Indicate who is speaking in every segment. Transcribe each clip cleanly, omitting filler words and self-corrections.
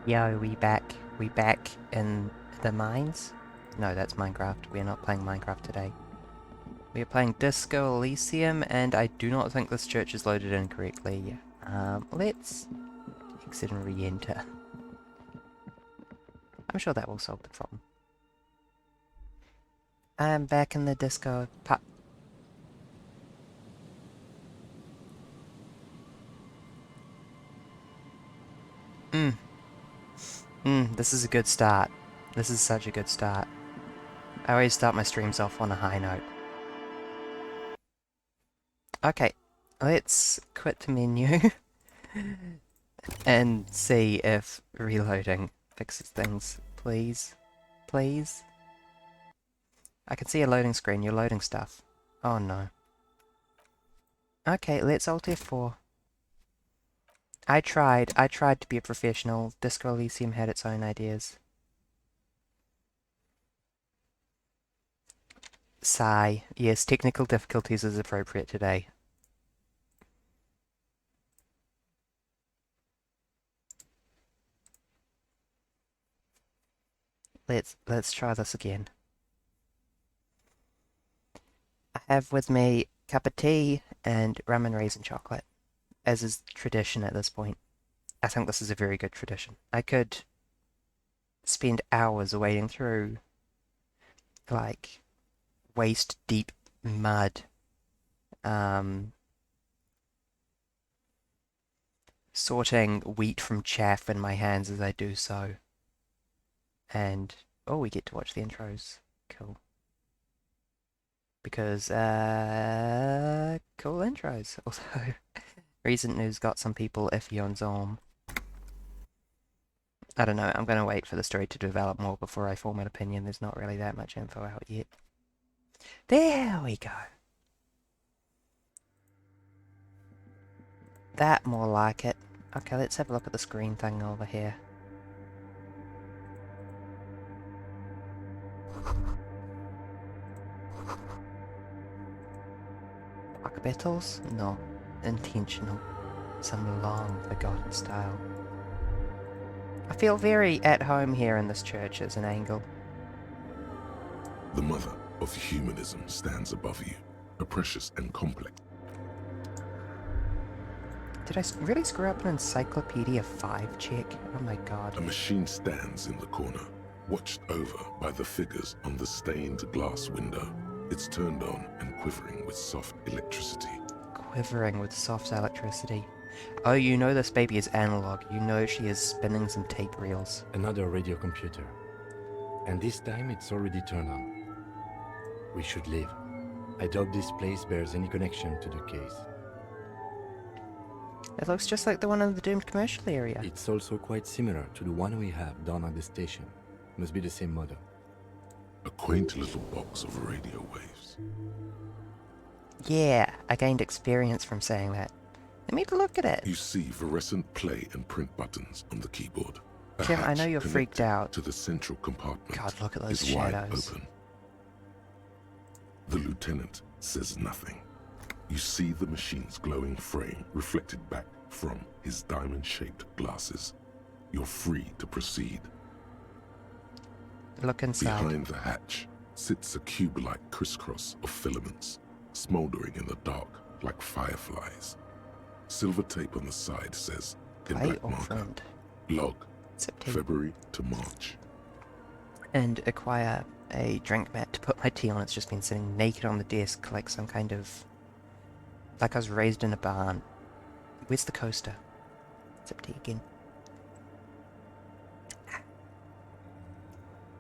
Speaker 1: Yo, we back. We back in the mines? No, that's Minecraft. We are not playing Minecraft today. We are playing Disco Elysium, and I do not think this church is loaded in correctly. Let's exit and re-enter. I'm sure that will solve the problem. I'm back in the disco pa- this is a good start. This is such a good start. I always start my streams off on a high note. Okay, let's quit the menu and see if reloading fixes things. Please. Please. I can see a loading screen. You're loading stuff. Oh no. Okay, let's Alt F4. I tried to be a professional. Disco Elysium had its own ideas. Sigh. Yes, technical difficulties is appropriate today. Let's try this again. I have with me a cup of tea and rum and raisin chocolate, as is tradition at this point. I think this is a very good tradition. I could spend hours wading through, like, waist-deep mud, sorting wheat from chaff in my hands as I do so. And, oh, we get to watch the intros. Cool. Because, cool intros. Although, recent news got some people iffy on Zom. I don't know, I'm going to wait for the story to develop more before I form an opinion. There's not really that much info out yet. There we go. That more like it. Okay, let's have a look at the screen thing over here. Dark battles? No. Intentional. Some long forgotten style. I feel very at home here in this church as an angle.
Speaker 2: The mother of humanism stands above you, a precious and complex.
Speaker 1: Did I really screw up an Encyclopedia 5 check? Oh my god.
Speaker 2: A machine stands in the corner, watched over by the figures on the stained glass window. It's turned on and quivering with soft electricity.
Speaker 1: Quivering with soft electricity. Oh, you know this baby is analog. You know she is spinning some tape reels.
Speaker 3: Another radio computer. And this time it's already turned on. We should leave. I doubt this place bears any connection to the case.
Speaker 1: It looks just like the one in the doomed commercial area.
Speaker 3: It's also quite similar to the one we have down at the station. Must be the same model.
Speaker 2: A quaint little box of radio waves.
Speaker 1: Yeah, I gained experience from saying that. Let me look at it.
Speaker 2: You see fluorescent play and print buttons on the keyboard. A
Speaker 1: Tim, I know
Speaker 2: hatch
Speaker 1: you're freaked out.
Speaker 2: to the central compartment
Speaker 1: God, look at those
Speaker 2: is wide
Speaker 1: shadows.
Speaker 2: open. The lieutenant says nothing. You see the machine's glowing frame reflected back from his diamond-shaped glasses. You're free to proceed.
Speaker 1: Look inside.
Speaker 2: Behind the hatch sits a cube-like crisscross of filaments, smoldering in the dark like fireflies. Silver tape on the side says, in
Speaker 1: Play
Speaker 2: black
Speaker 1: or
Speaker 2: marker,
Speaker 1: friend?
Speaker 2: log,
Speaker 1: September.
Speaker 2: February to March.
Speaker 1: And acquire a drink mat to put my tea on. It's just been sitting naked on the desk like some kind of... like I was raised in a barn. Where's the coaster? Sip tea again.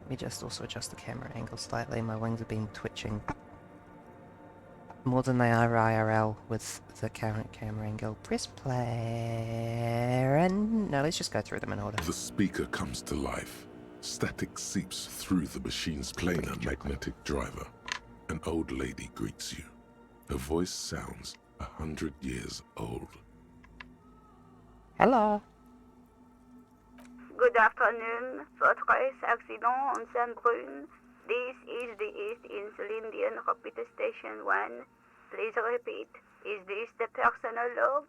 Speaker 1: Let me just also adjust the camera angle slightly. My wings have been twitching more than they are IRL with the current camera angle. Press play, and no, let's just go through them in order.
Speaker 2: The speaker comes to life. Static seeps through the machine's planar magnetic driver. An old lady greets you. Her voice sounds 100 years old.
Speaker 1: Hello.
Speaker 4: Good afternoon. Votre accident on Saint-Brune. This is the East Insulindian Repeater Station 1. Please repeat. Is this the personal log?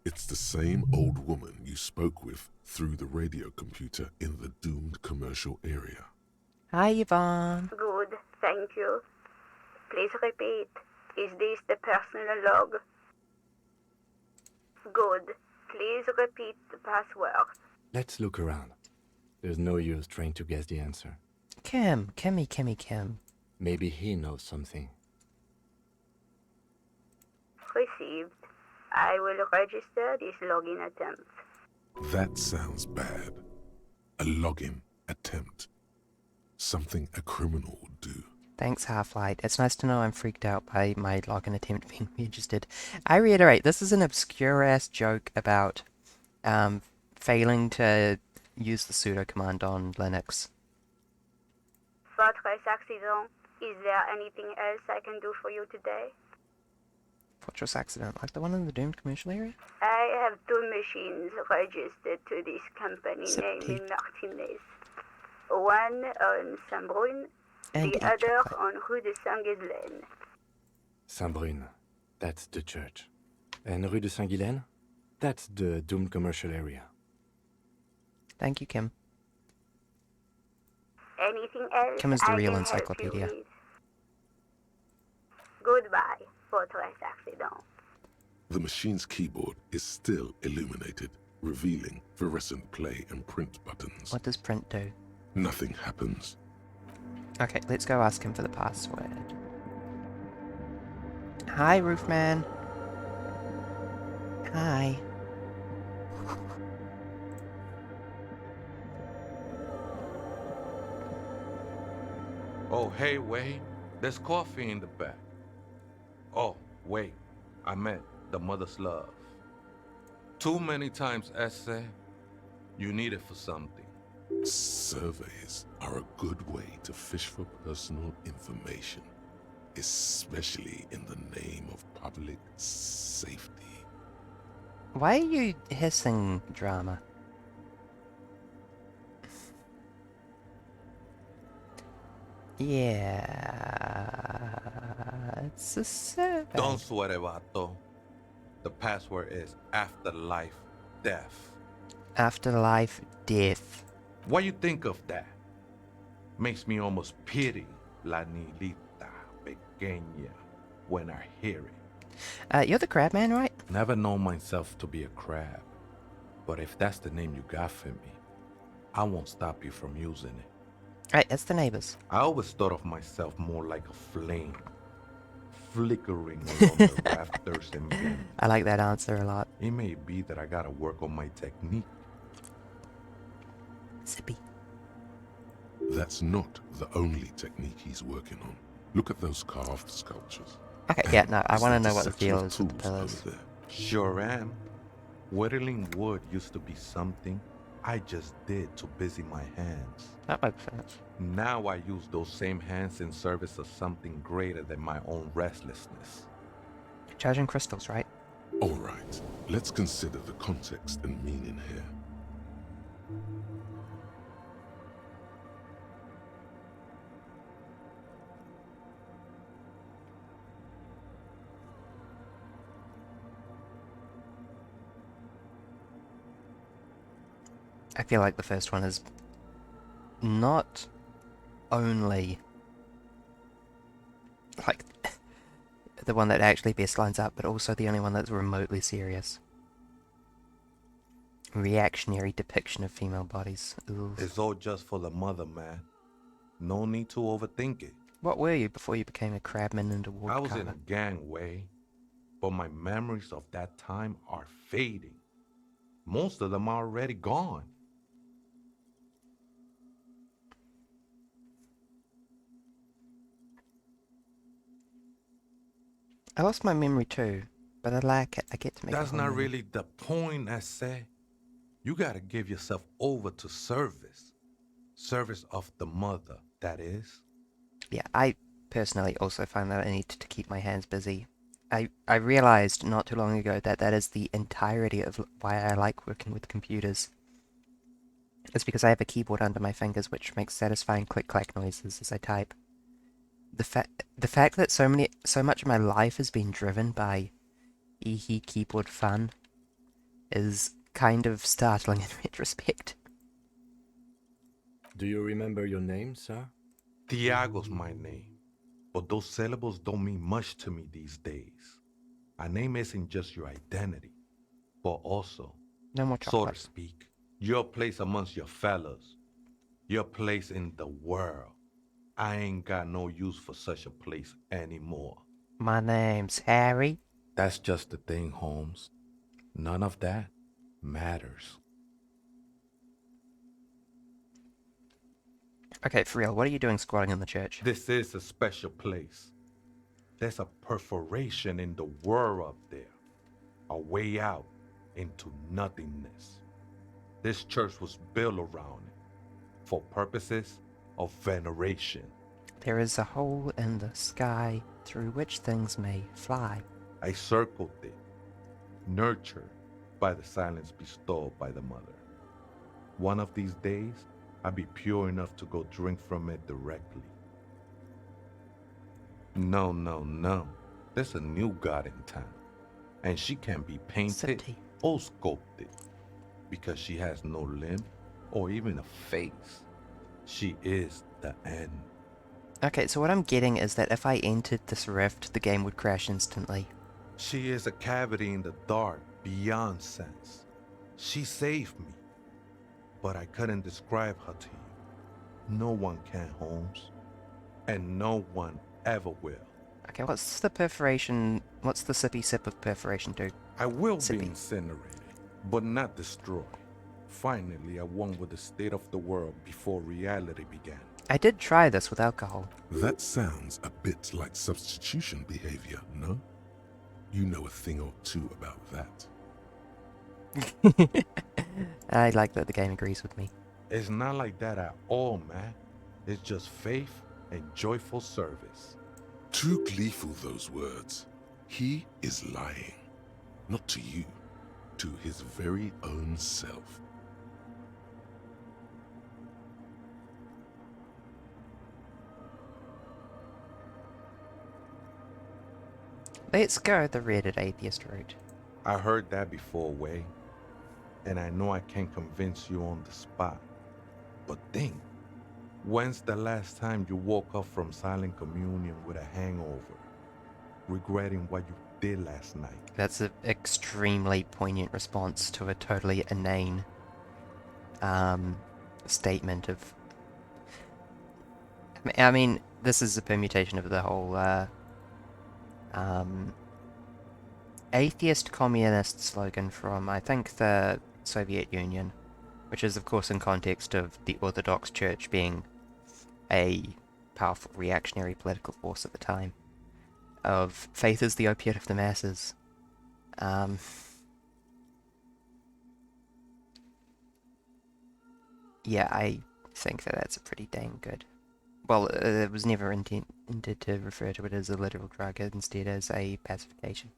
Speaker 2: It's the same old woman you spoke with through the radio computer in the doomed commercial area.
Speaker 1: Hi, Yvonne.
Speaker 4: Good, thank you. Please repeat. Is this the personal log? Good. Please repeat the password.
Speaker 3: Let's look around. There's no use trying to guess the answer.
Speaker 1: Kim.
Speaker 3: Maybe he knows something.
Speaker 4: Received. I will register this login attempt.
Speaker 2: That sounds bad. A login attempt. Something a criminal would do.
Speaker 1: Thanks, Half-Light. It's nice to know I'm freaked out by my login attempt being registered. I reiterate, this is an obscure-ass joke about failing to use the sudo command on Linux.
Speaker 4: Fortress accident. Is there anything else I can do for you today?
Speaker 1: Fortress accident, like the one in the doomed commercial area?
Speaker 4: I have 2 machines registered to this company
Speaker 1: Zip
Speaker 4: named Martinez. One on Saint-Brun,
Speaker 1: And
Speaker 4: the
Speaker 1: eat
Speaker 4: other
Speaker 1: chocolate.
Speaker 4: on Rue de Saint-Ghislaine.
Speaker 3: Saint-Brun, that's the church. And Rue de Saint-Ghilaine? That's the doomed commercial area.
Speaker 1: Thank you, Kim.
Speaker 4: Anything else
Speaker 1: Kim is the
Speaker 4: I
Speaker 1: real
Speaker 4: can help
Speaker 1: encyclopedia.
Speaker 4: you with? Goodbye, Fortress accident.
Speaker 2: The machine's keyboard is still illuminated, revealing fluorescent play and print buttons.
Speaker 1: What does print do?
Speaker 2: Nothing happens.
Speaker 1: Okay, let's go ask him for the password. Hi, Roofman. Hi.
Speaker 5: Oh, hey, wait. There's coffee in the back. Oh, wait. I meant the mother's love. Too many times, essay. You need it for something.
Speaker 2: Surveys are a good way to fish for personal information, especially in the name of public safety.
Speaker 1: Why are you hissing, drama? Yeah, it's a survey.
Speaker 5: Don't sweat it, vato. The password is afterlife death.
Speaker 1: Afterlife death.
Speaker 5: What you think of that? Makes me almost pity La Nilita Pequeña when I hear it.
Speaker 1: You're the crab man, right?
Speaker 5: Never known myself to be a crab. But if that's the name you got for me, I won't stop you from using it.
Speaker 1: Right, it's the neighbors.
Speaker 5: I always thought of myself more like a flame, flickering along the rafters and beams.
Speaker 1: I like that answer a lot.
Speaker 5: It may be that I gotta work on my technique.
Speaker 1: Zippy.
Speaker 2: That's not the only technique he's working on. Look at those carved sculptures.
Speaker 1: Okay, yeah, no, I
Speaker 2: Is
Speaker 1: want to
Speaker 2: that
Speaker 1: know
Speaker 2: a
Speaker 1: what the
Speaker 2: section
Speaker 1: deal
Speaker 2: of
Speaker 1: is with the
Speaker 2: tools
Speaker 1: pillars.
Speaker 2: over there?
Speaker 5: Sure am. Whittling wood used to be something I just did to busy my hands.
Speaker 1: That makes sense.
Speaker 5: Now I use those same hands in service of something greater than my own restlessness.
Speaker 1: Charging crystals, right?
Speaker 2: All right, let's consider the context and meaning here.
Speaker 1: I feel like the first one is not only like the one that actually best lines up, but also the only one that's remotely serious. Reactionary depiction of female bodies. Ooh.
Speaker 5: It's all just for the mother, man. No need to overthink it.
Speaker 1: What were you before you became a crabman and a
Speaker 5: I was in
Speaker 1: woodcutter?
Speaker 5: a gangway, but my memories of that time are fading. Most of them are already gone.
Speaker 1: I lost my memory too, but I like it. I get to make
Speaker 5: That's
Speaker 1: a whole
Speaker 5: not
Speaker 1: memory.
Speaker 5: really the point, I say. You gotta give yourself over to service. Service of the mother, that is.
Speaker 1: Yeah, I personally also find that I need to keep my hands busy. I realized not too long ago that that is the entirety of why I like working with computers. It's because I have a keyboard under my fingers which makes satisfying click-clack noises as I type. The fact that so much of my life has been driven by keyboard fun is kind of startling in retrospect.
Speaker 3: Do you remember your name, sir?
Speaker 5: Tiago's my name, but those syllables don't mean much to me these days. A name isn't just your identity, but also,
Speaker 1: No more
Speaker 5: so to
Speaker 1: chocolate.
Speaker 5: speak, your place amongst your fellows, your place in the world. I ain't got no use for such a place anymore.
Speaker 1: My name's Harry.
Speaker 5: That's just the thing, Holmes. None of that matters.
Speaker 1: Okay, for real, what are you doing squatting in the church?
Speaker 5: This is a special place. There's a perforation in the world up there, a way out into nothingness. This church was built around it for purposes of veneration.
Speaker 1: There is a hole in the sky through which things may fly.
Speaker 5: I circled it, nurtured by the silence bestowed by the mother. One of these days, I'll be pure enough to go drink from it directly. No, no, no. There's a new god in town, and she can be painted
Speaker 1: City.
Speaker 5: or sculpted because she has no limb or even a face. She is the end.
Speaker 1: Okay, so what I'm getting is that if I entered this rift, the game would crash instantly.
Speaker 5: She is a cavity in the dark beyond sense. She saved me, but I couldn't describe her to you. No one can, Holmes, and no one ever will.
Speaker 1: Okay, what's the perforation? What's the sippy sip of perforation do?
Speaker 5: I will be
Speaker 1: Sippy.
Speaker 5: incinerated, but not destroyed. Finally, I won with the state of the world before reality began.
Speaker 1: I did try this with alcohol.
Speaker 2: That sounds a bit like substitution behavior, no? You know a thing or two about that.
Speaker 1: I like that the game agrees with me.
Speaker 5: It's not like that at all, man. It's just faith and joyful service.
Speaker 2: Too gleeful, those words. He is lying. Not to you, to his very own self.
Speaker 1: Let's go the Reddit atheist route.
Speaker 5: I heard that before, Way, and I know I can't convince you on the spot. But think, when's the last time you woke up from silent communion with a hangover, regretting what you did last night?
Speaker 1: That's an extremely poignant response to a totally inane statement of... I mean, this is a permutation of the whole atheist communist slogan from, I think, the Soviet Union, which is, of course, in context of the Orthodox Church being a powerful reactionary political force at the time, of faith is the opiate of the masses. Yeah, I think that that's a pretty dang good... Well, it was never intended to refer to it as a literal drug, instead as a pacification.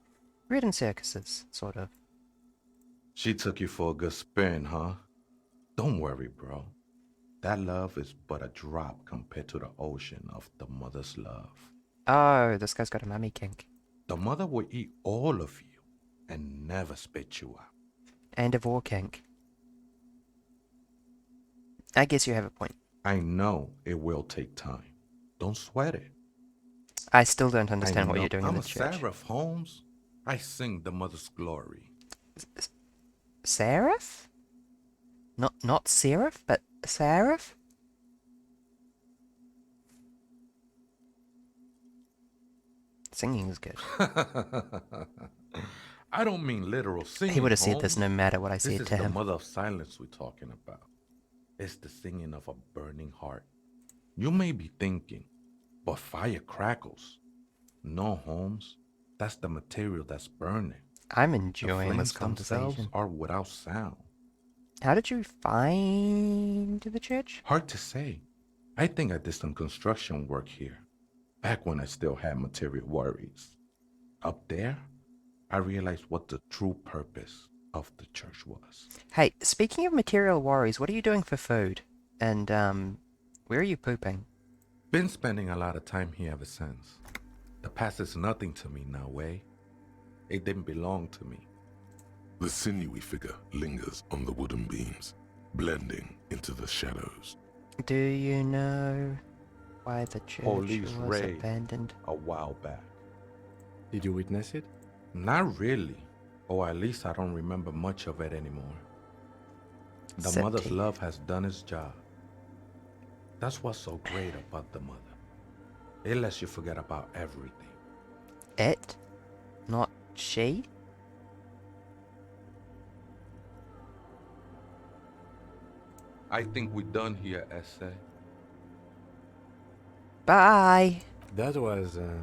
Speaker 1: Read in circuses, sort of.
Speaker 5: She took you for a good spin, huh? Don't worry, bro. That love is but a drop compared to the ocean of the mother's love.
Speaker 1: Oh, this guy's got a mummy kink.
Speaker 5: The mother will eat all of you and never spit you out.
Speaker 1: And a vor kink. I guess you have a point.
Speaker 5: I know it will take time. Don't sweat it.
Speaker 1: I still don't
Speaker 5: I
Speaker 1: understand what
Speaker 5: know
Speaker 1: you're doing
Speaker 5: I'm
Speaker 1: in
Speaker 5: a
Speaker 1: the church.
Speaker 5: seraph, Holmes. I sing the mother's glory.
Speaker 1: Seraph? Not seraph, but seraph? Singing is good.
Speaker 5: I don't mean literal singing.
Speaker 1: He would have said this
Speaker 5: Holmes.
Speaker 1: no matter what I
Speaker 5: This
Speaker 1: said
Speaker 5: is
Speaker 1: to
Speaker 5: the
Speaker 1: him.
Speaker 5: mother of silence we're talking about. It's the singing of a burning heart. You may be thinking, but fire crackles. No, Holmes. That's the material that's burning.
Speaker 1: I'm
Speaker 5: The
Speaker 1: enjoying this
Speaker 5: flames themselves
Speaker 1: conversation.
Speaker 5: are without sound.
Speaker 1: How did you find the church?
Speaker 5: Hard to say. I think I did some construction work here, back when I still had material worries. Up there, I realized what the true purpose of the church was.
Speaker 1: Hey, speaking of material worries, what are you doing for food? And, where are you pooping?
Speaker 5: Been spending a lot of time here ever since. The past is nothing to me now, Way. It didn't belong to me.
Speaker 2: The sinewy figure lingers on the wooden beams, blending into the shadows.
Speaker 1: Do you know why the church
Speaker 5: Police
Speaker 1: was
Speaker 5: raid
Speaker 1: abandoned?
Speaker 5: a while back.
Speaker 3: Did you witness it?
Speaker 5: Not really. Or at least I don't remember much of it anymore. The
Speaker 1: Set
Speaker 5: mother's
Speaker 1: teeth.
Speaker 5: love has done its job. That's what's so great about the mother. It lets you forget about everything.
Speaker 1: It? Not she?
Speaker 5: I think we're done here, Essay.
Speaker 1: Bye!
Speaker 3: That was an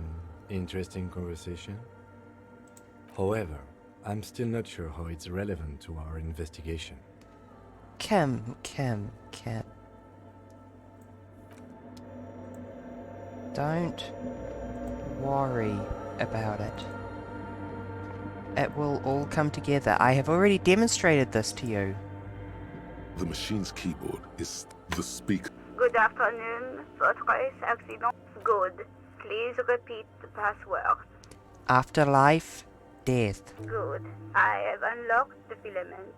Speaker 3: interesting conversation. However, I'm still not sure how it's relevant to our investigation.
Speaker 1: Kim. Don't worry about it. It will all come together. I have already demonstrated this to you.
Speaker 2: The machine's keyboard is the speaker.
Speaker 4: Good afternoon. Votre accident. Good. Please repeat the password.
Speaker 1: Afterlife, death.
Speaker 4: Good. I have unlocked the filament.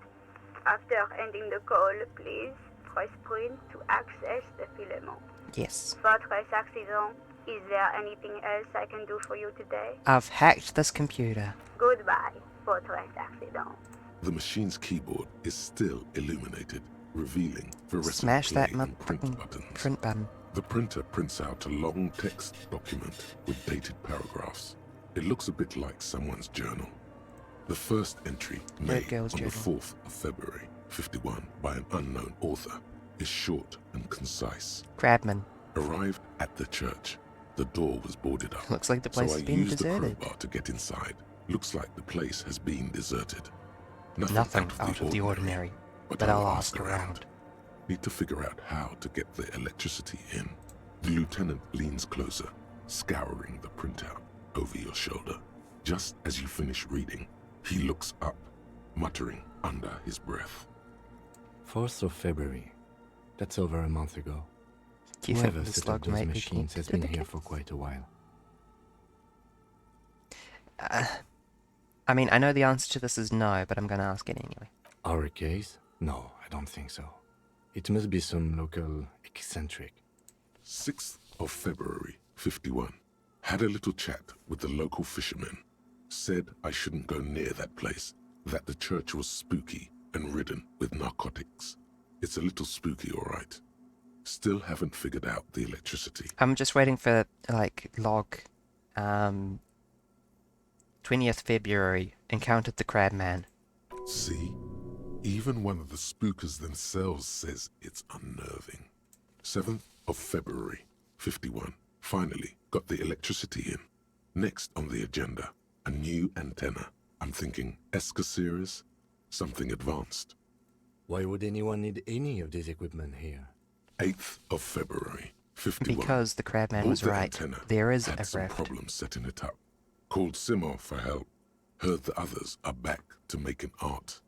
Speaker 4: After ending the call, please press print to access the filament.
Speaker 1: Yes.
Speaker 4: Votre accident. Is there anything else I can do for you today?
Speaker 1: I've hacked this computer.
Speaker 4: Goodbye, Votre accident.
Speaker 2: The machine's keyboard is still illuminated, revealing fluorescent
Speaker 1: Smash that
Speaker 2: play and print
Speaker 1: motherfucking
Speaker 2: buttons.
Speaker 1: print button.
Speaker 2: The printer prints out a long text document with dated paragraphs. It looks a bit like someone's journal. The first entry, made on
Speaker 1: girl's
Speaker 2: the
Speaker 1: journal.
Speaker 2: 4th of February, 51, by an unknown author, is short and concise.
Speaker 1: Crabman.
Speaker 2: Arrived at the church. The door was boarded up.
Speaker 1: Looks like the place
Speaker 2: so
Speaker 1: has
Speaker 2: I
Speaker 1: been
Speaker 2: used
Speaker 1: deserted.
Speaker 2: the crowbar to get inside. Looks like the place has been deserted.
Speaker 1: Nothing out of the ordinary, but I'll ask around.
Speaker 2: Need to figure out how to get the electricity in. The lieutenant leans closer, scouring the printout over your shoulder. Just as you finish reading, he looks up, muttering under his breath.
Speaker 3: 4th of February. That's over a month ago.
Speaker 1: Do you think
Speaker 3: Whoever
Speaker 1: this
Speaker 3: set
Speaker 1: log
Speaker 3: up those
Speaker 1: might be
Speaker 3: machines has
Speaker 1: connected
Speaker 3: been
Speaker 1: to the
Speaker 3: here
Speaker 1: case?
Speaker 3: for quite a while.
Speaker 1: I mean, I know the answer to this is no, but I'm going to ask it anyway.
Speaker 3: Our case? No, I don't think so. It must be some local eccentric.
Speaker 2: 6th of February, 51. Had a little chat with the local fishermen. Said I shouldn't go near that place, that the church was spooky and ridden with narcotics. It's a little spooky, all right. Still haven't figured out the electricity.
Speaker 1: I'm just waiting for, like, log, 20th February, encountered the Crabman.
Speaker 2: See? Even one of the spookers themselves says it's unnerving. 7th of February, 51. Finally got the electricity in. Next on the agenda, a new antenna. I'm thinking ESCA series, something advanced.
Speaker 3: Why would anyone need any of this equipment here?
Speaker 2: 8th of February, 51.
Speaker 1: Because the Crabman
Speaker 2: Bought
Speaker 1: was
Speaker 2: the
Speaker 1: right.
Speaker 2: antenna,
Speaker 1: There is
Speaker 2: had
Speaker 1: a
Speaker 2: some
Speaker 1: rift.
Speaker 2: problems setting it up. Called Simon for help. Heard the others are back to making art.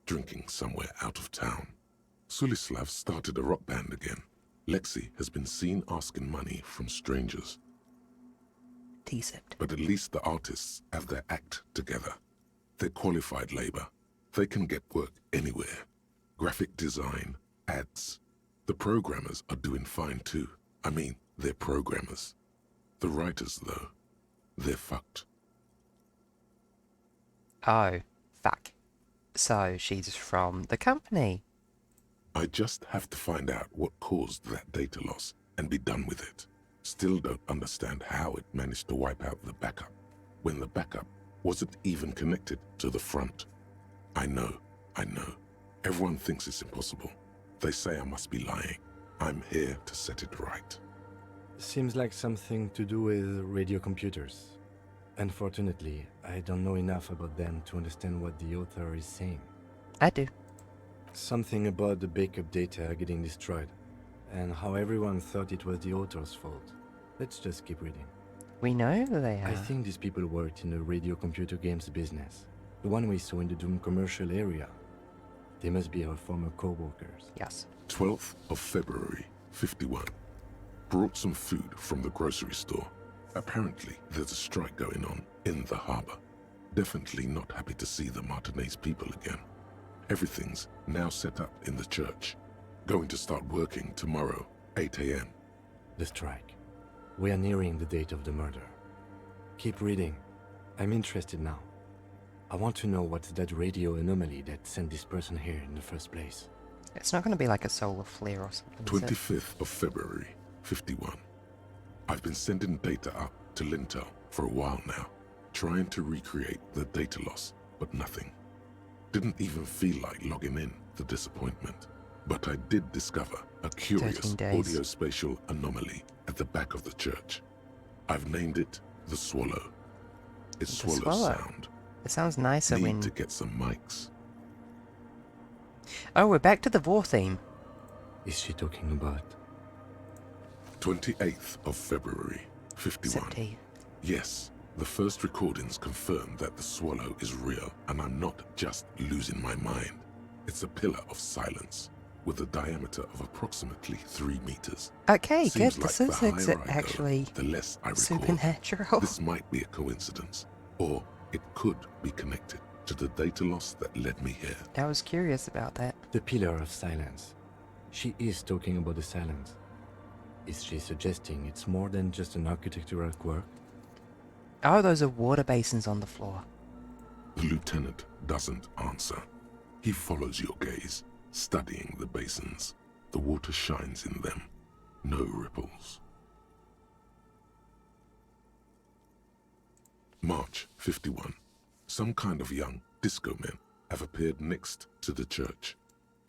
Speaker 2: Drinking somewhere out of town. Sulislav started a rock band again. Lexi has been seen asking money from strangers.
Speaker 1: T-sipped.
Speaker 2: But at least the artists have their act together. They're qualified labor. They can get work anywhere. Graphic design, ads. The programmers are doing fine too. I mean, they're programmers. The writers, though, they're fucked.
Speaker 1: Oh, fuck. So, she's from the company.
Speaker 2: I just have to find out what caused that data loss and be done with it. Still don't understand how it managed to wipe out the backup, when the backup wasn't even connected to the front. I know. Everyone thinks it's impossible. They say I must be lying. I'm here to set it right.
Speaker 3: Seems like something to do with radio computers. Unfortunately, I don't know enough about them to understand what the author is saying.
Speaker 1: I do.
Speaker 3: Something about the backup data getting destroyed, and how everyone thought it was the author's fault. Let's just keep reading.
Speaker 1: We know who they are.
Speaker 3: I think these people worked in the radio computer games business. The one we saw in the Doom commercial area. They must be our former co-workers.
Speaker 1: Yes.
Speaker 2: 12th of February, 51. Brought some food from the grocery store. Apparently, there's a strike going on in the harbor. definitely not happy to see the Martinez people again. Everything's now set up in the church. Going to start working tomorrow, 8 a.m.
Speaker 3: The strike. We are nearing the date of the murder. Keep reading. I'm interested now. I want to know what's that radio anomaly that sent this person here in the first place.
Speaker 1: It's not going to be like a solar flare or something, is it?
Speaker 2: 25th of February, 51. I've been sending data up to Lintel for a while now, trying to recreate the data loss, but nothing. Didn't even feel like logging in, the disappointment. But I did discover a curious
Speaker 1: 13 days.
Speaker 2: audio-spatial anomaly at the back of the church. I've named it the Swallow. It swallows
Speaker 1: Swallow.
Speaker 2: sound.
Speaker 1: It sounds nicer
Speaker 2: Need
Speaker 1: when...
Speaker 2: to get some mics.
Speaker 1: Oh, we're back to the war theme.
Speaker 3: Is she talking about?
Speaker 2: 28th of February, 51.
Speaker 1: Septi.
Speaker 2: Yes, the first recordings confirm that the Swallow is real, and I'm not just losing my mind. It's a pillar of silence, with a diameter of approximately 3 meters.
Speaker 1: Okay,
Speaker 2: Seems
Speaker 1: good.
Speaker 2: like
Speaker 1: This is
Speaker 2: the higher I go,
Speaker 1: actually
Speaker 2: the less I record.
Speaker 1: supernatural.
Speaker 2: This might be a coincidence, or it could be connected to the data loss that led me here.
Speaker 1: I was curious about that.
Speaker 3: The pillar of silence. She is talking about the silence. Is she suggesting it's more than just an architectural quirk?
Speaker 1: Oh, those are water basins on the floor.
Speaker 2: The lieutenant doesn't answer. He follows your gaze, studying the basins. The water shines in them. No ripples. March 51. Some kind of young disco men have appeared next to the church.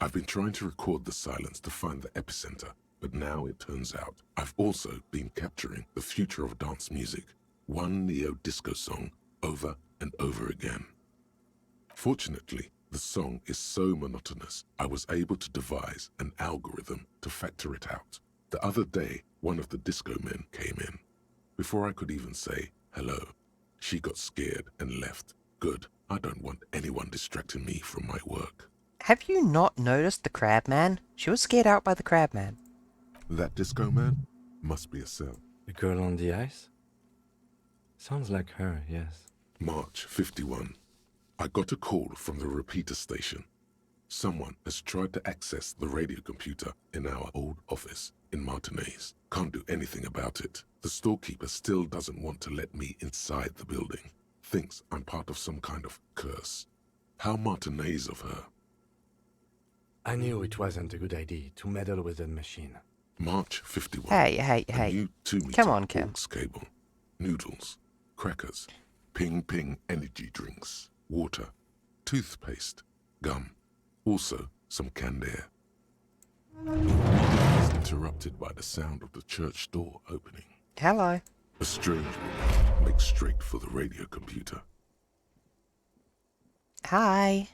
Speaker 2: I've been trying to record the silence to find the epicenter, but now it turns out I've also been capturing the future of dance music, one neo-disco song over and over again. Fortunately, the song is so monotonous, I was able to devise an algorithm to factor it out. The other day, one of the disco men came in. Before I could even say hello, she got scared and left. Good, I don't want anyone distracting me from my work.
Speaker 1: Have you not noticed the crab man? She was scared out by the crab man.
Speaker 2: That disco man must be a cell.
Speaker 3: The girl on the ice? Sounds like her, yes.
Speaker 2: March 51. I got a call from the repeater station. Someone has tried to access the radio computer in our old office in Martinez. Can't do anything about it. The storekeeper still doesn't want to let me inside the building. Thinks I'm part of some kind of curse. How Martinez of her.
Speaker 3: I knew it wasn't a good idea to meddle with that machine.
Speaker 2: March 51.
Speaker 1: Hey.
Speaker 2: A new 2-meter
Speaker 1: Come on, Kim.
Speaker 2: aux cable. Noodles. Crackers. Ping energy drinks. Water. Toothpaste. Gum. Also, some canned air. It's interrupted by the sound of the church door opening.
Speaker 1: Hello.
Speaker 2: A strange woman makes straight for the radio computer.
Speaker 1: Hi.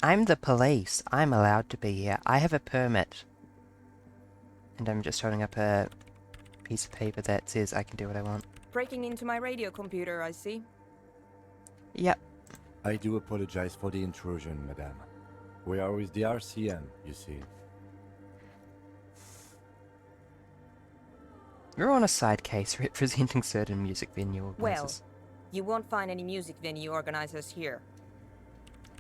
Speaker 1: I'm the police. I'm allowed to be here. I have a permit. And I'm just holding up a piece of paper that says I can do what I want.
Speaker 6: Breaking into my radio computer, I see.
Speaker 1: Yep.
Speaker 3: I do apologize for the intrusion, madame. We are with the RCM, you see.
Speaker 1: You're on a side case representing certain music venue
Speaker 6: Well,
Speaker 1: organizers.
Speaker 6: you won't find any music venue organizers here.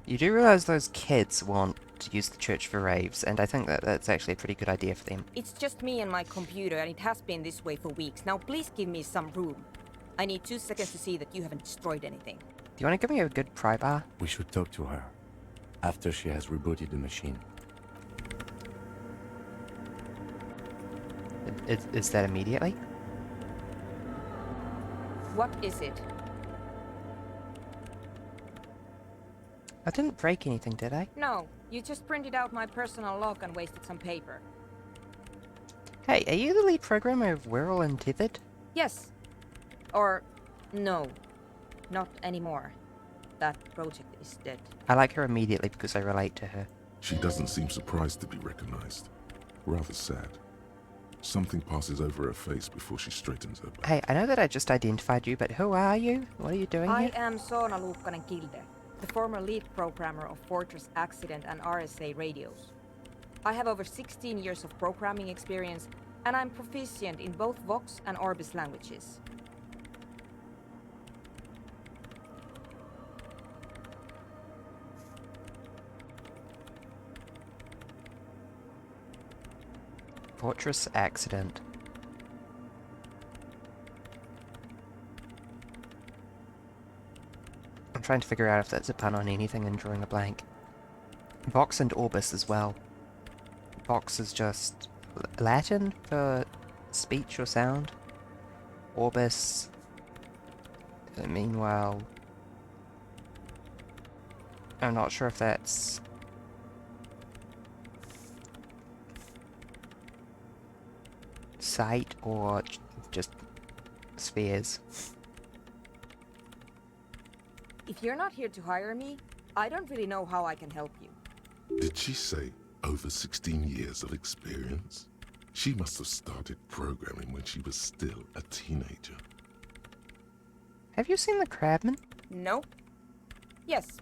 Speaker 1: You do realize those kids want to use the church for raves, and I think that that's actually a pretty good idea for them.
Speaker 6: It's just me and my computer, and it has been this way for weeks. Now please give me some room. I need 2 seconds to see that you haven't destroyed anything.
Speaker 1: Do you want to give me a good pry bar?
Speaker 3: We should talk to her after she has rebooted the machine.
Speaker 1: Is that immediately?
Speaker 6: What is it?
Speaker 1: I didn't break anything, did I?
Speaker 6: No, you just printed out my personal log and wasted some paper.
Speaker 1: Hey, are you the lead programmer of Whirl and Tethered?
Speaker 6: Yes. Or, no. Not anymore. That project is dead.
Speaker 1: I like her immediately because I relate to her.
Speaker 2: She doesn't seem surprised to be recognized. Rather sad. Something passes over her face before she straightens her back.
Speaker 1: Hey, I know that I just identified you, but who are you? What are you doing
Speaker 6: I
Speaker 1: here?
Speaker 6: am Soona Luukkanen-Kilde, the former lead programmer of Fortress Accident and RSA radios. I have over 16 years of programming experience, and I'm proficient in both Vox and Orbis languages.
Speaker 1: Fortress accident. I'm trying to figure out if that's a pun on anything and drawing a blank. Vox and Orbis as well. Vox is just Latin for speech or sound. Orbis, meanwhile, I'm not sure if that's sight or just spheres.
Speaker 6: If you're not here to hire me, I don't really know how I can help you.
Speaker 2: Did she say over 16 years of experience? She must have started programming when she was still a teenager.
Speaker 1: Have you seen the Crabman?
Speaker 6: No. Yes.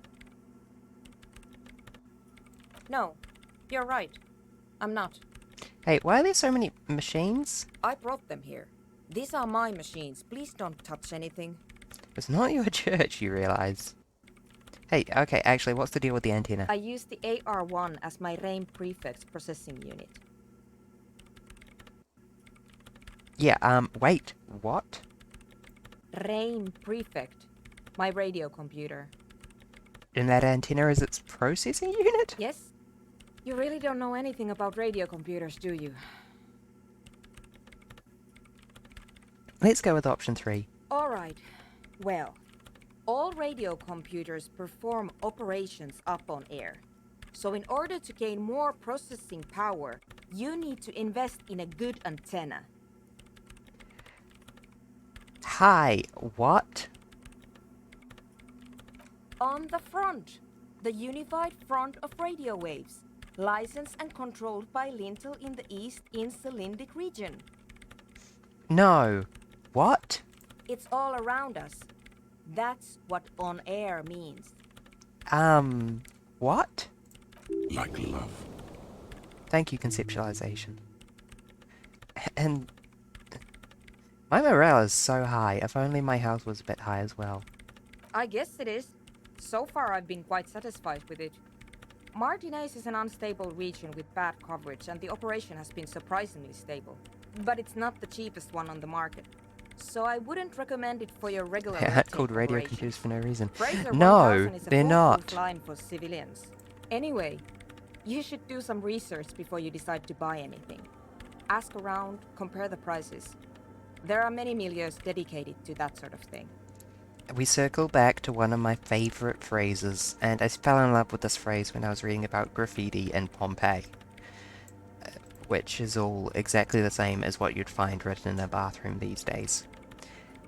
Speaker 6: No. You're right. I'm not.
Speaker 1: Hey, why are there so many machines?
Speaker 6: I brought them here. These are my machines. Please don't touch anything.
Speaker 1: It's not your church, you realize. Hey, okay, actually, what's the deal with the antenna?
Speaker 6: I use the AR-1 as my RAIM prefix processing unit.
Speaker 1: Yeah, wait, what?
Speaker 6: RAIM prefect. My radio computer.
Speaker 1: And that antenna is its processing unit?
Speaker 6: Yes? You really don't know anything about radio computers, do you?
Speaker 1: Let's go with option 3.
Speaker 6: Alright. Well, all radio computers perform operations up on air. So in order to gain more processing power, you need to invest in a good antenna.
Speaker 1: Hi, what?
Speaker 6: On the front, the unified front of radio waves, licensed and controlled by Lintel in the East Insulindic region.
Speaker 1: No. What?
Speaker 6: It's all around us. That's what on air means.
Speaker 1: What?
Speaker 2: Like love.
Speaker 1: Thank you, conceptualization. And my morale is so high. If only my health was a bit high as well.
Speaker 6: I guess it is. So far I've been quite satisfied with it. Martinez is an unstable region with bad coverage and the operation has been surprisingly stable. But it's not the cheapest one on the market. So I wouldn't recommend it for your regular
Speaker 1: Yeah,
Speaker 6: routine
Speaker 1: called radio
Speaker 6: operations.
Speaker 1: computers for no reason.
Speaker 6: Fraser
Speaker 1: No,
Speaker 6: 1000 is a
Speaker 1: they're not.
Speaker 6: foolproof line for civilians. Anyway, you should do some research before you decide to buy anything. Ask around, compare the prices. There are many milieus dedicated to that sort of thing.
Speaker 1: We circle back to one of my favorite phrases, and I fell in love with this phrase when I was reading about graffiti in Pompeii, which is all exactly the same as what you'd find written in a bathroom these days.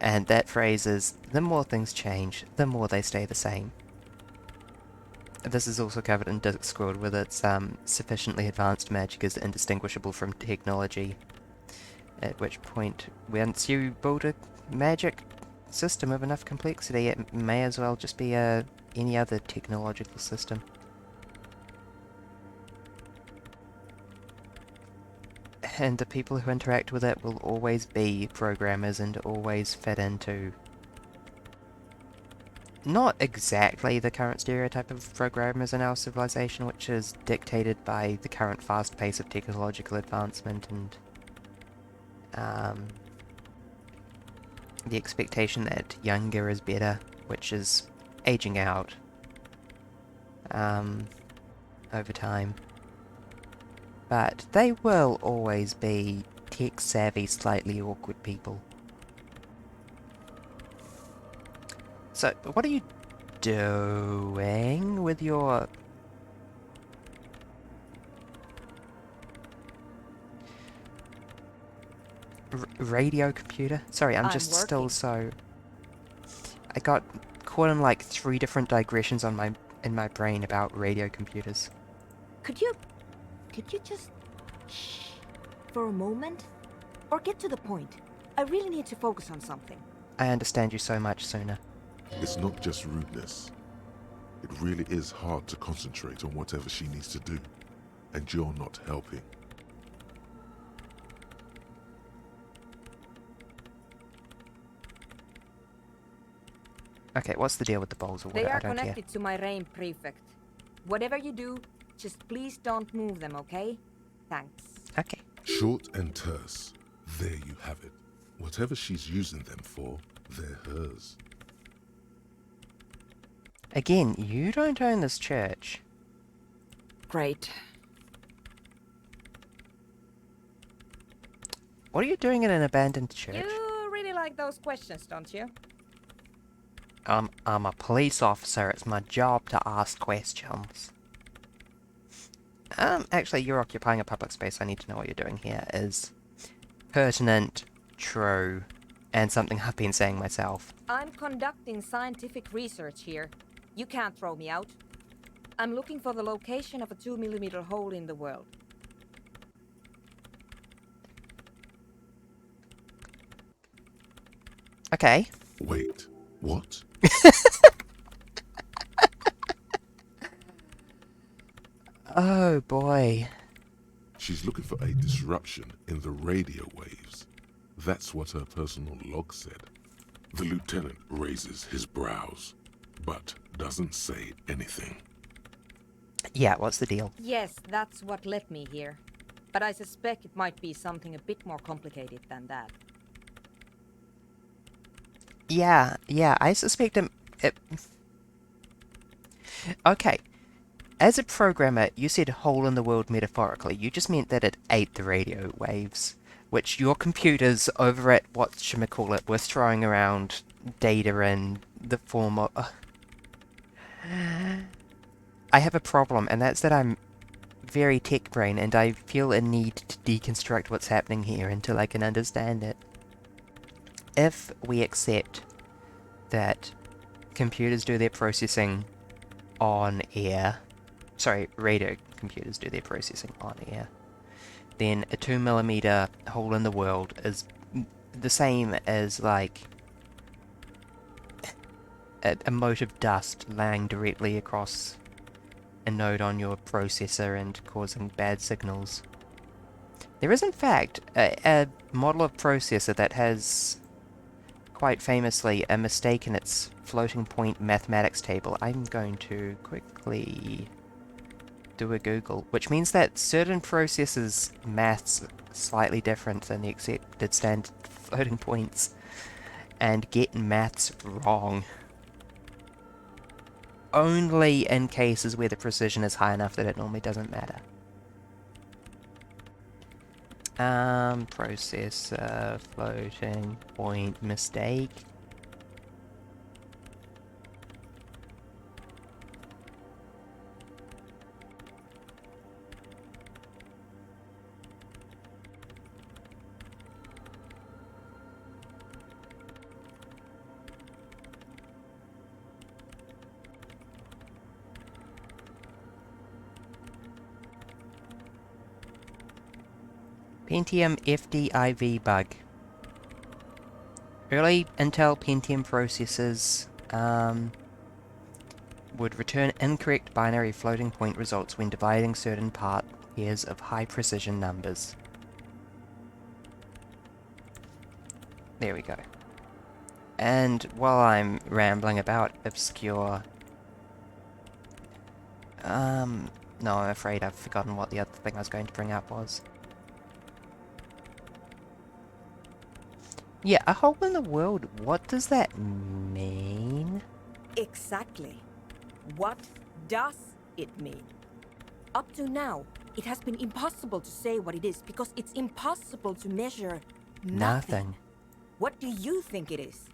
Speaker 1: And that phrase is, the more things change, the more they stay the same. This is also covered in Discworld, with its sufficiently advanced magic is indistinguishable from technology. At which point, once you build a magic system of enough complexity, it may as well just be any other technological system. And the people who interact with it will always be programmers and always fit into not exactly the current stereotype of programmers in our civilization, which is dictated by the current fast pace of technological advancement and the expectation that younger is better, which is aging out over time. But they will always be tech-savvy, slightly awkward people. So, what are you doing with your... radio computer? Sorry, I'm just still so... I got caught in like 3 different digressions on in my brain about radio computers.
Speaker 6: Could you just shh for a moment? Or get to the point? I really need to focus on something.
Speaker 1: I understand you so much sooner.
Speaker 2: It's not just rudeness. It really is hard to concentrate on whatever she needs to do. And you're not helping.
Speaker 1: Okay, what's the deal with the bowls of water?
Speaker 6: They are
Speaker 1: I don't care.
Speaker 6: connected to my RAIM prefect. Whatever you do, just please don't move them, okay? Thanks.
Speaker 1: Okay.
Speaker 2: Short and terse. There you have it. Whatever she's using them for, they're hers.
Speaker 1: Again, you don't own this church.
Speaker 6: Great.
Speaker 1: What are you doing in an abandoned church?
Speaker 6: You really like those questions, don't you?
Speaker 1: I'm a police officer. It's my job to ask questions. Actually, you're occupying a public space. I need to know what you're doing here is pertinent, true, and something I've been saying myself.
Speaker 6: I'm conducting scientific research here. You can't throw me out. I'm looking for the location of a 2mm hole in the world.
Speaker 1: Okay.
Speaker 2: Wait, what?
Speaker 1: Oh boy.
Speaker 2: She's looking for a disruption in the radio waves. That's what her personal log said. The lieutenant raises his brows, but doesn't say anything.
Speaker 1: Yeah, what's the deal?
Speaker 6: Yes, that's what led me here. But I suspect it might be something a bit more complicated than that.
Speaker 1: Yeah, I suspect it... Okay. As a programmer, you said hole in the world metaphorically. You just meant that it ate the radio waves, which your computers over at whatchamacallit were throwing around data in the form of... I have a problem, and that's that I'm very tech brain, and I feel a need to deconstruct what's happening here until I can understand it. If we accept that computers do their processing on air... Sorry, radio computers do their processing on air, then a 2mm hole in the world is the same as, like, a mote of dust laying directly across a node on your processor and causing bad signals. There is, in fact, a model of processor that has, quite famously, a mistake in its floating point mathematics table. I'm going to quickly do a Google, which means that certain processors' maths slightly different than the accepted standard floating points, and get maths wrong. Only in cases where the precision is high enough that it normally doesn't matter. Processor floating point mistake. Pentium FDIV bug. Early Intel Pentium processors would return incorrect binary floating point results when dividing certain pairs of high precision numbers. There we go. And while I'm rambling about obscure... no, I'm afraid I've forgotten what the other thing I was going to bring up was. Yeah, a hole in the world, what does that mean?
Speaker 6: Exactly. What does it mean? Up to now, it has been impossible to say what it is because it's impossible to measure nothing. What do you think it is?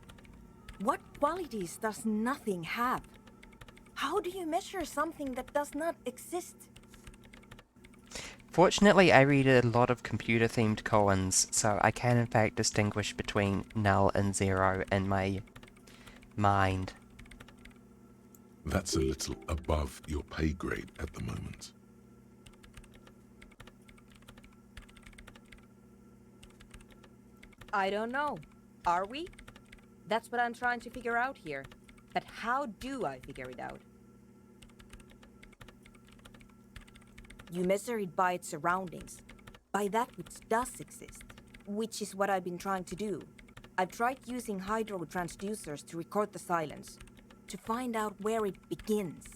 Speaker 6: What qualities does nothing have? How do you measure something that does not exist?
Speaker 1: Fortunately, I read a lot of computer-themed koans, so I can in fact distinguish between null and zero in my mind.
Speaker 2: That's a little above your pay grade at the moment.
Speaker 6: I don't know. Are we? That's what I'm trying to figure out here. But how do I figure it out? You measure it by its surroundings, by that which does exist, which is what I've been trying to do. I've tried using hydro transducers to record the silence, to find out where it begins.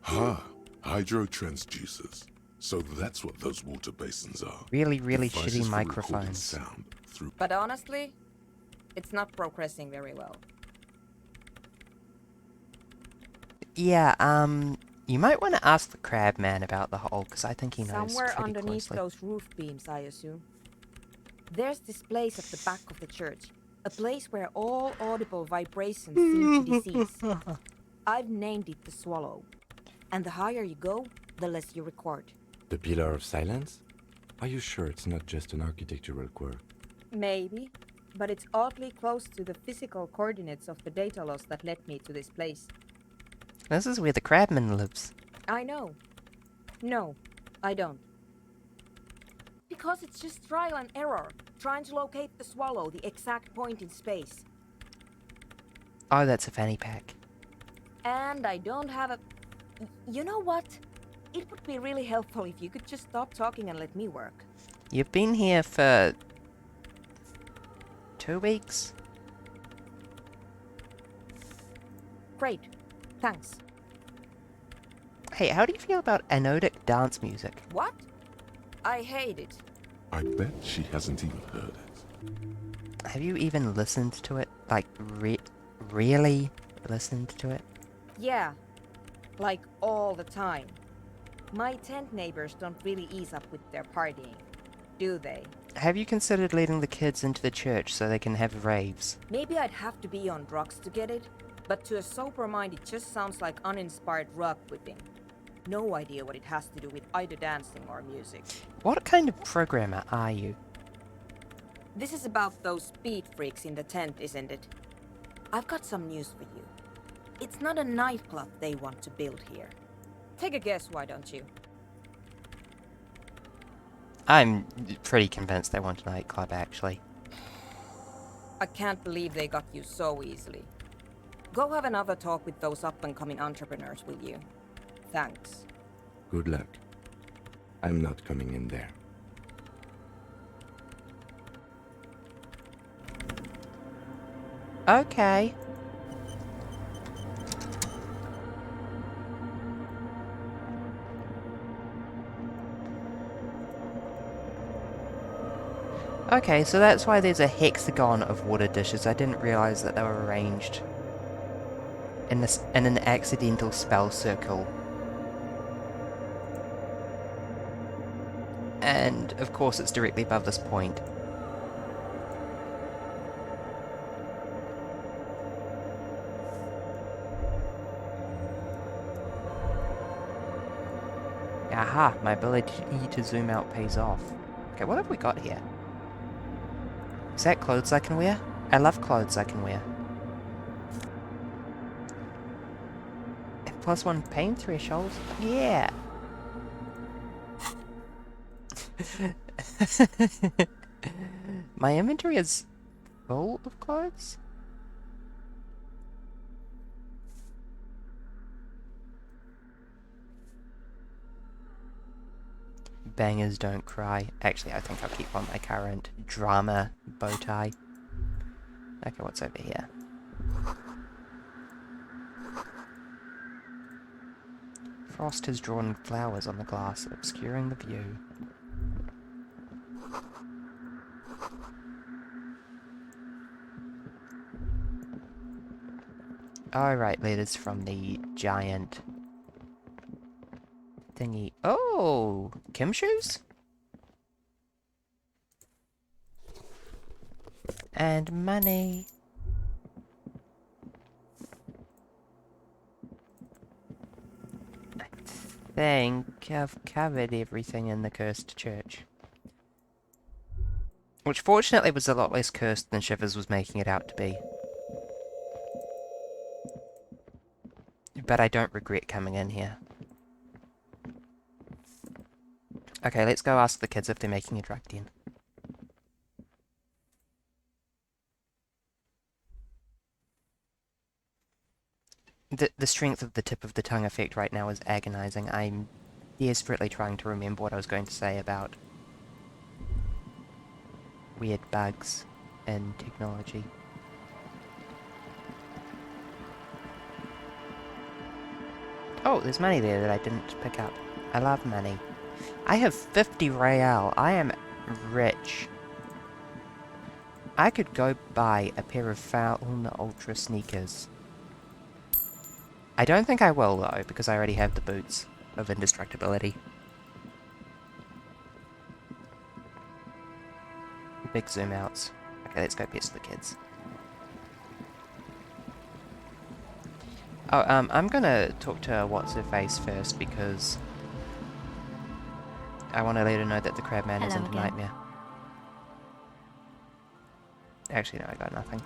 Speaker 2: Ha! Hydro transducers. So that's what those water basins are.
Speaker 1: Really, really
Speaker 2: Devices
Speaker 1: shitty
Speaker 2: for recording
Speaker 1: microphones.
Speaker 2: sound through.
Speaker 6: But honestly, it's not progressing very well.
Speaker 1: Yeah, you might want to ask the crab man about the hole, because I think he knows
Speaker 6: Somewhere
Speaker 1: pretty
Speaker 6: underneath
Speaker 1: closely.
Speaker 6: those roof beams, I assume. There's this place at the back of the church. A place where all audible vibrations seem to cease. I've named it the Swallow. And the higher you go, the less you record.
Speaker 3: The Pillar of Silence? Are you sure it's not just an architectural quirk?
Speaker 6: Maybe, but it's oddly close to the physical coordinates of the data loss that led me to this place.
Speaker 1: This is where the crabman lives.
Speaker 6: I know. No, I don't. Because it's just trial and error, trying to locate the Swallow, the exact point in space.
Speaker 1: Oh, that's a fanny pack.
Speaker 6: And I don't have a... You know what? It would be really helpful if you could just stop talking and let me work.
Speaker 1: You've been here for 2 weeks?
Speaker 6: Great. Thanks.
Speaker 1: Hey, how do you feel about anodic dance music?
Speaker 6: What? I hate it.
Speaker 2: I bet she hasn't even heard it.
Speaker 1: Have you even listened to it? Like, really listened to it?
Speaker 6: Yeah. Like all the time. My tent neighbors don't really ease up with their partying, do they?
Speaker 1: Have you considered leading the kids into the church so they can have raves?
Speaker 6: Maybe I'd have to be on drugs to get it, but to a sober mind it just sounds like uninspired rug whipping. No idea what it has to do with either dancing or music.
Speaker 1: What kind of programmer are you?
Speaker 6: This is about those speed freaks in the tent, isn't it? I've got some news for you. It's not a nightclub they want to build here. Take a guess, why don't you?
Speaker 1: I'm pretty convinced they want a nightclub, actually.
Speaker 6: I can't believe they got you so easily. Go have another talk with those up-and-coming entrepreneurs, will you? Thanks.
Speaker 3: Good luck. I'm not coming in there.
Speaker 1: Okay. Okay, so that's why there's a hexagon of water dishes. I didn't realize that they were arranged in an accidental spell circle. And, of course, it's directly above this point. Aha, my ability to zoom out pays off. Okay, what have we got here? Is that clothes I can wear? I love clothes I can wear. And +1 pain threshold? Yeah! My inventory is full of clothes? Bangers don't cry. Actually, I think I'll keep on my current drama bow tie. Okay, what's over here? Frost has drawn flowers on the glass, obscuring the view. Alright, letters from the giant thingy. Oh! Kim shoes? And money. I think I've covered everything in the cursed church. Which fortunately was a lot less cursed than Shivers was making it out to be. But I don't regret coming in here. Okay, let's go ask the kids if they're making a drug den. The strength of the tip of the tongue effect right now is agonizing. I'm desperately trying to remember what I was going to say about weird bugs in technology. Oh, there's money there that I didn't pick up. I love money. I have 50 real. I am rich. I could go buy a pair of Fauna Ultra sneakers. I don't think I will though, because I already have the boots of indestructibility. Big zoom outs. Okay, let's go pest the kids. Oh, I'm gonna talk to What's-Her-Face first because I want to let her know that the Crabman
Speaker 7: Hello
Speaker 1: isn't a
Speaker 7: again.
Speaker 1: nightmare. Actually, no, I got nothing.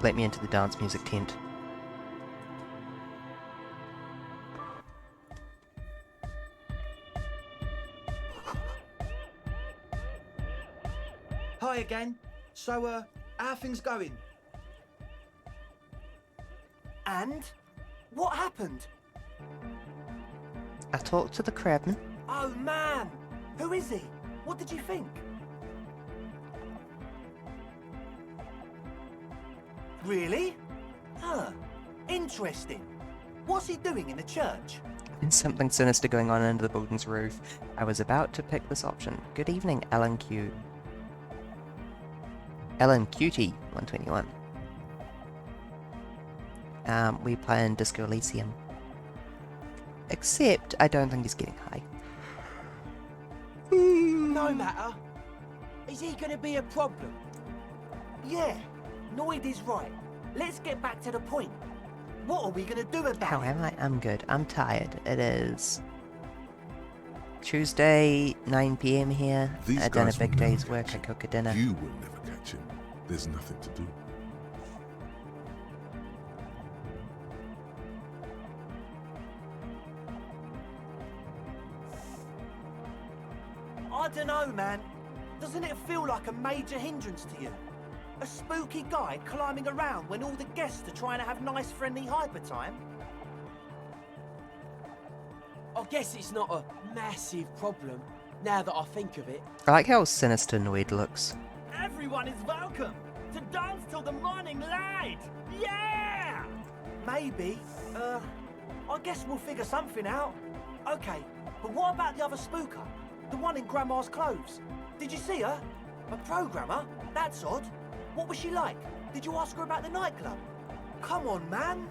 Speaker 1: Let me into the dance music tent.
Speaker 8: Hi again. So, how are things going? And? What happened?
Speaker 1: I talked to the Crabman.
Speaker 8: Oh man! Who is he? What did you think? Really? Huh. Interesting. What's he doing in the church?
Speaker 1: There's something sinister going on under the building's roof. I was about to pick this option. Good evening, Ellen Q. Ellen Cutie 121. We planned Disco Elysium. Except, I don't think he's getting high.
Speaker 9: No matter. Is he gonna be a problem?
Speaker 8: Yeah, Noid is right. Let's get back to the point. What are we gonna do about
Speaker 1: How
Speaker 8: it?
Speaker 1: am I? I'm good. I'm tired. It is Tuesday, 9 PM here.
Speaker 2: These
Speaker 1: I've done a
Speaker 2: guys will
Speaker 1: big
Speaker 2: never
Speaker 1: day's
Speaker 2: catch
Speaker 1: work. I
Speaker 2: him.
Speaker 1: cook a dinner.
Speaker 2: You will never catch him. There's nothing to do.
Speaker 8: I don't know, man. Doesn't it feel like a major hindrance to you? A spooky guy climbing around when all the guests are trying to have nice, friendly hyper time?
Speaker 9: I guess it's not a massive problem, now that I think of it.
Speaker 1: I like how sinister Noid looks.
Speaker 8: Everyone is welcome to dance till the morning light! Yeah! Maybe. I guess we'll figure something out. Okay, but what about the other spooker? The one in Grandma's clothes? Did you see her? A programmer? That's odd. What was she like? Did you ask her about the nightclub? Come on, man!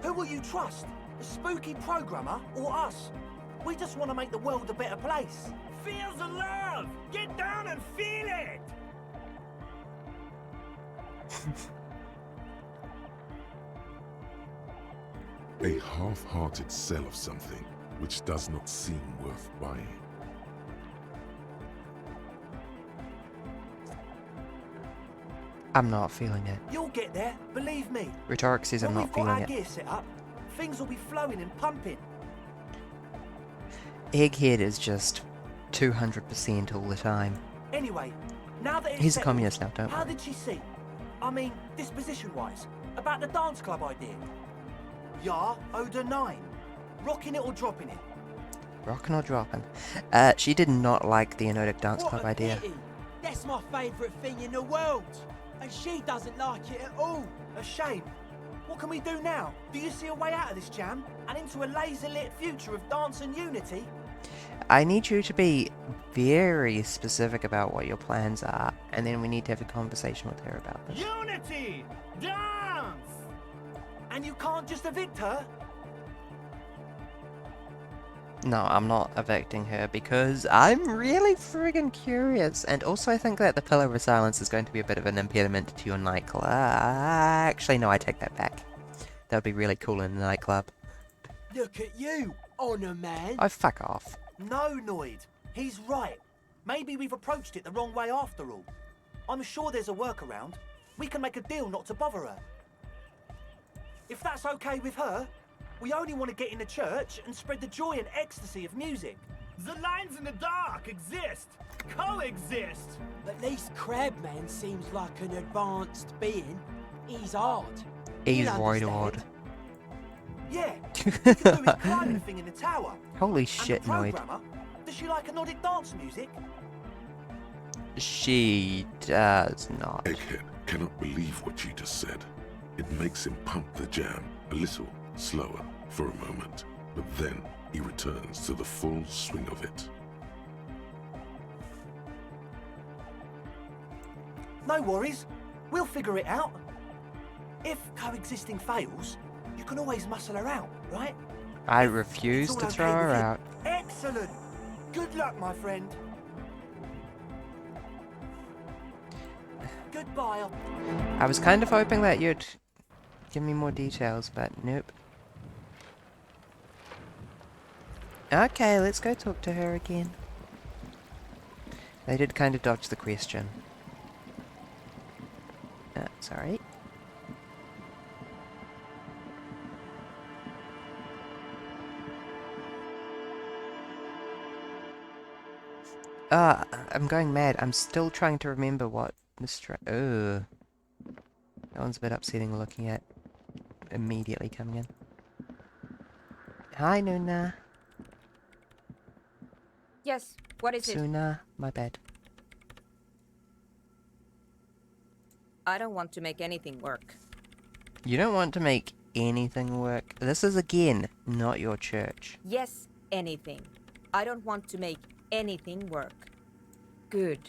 Speaker 8: Who will you trust? The spooky programmer or us? We just want to make the world a better place. Feel the love! Get down and feel it!
Speaker 2: A half-hearted sell of something which does not seem worth buying.
Speaker 1: I'm not feeling it.
Speaker 8: You'll get there, believe me.
Speaker 1: Rhetoric says I'm
Speaker 8: When
Speaker 1: not
Speaker 8: we've got
Speaker 1: feeling
Speaker 8: our
Speaker 1: it.
Speaker 8: gear set up, things will be flowing and pumping.
Speaker 1: Egghead is just 200% all the time.
Speaker 8: Anyway, now that it's
Speaker 1: He's a
Speaker 8: settled,
Speaker 1: communist now, don't
Speaker 8: how
Speaker 1: worry.
Speaker 8: did she see? I mean, disposition-wise, about the dance club idea. Ja oder nein? Rocking it or dropping it?
Speaker 1: Rockin' or dropping? She did not like the Enotic Dance
Speaker 9: What
Speaker 1: Club
Speaker 9: a
Speaker 1: idea.
Speaker 9: pity. That's my favourite thing in the world. And she doesn't like it at all.
Speaker 8: A shame. What can we do now? Do you see a way out of this jam and into a laser-lit future of dance and unity?
Speaker 1: I need you to be very specific about what your plans are, and then we need to have a conversation with her about this.
Speaker 8: Unity! Dance! And you can't just evict her?
Speaker 1: No, I'm not evicting her because I'm really friggin' curious. And also I think that the Pillar of Silence is going to be a bit of an impediment to your nightclub. Actually, no, I take that back. That would be really cool in a nightclub.
Speaker 9: Look at you, honour man.
Speaker 1: Oh, fuck off.
Speaker 8: No, Noid. He's right. Maybe we've approached it the wrong way after all. I'm sure there's a workaround. We can make a deal not to bother her. If that's okay with her, we only want to get in the church and spread the joy and ecstasy of music. The lines in the dark exist. Coexist.
Speaker 9: At least Crabman seems like an advanced being. He's hard.
Speaker 1: He's
Speaker 9: You'll
Speaker 1: right
Speaker 9: understand.
Speaker 1: odd.
Speaker 8: Yeah, he can do his climbing thing in the tower.
Speaker 1: Holy
Speaker 8: And
Speaker 1: shit,
Speaker 8: the
Speaker 1: Noid.
Speaker 8: programmer, does she like Nordic dance music?
Speaker 1: She does not.
Speaker 2: Egghead cannot believe what you just said. It makes him pump the jam a little slower for a moment. But then he returns to the full swing of it.
Speaker 8: No worries. We'll figure it out. If coexisting fails, you can always muscle her out, right?
Speaker 1: I
Speaker 8: If
Speaker 1: refuse
Speaker 8: it's all
Speaker 1: to
Speaker 8: okay
Speaker 1: throw her
Speaker 8: with you.
Speaker 1: out.
Speaker 8: Excellent. Good luck, my friend. Goodbye.
Speaker 1: I was kind of hoping that you'd give me more details, but nope. Okay, let's go talk to her again. They did kind of dodge the question. Sorry. I'm going mad. I'm still trying to remember what Mr. Ugh. That one's a bit upsetting looking at immediately coming in. Hi, Nuna.
Speaker 6: Yes, what is it?
Speaker 1: Suna, my bad.
Speaker 6: I don't want to make anything work.
Speaker 1: You don't want to make anything work. This is, again, not your church.
Speaker 6: Yes, anything. I don't want to make anything work. Good.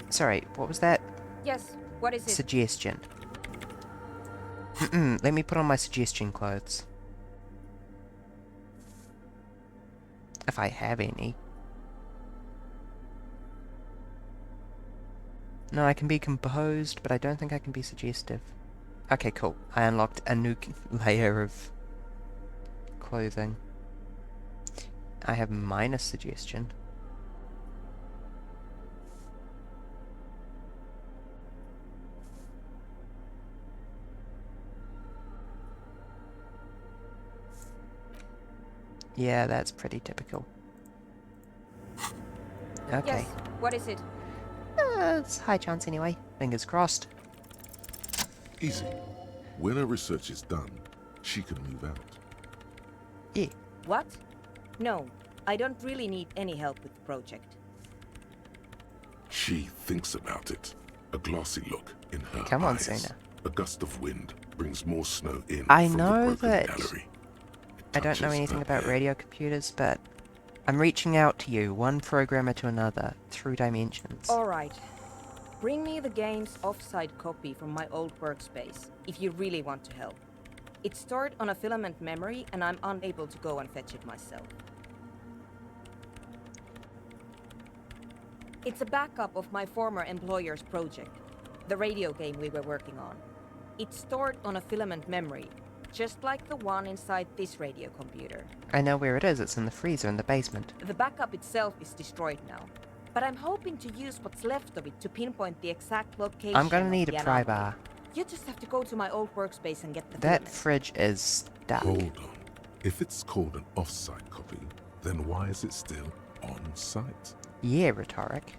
Speaker 1: Sorry, what was that?
Speaker 6: Yes, what is it?
Speaker 1: Suggestion. Let me put on my suggestion clothes. If I have any. No, I can be composed, but I don't think I can be suggestive. Okay, cool. I unlocked a new layer of clothing. I have minus suggestion. Yeah, that's pretty typical. Okay.
Speaker 6: Yes, what is it?
Speaker 1: It's high chance anyway. Fingers crossed.
Speaker 2: Easy. When her research is done, she can move out.
Speaker 1: Yeah.
Speaker 6: What? No, I don't really need any help with the project.
Speaker 2: She thinks about it. A glassy look in her
Speaker 1: Come on,
Speaker 2: eyes.
Speaker 1: Suna.
Speaker 2: A gust of wind brings more snow in
Speaker 1: I
Speaker 2: from
Speaker 1: know
Speaker 2: the broken
Speaker 1: that
Speaker 2: gallery.
Speaker 1: I don't know
Speaker 2: touches
Speaker 1: anything
Speaker 2: her
Speaker 1: about
Speaker 2: hair.
Speaker 1: radio computers, but I'm reaching out to you, one programmer to another, through dimensions.
Speaker 6: Alright. Bring me the game's offsite copy from my old workspace, if you really want to help. It's stored on a filament memory, and I'm unable to go and fetch it myself. It's a backup of my former employer's project, the radio game we were working on. It's stored on a filament memory, just like the one inside this radio computer.
Speaker 1: I know where it is. It's in the freezer in the basement.
Speaker 6: The backup itself is destroyed now, but I'm hoping to use what's left of it to pinpoint the exact location.
Speaker 1: I'm gonna
Speaker 6: of
Speaker 1: need
Speaker 6: the
Speaker 1: a pry
Speaker 6: anomaly.
Speaker 1: bar.
Speaker 6: You just have to go to my old workspace and get the
Speaker 1: That
Speaker 6: filament.
Speaker 1: fridge is stuck.
Speaker 2: Hold on. If it's called an off-site copy, then why is it still on-site?
Speaker 1: Yeah, rhetoric.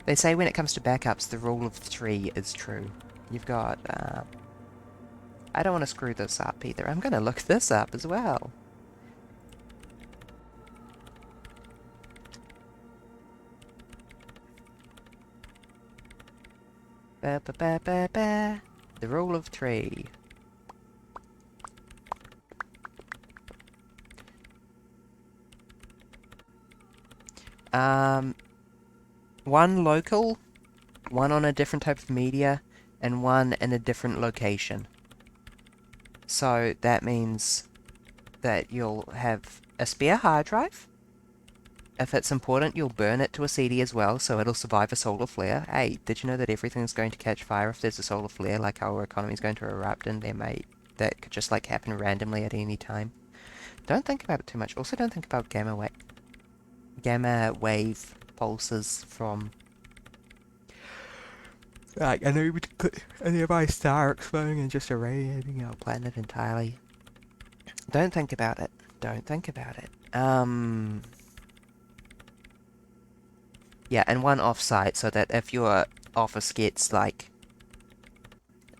Speaker 1: They say when it comes to backups, the rule of 3 is true. You've got, I don't want to screw this up either. I'm gonna look this up as well. Ba ba ba ba ba. The rule of 3. One local, one on a different type of media, and one in a different location. So that means that you'll have a spare hard drive. If it's important, you'll burn it to a CD as well, so it'll survive a solar flare. Hey, did you know that everything's going to catch fire if there's a solar flare, like our economy's going to erupt, and that could just like happen randomly at any time. Don't think about it too much. Also, don't think about gamma wave pulses from. Like, I know you would put a nearby star exploding and just irradiating our planet entirely. Don't think about it. Don't think about it. Yeah, and one off-site, so that if your office gets, like,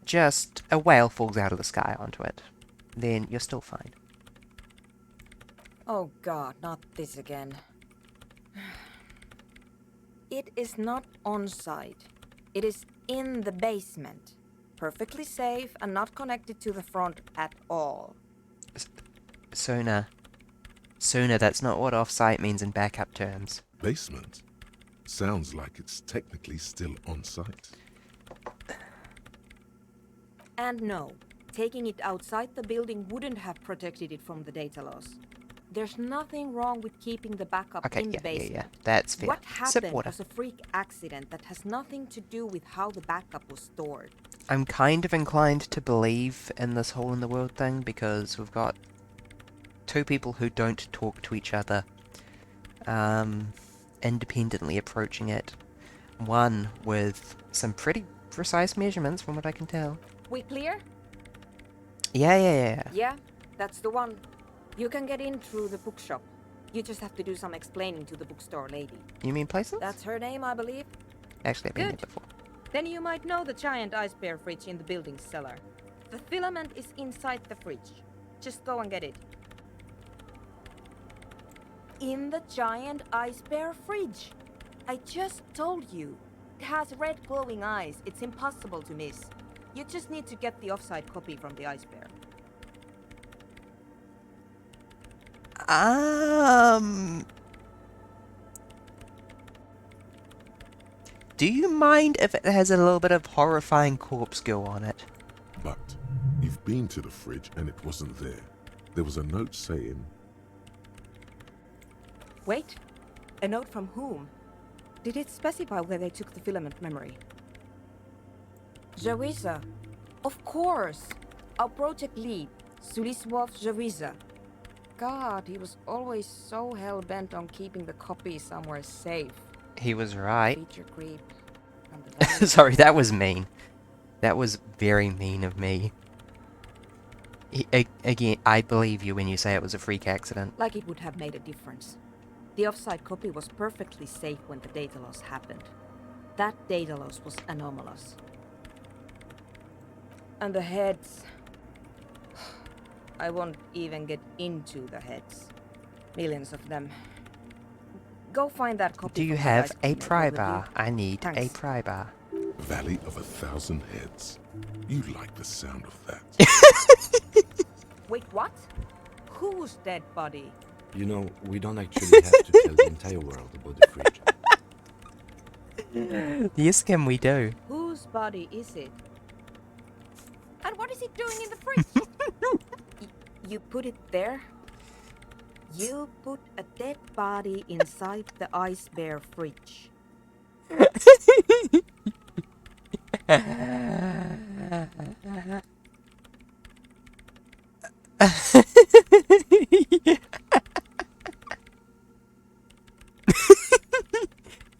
Speaker 1: just a whale falls out of the sky onto it, then you're still fine.
Speaker 6: Oh god, not this again. It is not on site. It is in the basement. Perfectly safe and not connected to the front at all.
Speaker 1: Sooner. Sooner, that's not what off-site means in backup terms.
Speaker 2: Basement? Sounds like it's technically still on site.
Speaker 6: And no, taking it outside the building wouldn't have protected it from the data loss. There's nothing wrong with keeping the backup
Speaker 1: Okay,
Speaker 6: in the
Speaker 1: yeah,
Speaker 6: basement.
Speaker 1: that's fair.
Speaker 6: What
Speaker 1: Sip
Speaker 6: happened
Speaker 1: water.
Speaker 6: was a freak accident that has nothing to do with how the backup was stored.
Speaker 1: I'm kind of inclined to believe in this hole in the world thing because we've got two people who don't talk to each other, independently approaching it. One with some pretty precise measurements from what I can tell.
Speaker 6: We clear?
Speaker 1: Yeah.
Speaker 6: Yeah, that's the one. You can get in through the bookshop. You just have to do some explaining to the bookstore lady.
Speaker 1: You mean places?
Speaker 6: That's her name, I believe.
Speaker 1: Actually, I've been there
Speaker 6: Good.
Speaker 1: before.
Speaker 6: Then you might know the giant ice bear fridge in the building's cellar. The filament is inside the fridge. Just go and get it. In the giant ice bear fridge. I just told you. It has red glowing eyes. It's impossible to miss. You just need to get the offside copy from the ice bear.
Speaker 1: Do you mind if it has a little bit of horrifying corpse go on it?
Speaker 2: But you've been to the fridge and it wasn't there. There was a note saying,
Speaker 6: Wait. A note from whom? Did it specify where they took the filament memory? Jawiza. Of course. Our project lead, Suliswov Jawiza. God, he was always so hell-bent on keeping the copy somewhere safe.
Speaker 1: He was right.
Speaker 6: Feature creep. And the value-
Speaker 1: Sorry, that was mean. That was very mean of me. Again, I believe you when you say it was a freak accident.
Speaker 6: Like it would have made a difference. The offside copy was perfectly safe when the data loss happened. That data loss was anomalous. And the heads... I won't even get into the heads. Millions of them. Go find that copy.
Speaker 1: Do you
Speaker 6: from the
Speaker 1: have
Speaker 6: ice
Speaker 1: a
Speaker 6: cream maker,
Speaker 1: pry
Speaker 6: will
Speaker 1: bar?
Speaker 6: you?
Speaker 1: I need a
Speaker 6: Thanks.
Speaker 1: pry bar.
Speaker 2: Valley of 1,000 Heads. You like the sound of that.
Speaker 6: Wait, what? Whose dead body?
Speaker 3: You know, we don't actually have to tell the entire world about the fridge.
Speaker 1: Yes, can we do?
Speaker 6: Whose body is it? And what is it doing in the fridge? You put it there? You put a dead body inside the ice bear fridge.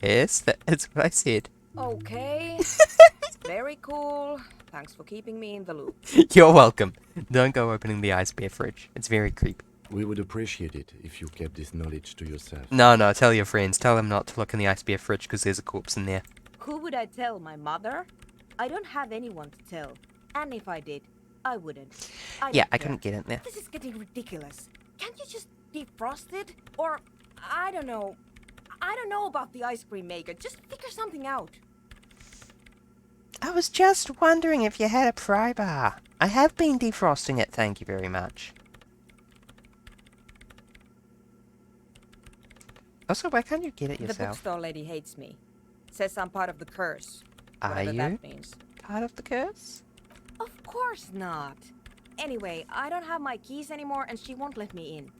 Speaker 1: Yes, that's what I said.
Speaker 6: Okay. Very cool. Thanks for keeping me in the loop.
Speaker 1: You're welcome. Don't go opening the ice bear fridge. It's very creepy.
Speaker 3: We would appreciate it if you kept this knowledge to yourself.
Speaker 1: No, tell your friends. Tell them not to look in the ice bear fridge because there's a corpse in there.
Speaker 6: Who would I tell? My mother? I don't have anyone to tell. And if I did, I wouldn't.
Speaker 1: Yeah,
Speaker 6: don't
Speaker 1: I
Speaker 6: care.
Speaker 1: couldn't get in there.
Speaker 6: This is getting ridiculous. Can't you just defrost it? Or, I don't know. I don't know about the ice cream maker. Just figure something out.
Speaker 1: I was just wondering if you had a pry bar. I have been defrosting it, thank you very much. Also, why can't you get it
Speaker 6: The
Speaker 1: yourself?
Speaker 6: bookstore lady hates me. Says I'm part of the curse.
Speaker 1: Are
Speaker 6: Whatever
Speaker 1: you
Speaker 6: that means.
Speaker 1: part of the curse?
Speaker 6: Of course not. Anyway, I don't have my keys anymore and she won't let me in.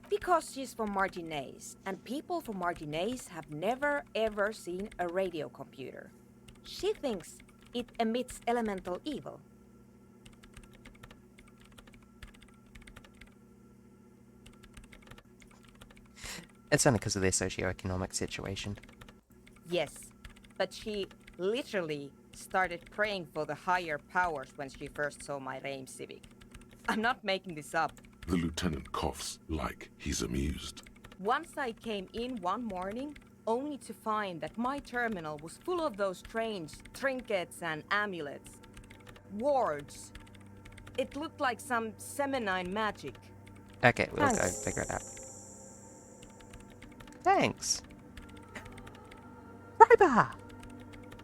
Speaker 6: Because she's from Martinez, and people from Martinez have never ever seen a radio computer. She thinks it emits elemental evil.
Speaker 1: It's only because of their socioeconomic situation.
Speaker 6: Yes, but she literally started praying for the higher powers when she first saw my Rame Civic. I'm not making this up.
Speaker 2: The lieutenant coughs like he's amused.
Speaker 6: Once I came in one morning, only to find that my terminal was full of those strange trinkets and amulets. Wards. It looked like some Semenine magic.
Speaker 1: Okay, we'll go
Speaker 6: Thanks.
Speaker 1: figure it out. Thanks. pry bar!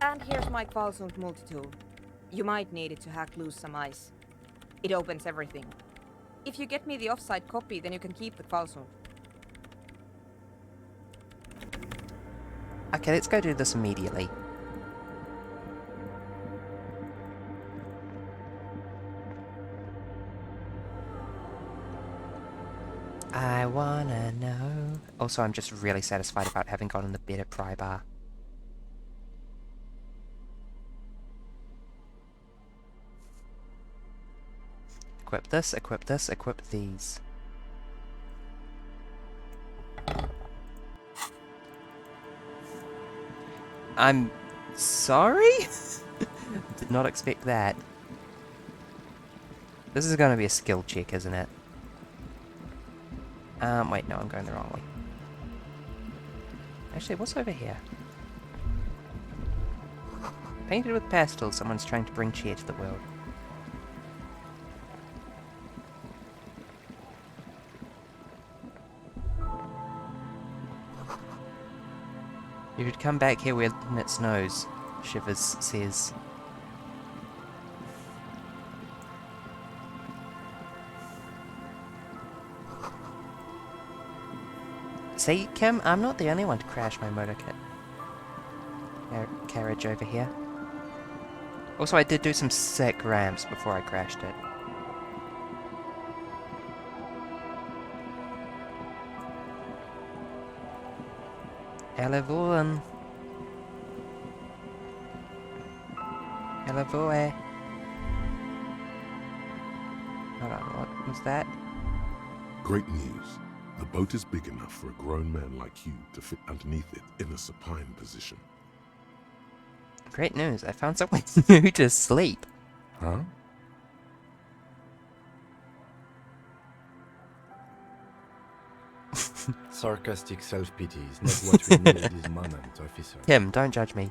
Speaker 6: And here's my Kvalsund multi-tool. You might need it to hack loose some ice. It opens everything. If you get me the offsite copy, then you can keep the Kvalsund.
Speaker 1: Okay, let's go do this immediately. I wanna know. Also, I'm just really satisfied about having gotten the better pry bar. Equip this, equip this, equip these. I'm sorry? Did not expect that. This is gonna be a skill check, isn't it? Wait, no, I'm going the wrong way. Actually, what's over here? Painted with pastels, someone's trying to bring cheer to the world. You should come back here when it snows, Shivers says. See, Kim, I'm not the only one to crash my motorkit carriage over here. Also, I did do some sick ramps before I crashed it. Hello, Hello, Hold on, what was that?
Speaker 2: Great news. The boat is big enough for a grown man like you to fit underneath it in a supine position.
Speaker 1: Great news, I found somewhere new to sleep.
Speaker 2: Huh?
Speaker 3: Sarcastic self-pity is not what we need at this moment, officer.
Speaker 1: Kim, don't judge me.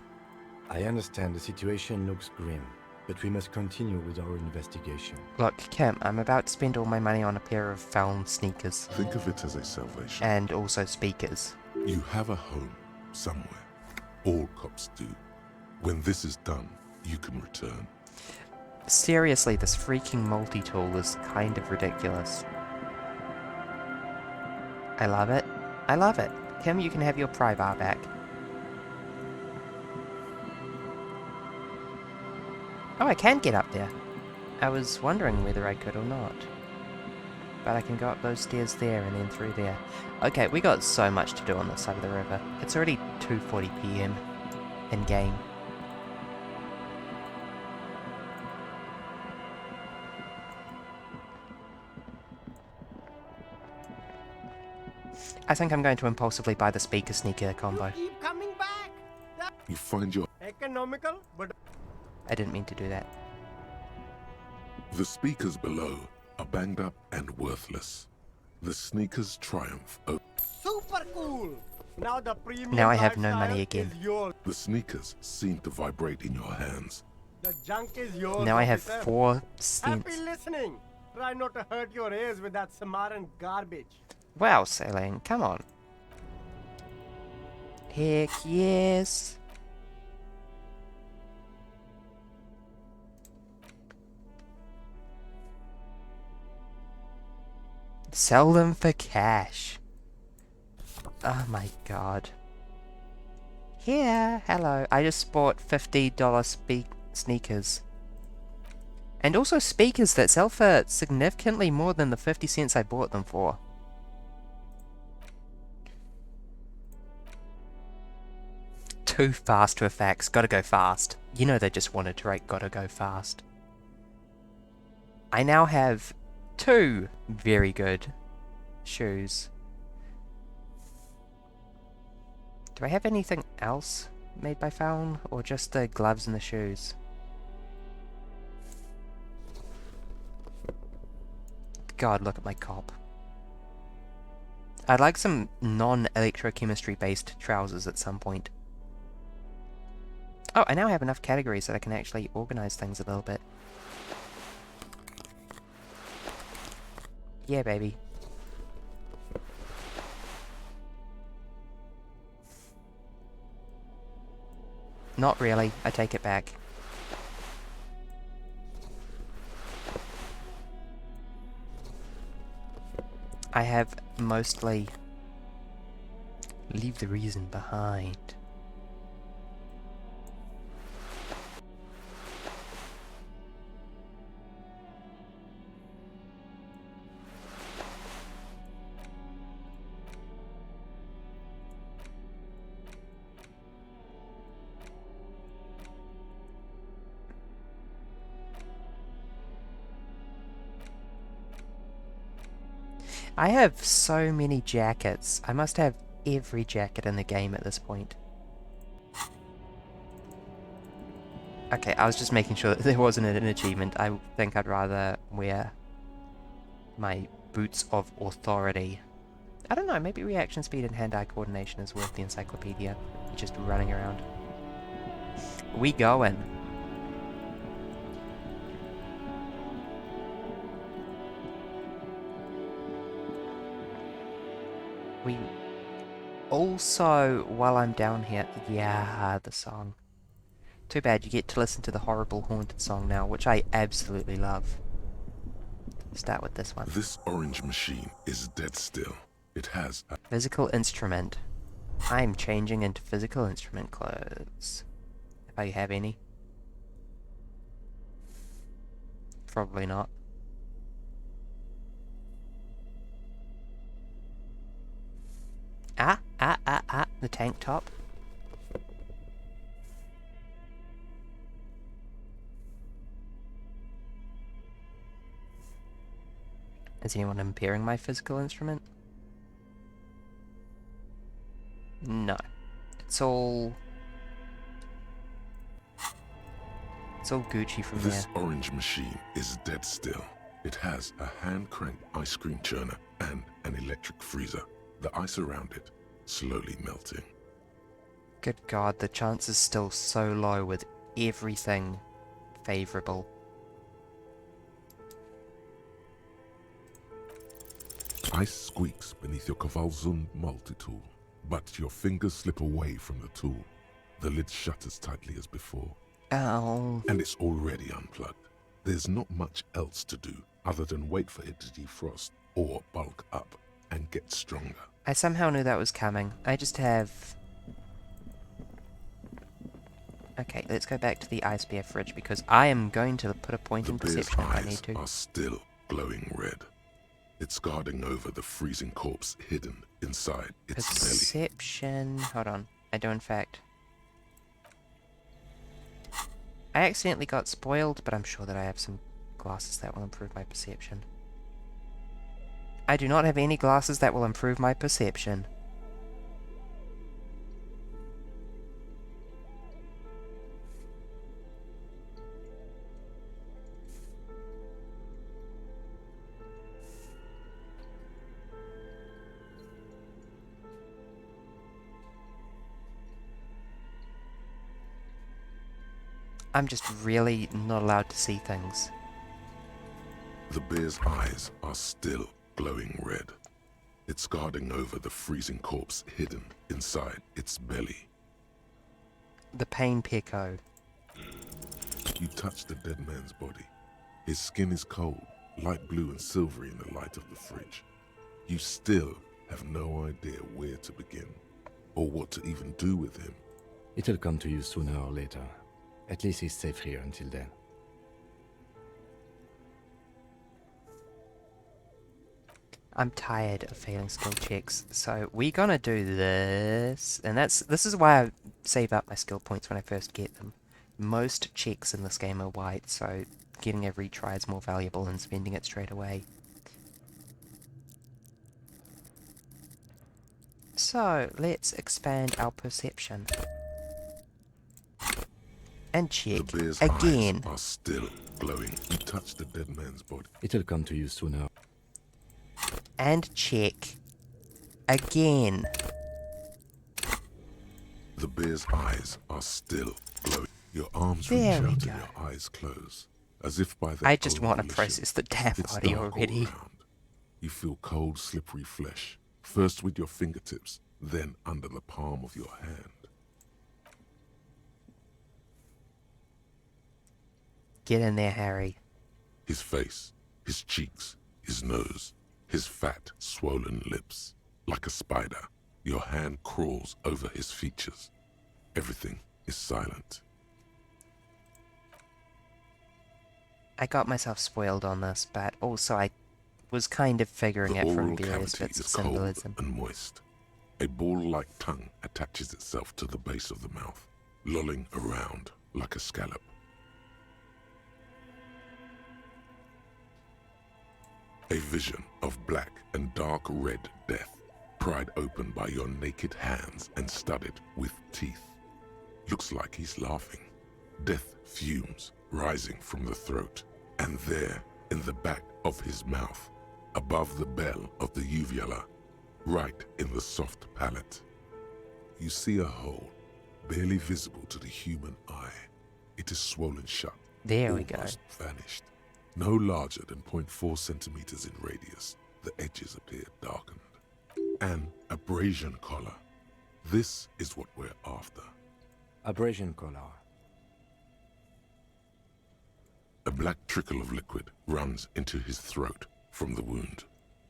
Speaker 3: I understand the situation looks grim, but we must continue with our investigation.
Speaker 1: Look, Kim, I'm about to spend all my money on a pair of foul sneakers.
Speaker 2: Think of it as a salvation.
Speaker 1: And also speakers.
Speaker 2: You have a home somewhere. All cops do. When this is done, you can return.
Speaker 1: Seriously, this freaking multi-tool is kind of ridiculous. I love it. I love it. Kim, you can have your pry bar back. Oh, I can get up there. I was wondering whether I could or not. But I can go up those stairs there and then through there. Okay, we got so much to do on this side of the river. It's already 2:40 PM in game. I think I'm going to impulsively buy the speaker sneaker combo.
Speaker 9: Keep coming back.
Speaker 2: You find your...
Speaker 9: Economical, but
Speaker 1: I didn't mean to do that.
Speaker 2: The speakers below are banged up and worthless. The sneakers triumph over...
Speaker 9: super cool. Now the premium
Speaker 1: Now I have no
Speaker 9: lifestyle
Speaker 1: money again.
Speaker 9: is yours.
Speaker 2: The sneakers seem to vibrate in your hands.
Speaker 9: The junk is yours.
Speaker 1: Now I have
Speaker 9: officer.
Speaker 1: 4
Speaker 9: Happy
Speaker 1: cents.
Speaker 9: listening. Try not to hurt your ears with that Samaran garbage.
Speaker 1: Wow, Sailing, come on. Heck yes. Sell them for cash. Oh my god. Here, hello. I just bought $50 sneakers. And also speakers that sell for significantly more than the 50 cents I bought them for. Too fast for facts. Gotta go fast. You know they just wanted to write gotta go fast. I now have 2 very good shoes. Do I have anything else made by Found, or just the gloves and the shoes? God, look at my cop. I'd like some non-electrochemistry based trousers at some point. Oh, I now have enough categories that I can actually organize things a little bit. Yeah, baby. Not really. I take it back. I have mostly leave the reason behind. I have so many jackets. I must have every jacket in the game at this point. Okay, I was just making sure that there wasn't an achievement. I think I'd rather wear my boots of authority. I don't know, maybe reaction speed and hand-eye coordination is worth the encyclopedia. Just running around. We going. We also, while I'm down here, yeah, the song. Too bad you get to listen to the horrible haunted song now, which I absolutely love. Start with this one.
Speaker 2: This orange machine is dead still. It has a
Speaker 1: Physical instrument. I'm changing into physical instrument clothes. If I have any. Probably not. The tank top. Is anyone impairing my physical instrument? No. It's all Gucci from
Speaker 2: This
Speaker 1: there.
Speaker 2: orange machine is dead still. It has a hand-cranked ice cream churner and an electric freezer. The ice around it slowly melting.
Speaker 1: Good God, the chance is still so low with everything favorable.
Speaker 2: Ice squeaks beneath your Kavalzund multi-tool, but your fingers slip away from the tool. The lid shutters tightly as before,
Speaker 1: Oh.
Speaker 2: and it's already unplugged. There's not much else to do other than wait for it to defrost or bulk up and get stronger.
Speaker 1: I somehow knew that was coming. I just have... Okay, let's go back to the ice bear fridge because I am going to put a point
Speaker 2: The
Speaker 1: in
Speaker 2: bear's
Speaker 1: perception if I need
Speaker 2: eyes
Speaker 1: to.
Speaker 2: are still glowing red. It's guarding over the freezing corpse hidden inside its belly.
Speaker 1: Perception... Hold on. I do in fact. I accidentally got spoiled, but I'm sure that I have some glasses that will improve my perception. I do not have any glasses that will improve my perception. I'm just really not allowed to see things.
Speaker 2: The bear's eyes are still glowing red. It's guarding over the freezing corpse hidden inside its belly.
Speaker 1: The pain Pico.
Speaker 2: You touch the dead man's body. His skin is cold, light blue and silvery in the light of the fridge. You still have no idea where to begin, or what to even do with him.
Speaker 3: It'll come to you sooner or later. At least he's safe here until then.
Speaker 1: I'm tired of failing skill checks, so we're gonna do this, and this is why I save up my skill points when I first get them. Most checks in this game are white, so getting a retry is more valuable than spending it straight away. So, let's expand our perception. And check
Speaker 2: The bear's
Speaker 1: again.
Speaker 2: eyes are still glowing. You touch the dead man's body.
Speaker 3: It'll come to you sooner.
Speaker 1: And check again.
Speaker 2: The bear's eyes are still glowing. Your arms
Speaker 1: There
Speaker 2: reach
Speaker 1: we
Speaker 2: out
Speaker 1: go.
Speaker 2: and your eyes close, as if by their
Speaker 1: I just
Speaker 2: own
Speaker 1: want to
Speaker 2: volition.
Speaker 1: process the damn
Speaker 2: It's
Speaker 1: body
Speaker 2: dark all
Speaker 1: already.
Speaker 2: around. You feel cold, slippery flesh, first with your fingertips, then under the palm of your hand.
Speaker 1: Get in there, Harry.
Speaker 2: His face, his cheeks, his nose, his fat, swollen lips. Like a spider, your hand crawls over his features. Everything is silent.
Speaker 1: I got myself spoiled on this, but also I was kind of figuring
Speaker 2: The
Speaker 1: it from
Speaker 2: oral
Speaker 1: various
Speaker 2: cavity
Speaker 1: bits of
Speaker 2: is cold
Speaker 1: symbolism.
Speaker 2: and moist. A ball-like tongue attaches itself to the base of the mouth, lolling around like a scallop. A vision of black and dark red death, pried open by your naked hands and studded with teeth. Looks like he's laughing. Death fumes rising from the throat, and there, in the back of his mouth, above the bell of the uvula, right in the soft palate, you see a hole, barely visible to the human eye. It is swollen shut,
Speaker 1: There we go.
Speaker 2: almost vanished. No larger than 0.4 centimeters in radius, the edges appear darkened. An abrasion collar. This is what we're after.
Speaker 3: Abrasion collar.
Speaker 2: A black trickle of liquid runs into his throat from the wound.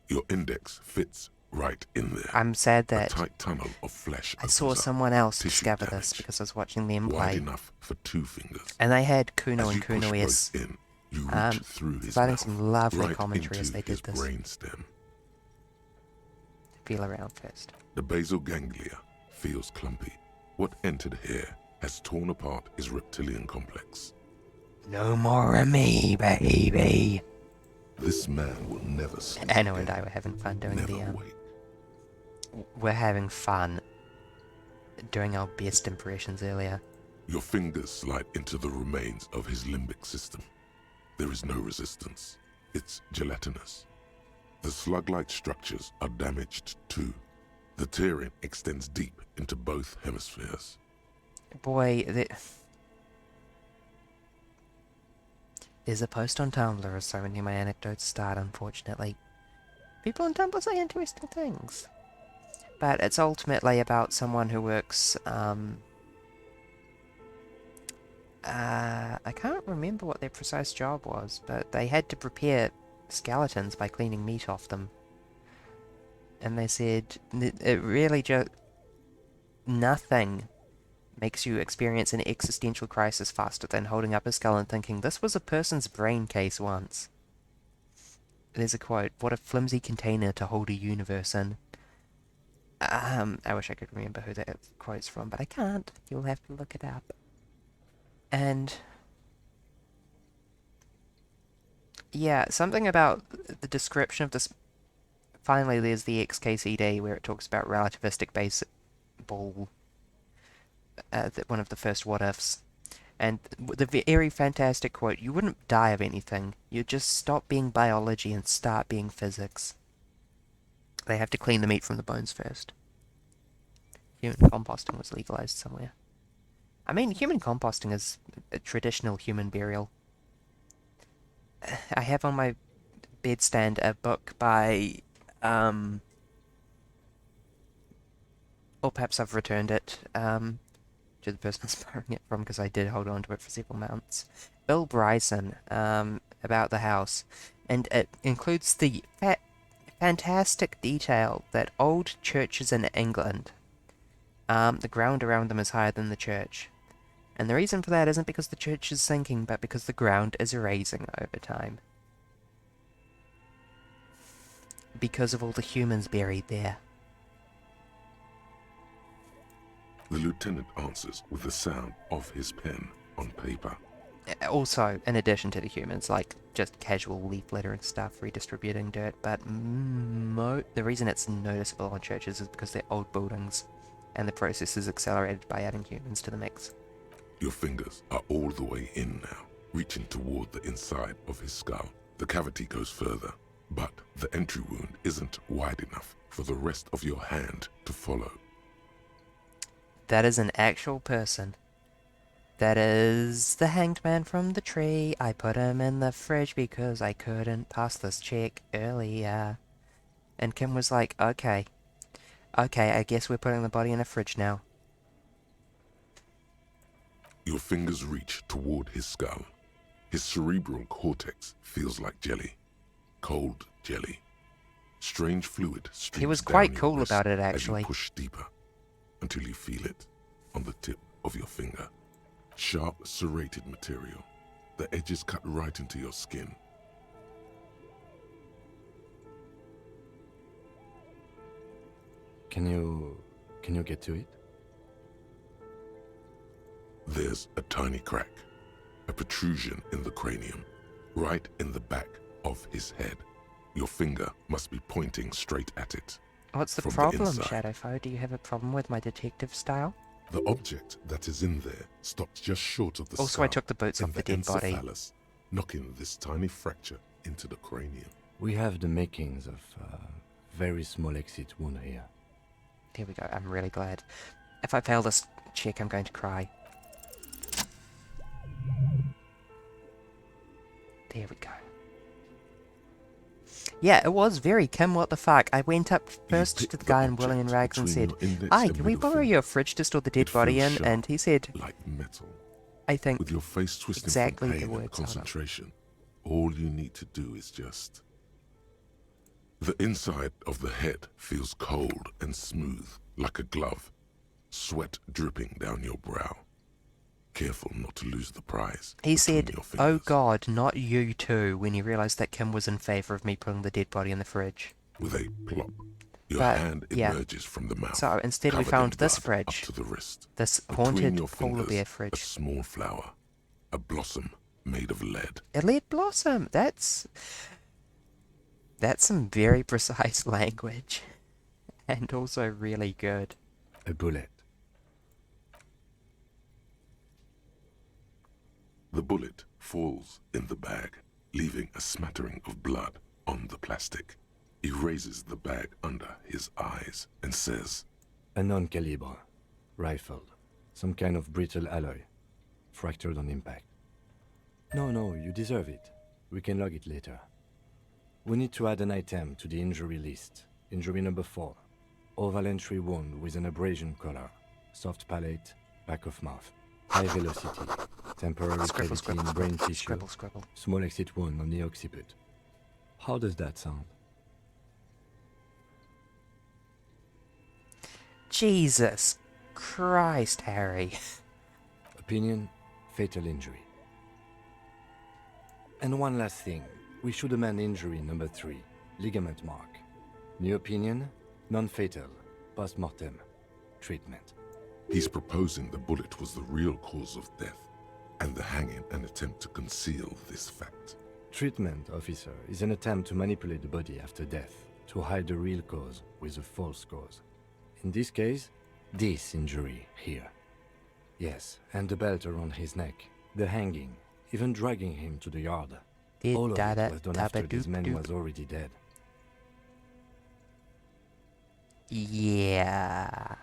Speaker 2: Your index fits right in there.
Speaker 1: I'm sad
Speaker 2: A
Speaker 1: that
Speaker 2: tight tunnel of flesh
Speaker 1: I saw
Speaker 2: opens up.
Speaker 1: someone else
Speaker 2: Tissue
Speaker 1: discover this
Speaker 2: damage.
Speaker 1: because I was watching them
Speaker 2: Wide
Speaker 1: play.
Speaker 2: enough for 2 fingers.
Speaker 1: And they had Kuno
Speaker 2: As you
Speaker 1: and Kuno
Speaker 2: push
Speaker 1: S
Speaker 2: both in, you reach through his
Speaker 1: providing
Speaker 2: mouth,
Speaker 1: some lovely
Speaker 2: right
Speaker 1: commentary as
Speaker 2: into
Speaker 1: they did
Speaker 2: his
Speaker 1: this.
Speaker 2: brainstem.
Speaker 1: Feel around first.
Speaker 2: The basal ganglia feels clumpy. What entered here has torn apart his reptilian complex.
Speaker 1: No more of me, baby.
Speaker 2: This man will never sleep
Speaker 1: Anna and
Speaker 2: again.
Speaker 1: I were having fun doing
Speaker 2: Never
Speaker 1: the
Speaker 2: wake.
Speaker 1: we're having fun doing our best impressions earlier.
Speaker 2: Your fingers slide into the remains of his limbic system. There is no resistance. It's gelatinous. The slug-like structures are damaged too. The tearing extends deep into both hemispheres.
Speaker 1: Boy, there's a post on Tumblr, as so many of my anecdotes start, unfortunately. People on Tumblr say interesting things. But it's ultimately about someone who works, I can't remember what their precise job was, but they had to prepare skeletons by cleaning meat off them. And they said, it really just... nothing makes you experience an existential crisis faster than holding up a skull and thinking, this was a person's brain case once. There's a quote, what a flimsy container to hold a universe in. I wish I could remember who that quote's from, but I can't. You'll have to look it up. And... yeah, something about the description of this... Finally, there's the XKCD, where it talks about relativistic baseball, one of the first what-ifs. And the very fantastic quote, you wouldn't die of anything, you'd just stop being biology and start being physics. They have to clean the meat from the bones first. Human composting was legalized somewhere. I mean, human composting is a traditional human burial. I have on my bedstand a book by, or perhaps I've returned it, to the person I was borrowing it from, because I did hold on to it for several months. Bill Bryson, about the house, and it includes the fantastic detail that old churches in England, the ground around them is higher than the church. And the reason for that isn't because the church is sinking, but because the ground is raising over time. Because of all the humans buried there.
Speaker 2: The lieutenant answers with the sound of his pen on paper.
Speaker 1: Also, in addition to the humans, like just casual leaf litter and stuff, redistributing dirt, but the reason it's noticeable on churches is because they're old buildings, and the process is accelerated by adding humans to the mix.
Speaker 2: Your fingers are all the way in now, reaching toward the inside of his skull. The cavity goes further, but the entry wound isn't wide enough for the rest of your hand to follow.
Speaker 1: That is an actual person. That is the hanged man from the tree. I put him in the fridge because I couldn't pass this check earlier. And Kim was like, okay, I guess we're putting the body in a fridge now.
Speaker 2: Your fingers reach toward his skull. His cerebral cortex feels like jelly. Cold jelly. Strange fluid streams
Speaker 1: He was
Speaker 2: down
Speaker 1: quite
Speaker 2: your
Speaker 1: cool
Speaker 2: wrist
Speaker 1: about it,
Speaker 2: as you
Speaker 1: actually.
Speaker 2: push deeper until you feel it on the tip of your finger. Sharp, serrated material. The edges cut right into your skin.
Speaker 3: Can you get to it?
Speaker 2: There's a tiny crack, a protrusion in the cranium, right in the back of his head. Your finger must be pointing straight at it.
Speaker 1: What's the
Speaker 2: From the
Speaker 1: problem,
Speaker 2: inside.
Speaker 1: Shadowfoe? Do you have a problem with my detective style?
Speaker 2: The object that is in there stops just short of the
Speaker 1: Also, I
Speaker 2: skull
Speaker 1: took the boots
Speaker 2: in
Speaker 1: off the dead body.
Speaker 2: encephalus, knocking this tiny fracture into the cranium.
Speaker 3: We have the makings of a very small exit wound here.
Speaker 1: There we go. I'm really glad. If I fail this check, I'm going to cry. There we go. Yeah, it was very Kim, what the fuck. I went up first
Speaker 2: pick
Speaker 1: to the
Speaker 2: the
Speaker 1: guy in
Speaker 2: object
Speaker 1: Willing and Rags and
Speaker 2: between
Speaker 1: said,
Speaker 2: your index
Speaker 1: "Aye,
Speaker 2: and
Speaker 1: can we
Speaker 2: middle
Speaker 1: borrow
Speaker 2: finger.
Speaker 1: your fridge to store the dead
Speaker 2: It
Speaker 1: body
Speaker 2: feels
Speaker 1: in?"
Speaker 2: sharp,
Speaker 1: And he said,
Speaker 2: like metal.
Speaker 1: I think
Speaker 2: With your face twisting
Speaker 1: exactly
Speaker 2: from
Speaker 1: the
Speaker 2: pain and
Speaker 1: words. Hold on.
Speaker 2: concentration, all you need to do is just... The inside of the head feels cold and smooth, like a glove. Sweat dripping down your brow. Careful not to lose the prize.
Speaker 1: He
Speaker 2: between
Speaker 1: said,
Speaker 2: your
Speaker 1: "Oh
Speaker 2: fingers.
Speaker 1: God, not you too," when he realised that Kim was in favour of me putting the dead body in the fridge.
Speaker 2: With a plop, your
Speaker 1: But,
Speaker 2: hand
Speaker 1: yeah.
Speaker 2: emerges from the mouth.
Speaker 1: So instead we
Speaker 2: covered
Speaker 1: found
Speaker 2: in
Speaker 1: this
Speaker 2: blood
Speaker 1: fridge.
Speaker 2: up to the wrist.
Speaker 1: This
Speaker 2: Between
Speaker 1: haunted
Speaker 2: your
Speaker 1: polar
Speaker 2: fingers,
Speaker 1: bear
Speaker 2: a
Speaker 1: fridge.
Speaker 2: small flower, a blossom made of lead.
Speaker 1: A lead blossom. That's some very precise language, and also really good.
Speaker 3: A bullet.
Speaker 2: The bullet falls in the bag, leaving a smattering of blood on the plastic. He raises the bag under his eyes and says,
Speaker 3: A non-caliber. Rifled. Some kind of brittle alloy. Fractured on impact. No, you deserve it. We can log it later. We need to add an item to the injury list. Injury number 4. Oval entry wound with an abrasion collar. Soft palate, back of mouth. High velocity. Temporary
Speaker 1: Scribble,
Speaker 3: cavity in
Speaker 1: scribble,
Speaker 3: brain tissue.
Speaker 1: scribble, scribble.
Speaker 3: Small exit wound on the occiput. How does that sound?
Speaker 1: Jesus Christ, Harry.
Speaker 3: Opinion, fatal injury. And one last thing. We should amend injury number 3. Ligament mark. New opinion, non-fatal. Post-mortem. Treatment.
Speaker 2: he's proposing the bullet was the real cause of death, and the hanging an attempt to conceal this fact.
Speaker 3: Treatment, officer, is an attempt to manipulate the body after death, to hide the real cause with a false cause. In this case, this injury here. Yes, and the belt around his neck, the hanging, even dragging him to the yard. All of it was done after this man was already dead.
Speaker 1: Yeah.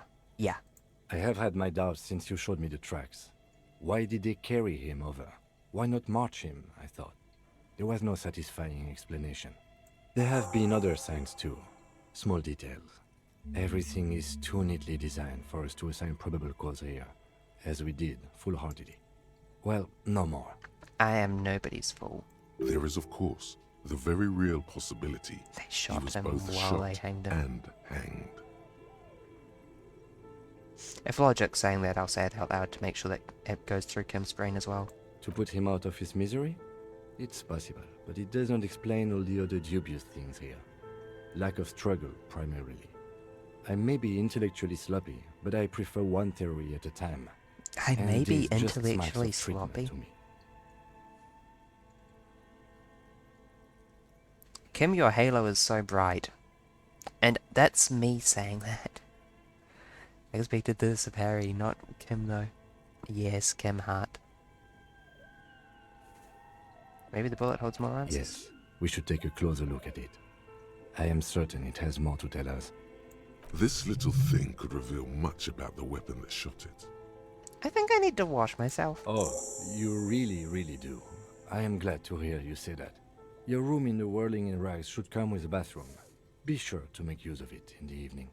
Speaker 3: I have had my doubts since you showed me the tracks. Why did they carry him over? Why not march him, I thought. There was no satisfying explanation. There have been other signs too. Small details. Everything is too neatly designed for us to assign probable cause here, as we did, full-heartedly. Well, no more.
Speaker 1: I am nobody's fool.
Speaker 2: There is, of course, the very real possibility
Speaker 1: They
Speaker 2: he
Speaker 1: shot
Speaker 2: was
Speaker 1: him
Speaker 2: both
Speaker 1: while
Speaker 2: shot
Speaker 1: they hanged him.
Speaker 2: and hanged.
Speaker 1: If logic's saying that, I'll say it out loud to make sure that it goes through Kim's brain as well.
Speaker 3: To put him out of his misery? It's possible, but it doesn't explain all the other dubious things here. Lack of struggle, primarily. I may be intellectually sloppy, but I prefer one theory at a time.
Speaker 1: I
Speaker 3: And
Speaker 1: may be
Speaker 3: this just smacks of
Speaker 1: intellectually
Speaker 3: treatment
Speaker 1: sloppy.
Speaker 3: to me.
Speaker 1: Kim, your halo is so bright. And that's me saying that. I expected this of Harry, not Kim though. Yes, Kim Hart. Maybe the bullet holds more answers?
Speaker 3: Yes, we should take a closer look at it. I am certain it has more to tell us.
Speaker 2: This little thing could reveal much about the weapon that shot it.
Speaker 1: I think I need to wash myself.
Speaker 3: Oh, you really do. I am glad to hear you say that. Your room in the Whirling in Rags should come with a bathroom. Be sure to make use of it in the evening.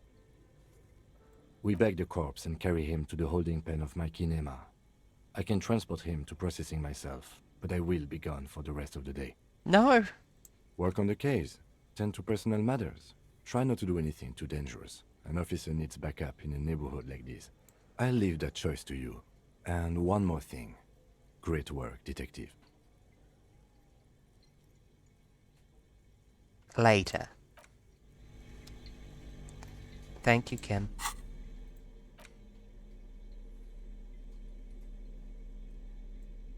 Speaker 3: We bag the corpse and carry him to the holding pen of my kinema. I can transport him to processing myself, but I will be gone for the rest of the day.
Speaker 1: No!
Speaker 3: Work on the case. Tend to personal matters. Try not to do anything too dangerous. An officer needs backup in a neighborhood like this. I'll leave that choice to you. And one more thing. Great work, detective.
Speaker 1: Later. Thank you, Kim.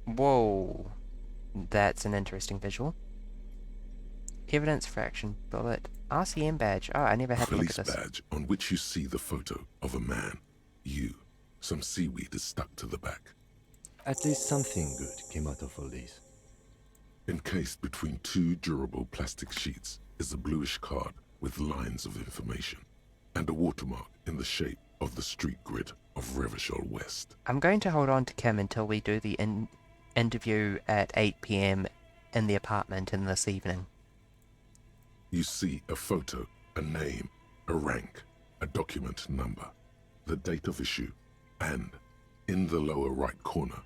Speaker 1: Whoa. That's an interesting visual. Evidence fraction, bullet, RCM badge. Oh, I never
Speaker 2: A
Speaker 1: had to look
Speaker 2: police
Speaker 1: at this.
Speaker 2: badge on which you see the photo of a man. You. Some seaweed is stuck to the back.
Speaker 3: At least something good came out of all this.
Speaker 2: Encased between two durable plastic sheets is a bluish card with lines of information and a watermark in the shape of the street grid of Revachol West.
Speaker 1: I'm going to hold on to Kim until we do the interview at 8 p.m. in the apartment in this evening.
Speaker 2: You see a photo, a name, a rank, a document number, the date of issue, and, in the lower right corner,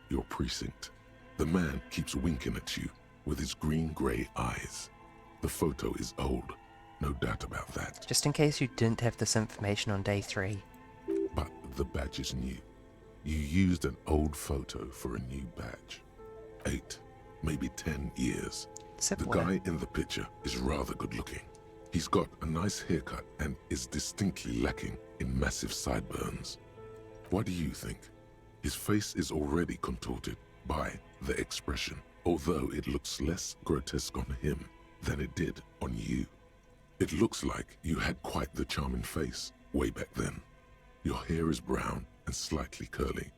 Speaker 2: your precinct. The man keeps winking at you with his green-grey eyes. The photo is old, no doubt about that.
Speaker 1: Just in case you didn't have this information on day 3.
Speaker 2: But the badge is new. You used an old photo for a new badge. 8, maybe 10 years.
Speaker 1: Sip
Speaker 2: The
Speaker 1: water.
Speaker 2: guy in the picture is rather good looking. He's got a nice haircut and is distinctly lacking in massive sideburns. What do you think? His face is already contorted by the expression, although it looks less grotesque on him than it did on you. It looks like you had quite the charming face way back then. Your hair is brown and slightly curly.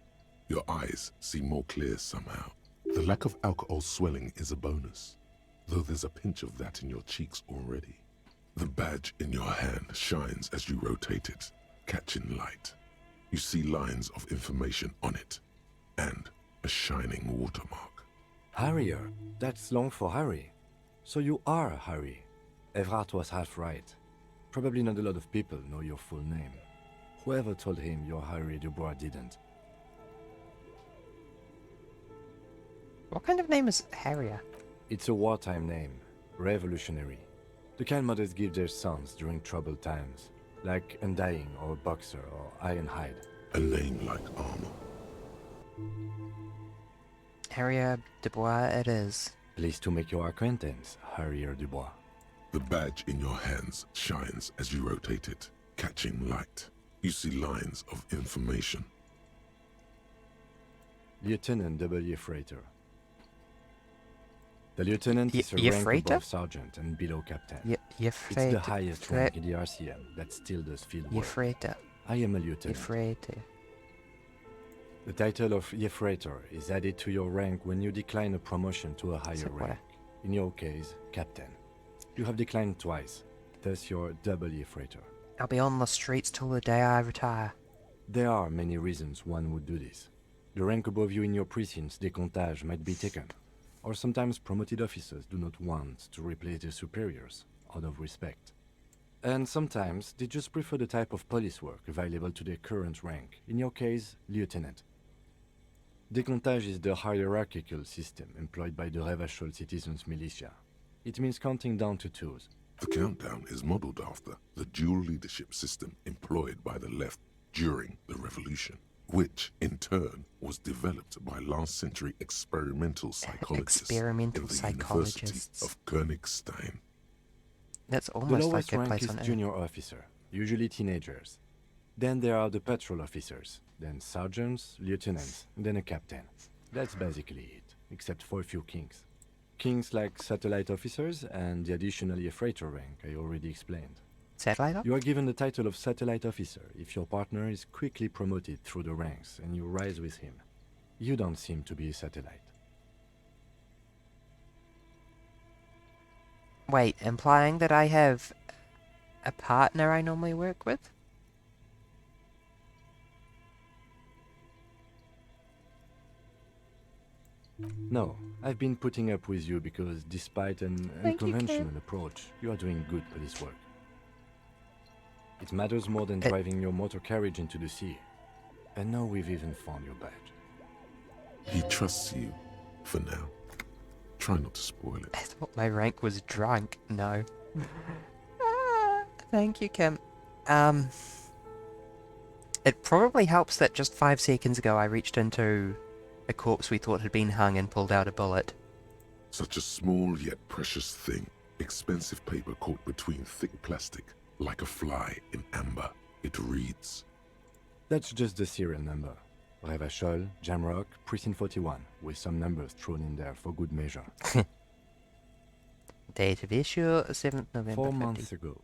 Speaker 2: Your eyes seem more clear somehow. The lack of alcohol swelling is a bonus, though there's a pinch of that in your cheeks already. The badge in your hand shines as you rotate it, catching light. You see lines of information on it, and a shining watermark.
Speaker 3: Harrier. That's long for Harry. So you are Harry. Evrard was half right. Probably not a lot of people know your full name. Whoever told him you're Harry Dubois didn't.
Speaker 1: What kind of name is Harrier?
Speaker 3: It's a wartime name. Revolutionary. The kind mothers give their sons during troubled times. Like Undying or Boxer or Ironhide.
Speaker 2: A name like armor.
Speaker 1: Harrier Dubois it is.
Speaker 3: Pleased to make your acquaintance, Harrier Dubois.
Speaker 2: The badge in your hands shines as you rotate it, catching light. You see lines of information.
Speaker 3: Lieutenant W. Freighter. The lieutenant is a
Speaker 1: Y-
Speaker 3: rank
Speaker 1: Freighter?
Speaker 3: above sergeant and below captain. It's the
Speaker 1: Yefreda.
Speaker 3: highest rank in the RCM that still does field work.
Speaker 1: Yefreda.
Speaker 3: I am a lieutenant.
Speaker 1: Yefreda.
Speaker 3: The title of Yefreighter is added to your rank when you decline a promotion to a higher
Speaker 1: Sip water.
Speaker 3: rank. In your case, captain. You have declined twice, thus you're double Yefreighter.
Speaker 1: I'll be on the streets till the day I retire.
Speaker 3: There are many reasons one would do this. The rank above you in your precinct's décomptage might be taken, or sometimes promoted officers do not want to replace their superiors, out of respect. And sometimes they just prefer the type of police work available to their current rank, in your case, lieutenant. Décomptage is the hierarchical system employed by the Revachol citizens' militia. It means counting down to 2s.
Speaker 2: The countdown is modeled after the dual leadership system employed by the left during the revolution, which in turn was developed by last century experimental psychologists
Speaker 1: Experimental
Speaker 2: in the
Speaker 1: psychologists.
Speaker 2: University of Königstein.
Speaker 1: That's
Speaker 3: The
Speaker 1: almost
Speaker 3: lowest
Speaker 1: like a
Speaker 3: rank
Speaker 1: place
Speaker 3: is
Speaker 1: on Earth.
Speaker 3: junior officer, usually teenagers. Then there are the patrol officers, then sergeants, lieutenants, and then a captain. That's basically it, except for a few kings. Kings like satellite officers and the additional Yefreighter rank I already explained.
Speaker 1: Satellite up?
Speaker 3: You are given the title of satellite officer if your partner is quickly promoted through the ranks and you rise with him. You don't seem to be a satellite.
Speaker 1: Wait, implying that I have a partner I normally work with?
Speaker 3: No, I've been putting up with you because despite an
Speaker 1: Thank you,
Speaker 3: unconventional
Speaker 1: Kim.
Speaker 3: approach, you are doing good police work. It matters more than
Speaker 1: Uh,
Speaker 3: driving your motor carriage into the sea. And now we've even found your badge.
Speaker 2: He trusts you, for now. Try not to spoil it.
Speaker 1: I thought my rank was drunk. No. Ah, thank you, Kim. It probably helps that just 5 seconds ago I reached into a corpse we thought had been hung and pulled out a bullet.
Speaker 2: Such a small yet precious thing. Expensive paper caught between thick plastic, like a fly in amber. It reads,
Speaker 3: That's just the serial number. Revachol, Jamrock, Precinct 41, with some numbers thrown in there for good measure.
Speaker 1: Date of issue, 7th November
Speaker 3: 4
Speaker 1: 50.
Speaker 3: months ago.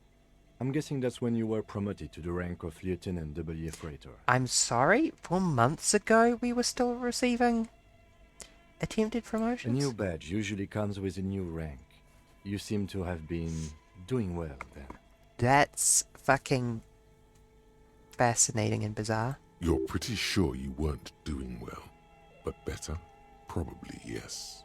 Speaker 3: I'm guessing that's when you were promoted to the rank of Lieutenant W. Freighter.
Speaker 1: I'm sorry? 4 months ago we were still receiving attempted
Speaker 3: A
Speaker 1: promotions?
Speaker 3: new badge usually comes with a new rank. You seem to have been doing well then.
Speaker 1: That's fucking fascinating and bizarre.
Speaker 2: You're pretty sure you weren't doing well. But better? Probably yes.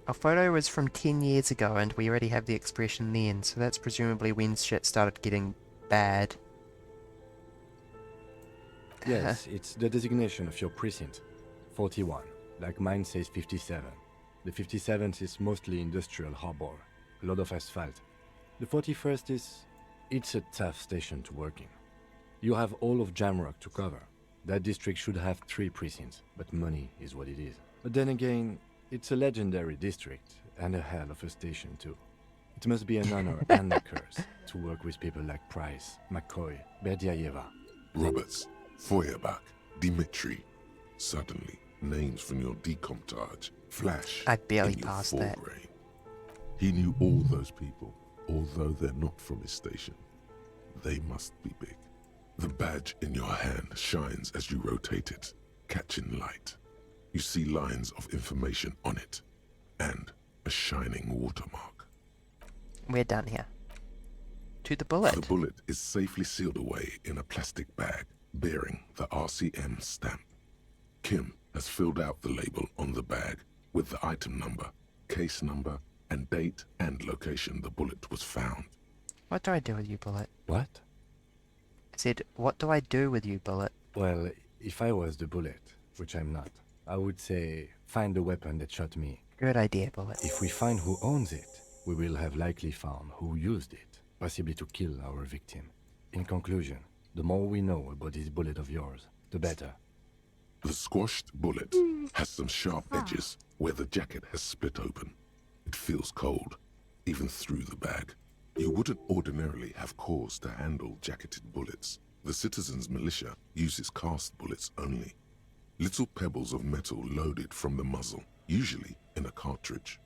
Speaker 1: Our photo was from 10 years ago and we already have the expression then, so that's presumably when shit started getting bad.
Speaker 3: Yes, it's the designation of your precinct. 41. Like mine says 57. The 57th is mostly industrial harbor. A lot of asphalt. The 41st is... It's a tough station to work in. You have all of Jamrock to cover. That district should have 3 precincts, but money is what it is. But then again, it's a legendary district, and a hell of a station too. It must be an honor and a curse to work with people like Price, McCoy, Berdiayeva.
Speaker 2: Roberts, Feuerbach, Dimitri. Suddenly, names from your decomptage flash
Speaker 1: I barely
Speaker 2: in your
Speaker 1: passed that.
Speaker 2: forebrain. He knew all those people, although they're not from his station. They must be big. The badge in your hand shines as you rotate it, catching light. You see lines of information on it, and a shining watermark.
Speaker 1: We're done here. To the bullet.
Speaker 2: The bullet is safely sealed away in a plastic bag bearing the RCM stamp. Kim has filled out the label on the bag with the item number, case number, and date and location the bullet was found.
Speaker 1: What do I do with you, Bullet?
Speaker 3: What?
Speaker 1: I said, what do I do with you, Bullet?
Speaker 3: Well, if I was the bullet, which I'm not, I would say, find the weapon that shot me.
Speaker 1: Good idea, Bullet.
Speaker 3: If we find who owns it, we will have likely found who used it, possibly to kill our victim. In conclusion, the more we know about this bullet of yours, the better.
Speaker 2: The squashed bullet has some sharp edges where the jacket has split open. It feels cold, even through the bag. You wouldn't ordinarily have cause to handle jacketed bullets. The citizens' militia uses cast bullets only. Little pebbles of metal loaded from the muzzle, usually in a cartridge.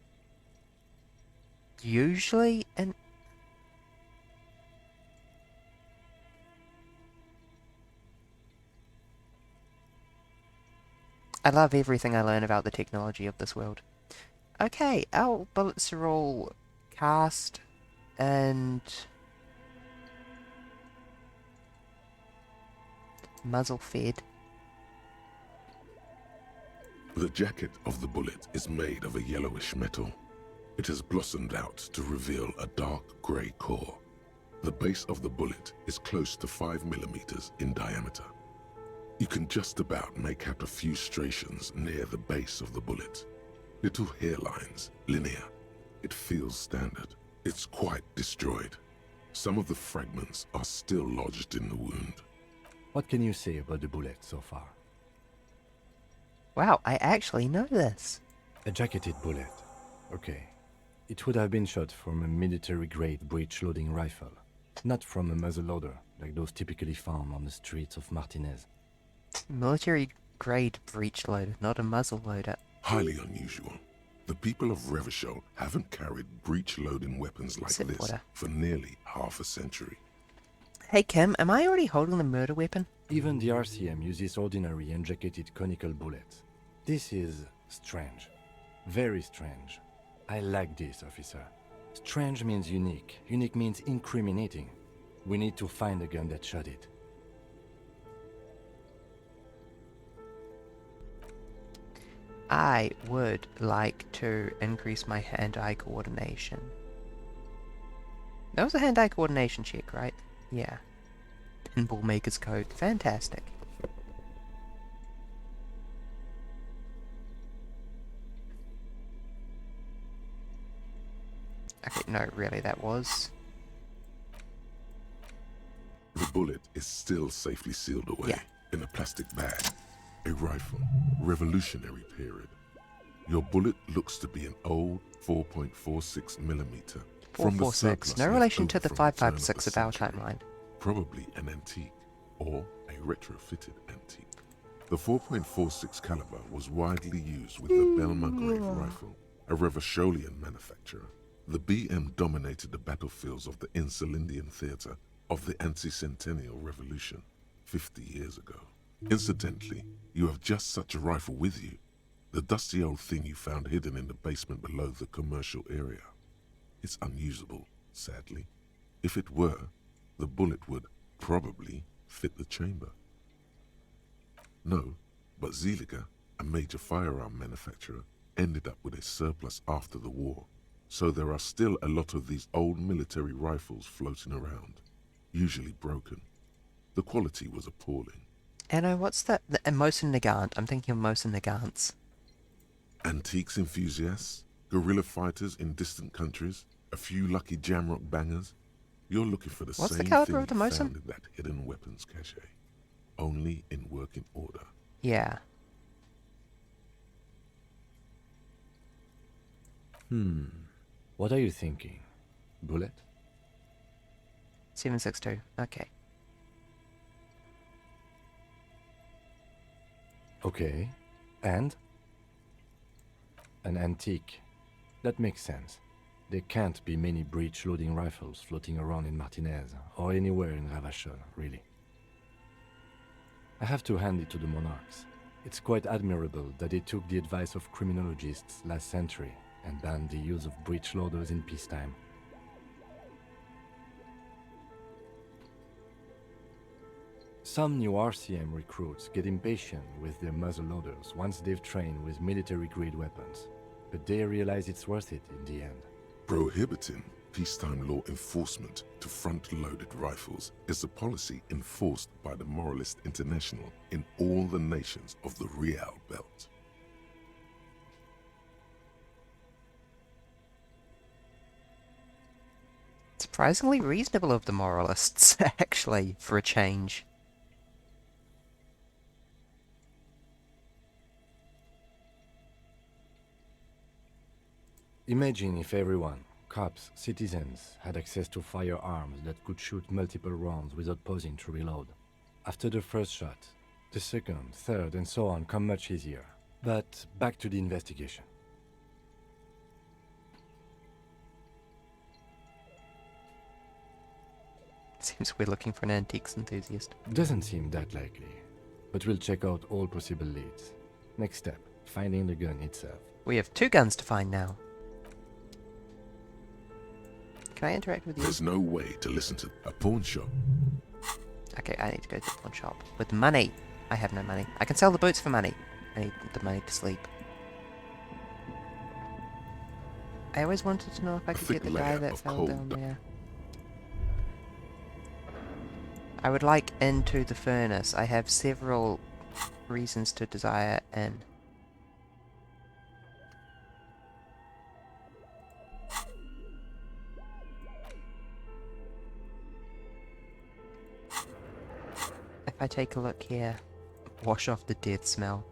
Speaker 1: Usually, and... I love everything I learn about the technology of this world. Okay, our bullets are all cast and muzzle fed.
Speaker 2: The jacket of the bullet is made of a yellowish metal. It has blossomed out to reveal a dark grey core. The base of the bullet is close to 5 millimeters in diameter. You can just about make out a few striations near the base of the bullet. Little hairlines, linear. It feels standard. It's quite destroyed. Some of the fragments are still lodged in the wound.
Speaker 3: What can you say about the bullet so far?
Speaker 1: Wow, I actually know this.
Speaker 3: A jacketed bullet. Okay. It would have been shot from a military-grade breech-loading rifle, not from a muzzleloader like those typically found on the streets of Martinez.
Speaker 1: Military-grade breech loader, not a muzzle loader.
Speaker 2: Highly unusual. The people of Revachol haven't carried breech-loading weapons like
Speaker 1: Sip
Speaker 2: this
Speaker 1: water.
Speaker 2: for nearly half a century.
Speaker 1: Hey Kim, am I already holding the murder weapon?
Speaker 3: Even the RCM uses ordinary unjacketed conical bullets. This is strange. Very strange. I like this, officer. Strange means unique. Unique means incriminating. We need to find the gun that shot it.
Speaker 1: I would like to increase my hand-eye coordination. That was a hand-eye coordination check, right? Yeah. Pinball Maker's Code. Fantastic. Okay, no, really, that was...
Speaker 2: The bullet is still safely sealed away
Speaker 1: Yeah.
Speaker 2: in a plastic bag. A rifle, revolutionary period. Your bullet looks to be an old 4.46 millimeter from the
Speaker 1: 446,
Speaker 2: surplus
Speaker 1: no
Speaker 2: left
Speaker 1: relation
Speaker 2: over
Speaker 1: to the
Speaker 2: from the turn of
Speaker 1: 556
Speaker 2: the
Speaker 1: of our
Speaker 2: century.
Speaker 1: timeline.
Speaker 2: Probably an antique or a retrofitted antique. The 4.46 caliber was widely used with the Belma-Grave rifle, a Revacholian manufacturer. The BM dominated the battlefields of the Insulindian theater of the anti-centennial revolution 50 years ago. Incidentally, you have just such a rifle with you, the dusty old thing you found hidden in the basement below the commercial area. It's unusable, sadly. If it were, the bullet would probably fit the chamber. No, but Zeliger, a major firearm manufacturer, ended up with a surplus after the war. So there are still a lot of these old military rifles floating around, usually broken. The quality was appalling.
Speaker 1: Anno, what's that? The Mosin Nagant. I'm thinking of Mosin Nagants.
Speaker 2: Antiques enthusiasts, guerrilla fighters in distant countries, a few lucky jamrock bangers. You're looking for the
Speaker 1: What's the
Speaker 2: same
Speaker 1: caliber
Speaker 2: thing
Speaker 1: of the
Speaker 2: you
Speaker 1: Mosin?
Speaker 2: found in that hidden weapons cache, only in working order.
Speaker 1: Yeah.
Speaker 3: What are you thinking? Bullet?
Speaker 1: 762. Okay.
Speaker 3: Okay. And? An antique. That makes sense. There can't be many breech-loading rifles floating around in Martinez, or anywhere in Ravachol, really. I have to hand it to the monarchs. It's quite admirable that they took the advice of criminologists last century and banned the use of breech-loaders in peacetime. Some new RCM recruits get impatient with their muzzleloaders once they've trained with military-grade weapons, but they realize it's worth it in the end.
Speaker 2: Prohibiting peacetime law enforcement to front-loaded rifles is a policy enforced by the Moralist International in all the nations of the Real Belt.
Speaker 1: Surprisingly reasonable of the moralists, actually, for a change.
Speaker 3: Imagine if everyone, cops, citizens, had access to firearms that could shoot multiple rounds without pausing to reload. After the first shot, the second, third, and so on come much easier. But back to the investigation.
Speaker 1: Seems we're looking for an antiques enthusiast.
Speaker 3: Doesn't seem that likely, but we'll check out all possible leads. Next step, finding the gun itself.
Speaker 1: We have 2 guns to find now. Can I interact with you?
Speaker 2: There's no way to listen to a pawn shop.
Speaker 1: Okay, I need to go to the pawn shop. With money! I have no money. I can sell the boots for money. I need the money to sleep. I always wanted to know if I could
Speaker 2: thick
Speaker 1: get the guy
Speaker 2: layer
Speaker 1: that
Speaker 2: of
Speaker 1: fell
Speaker 2: coal
Speaker 1: down
Speaker 2: dust.
Speaker 1: there. I would like into the furnace. I have several reasons to desire in. If I take a look here, wash off the death smell.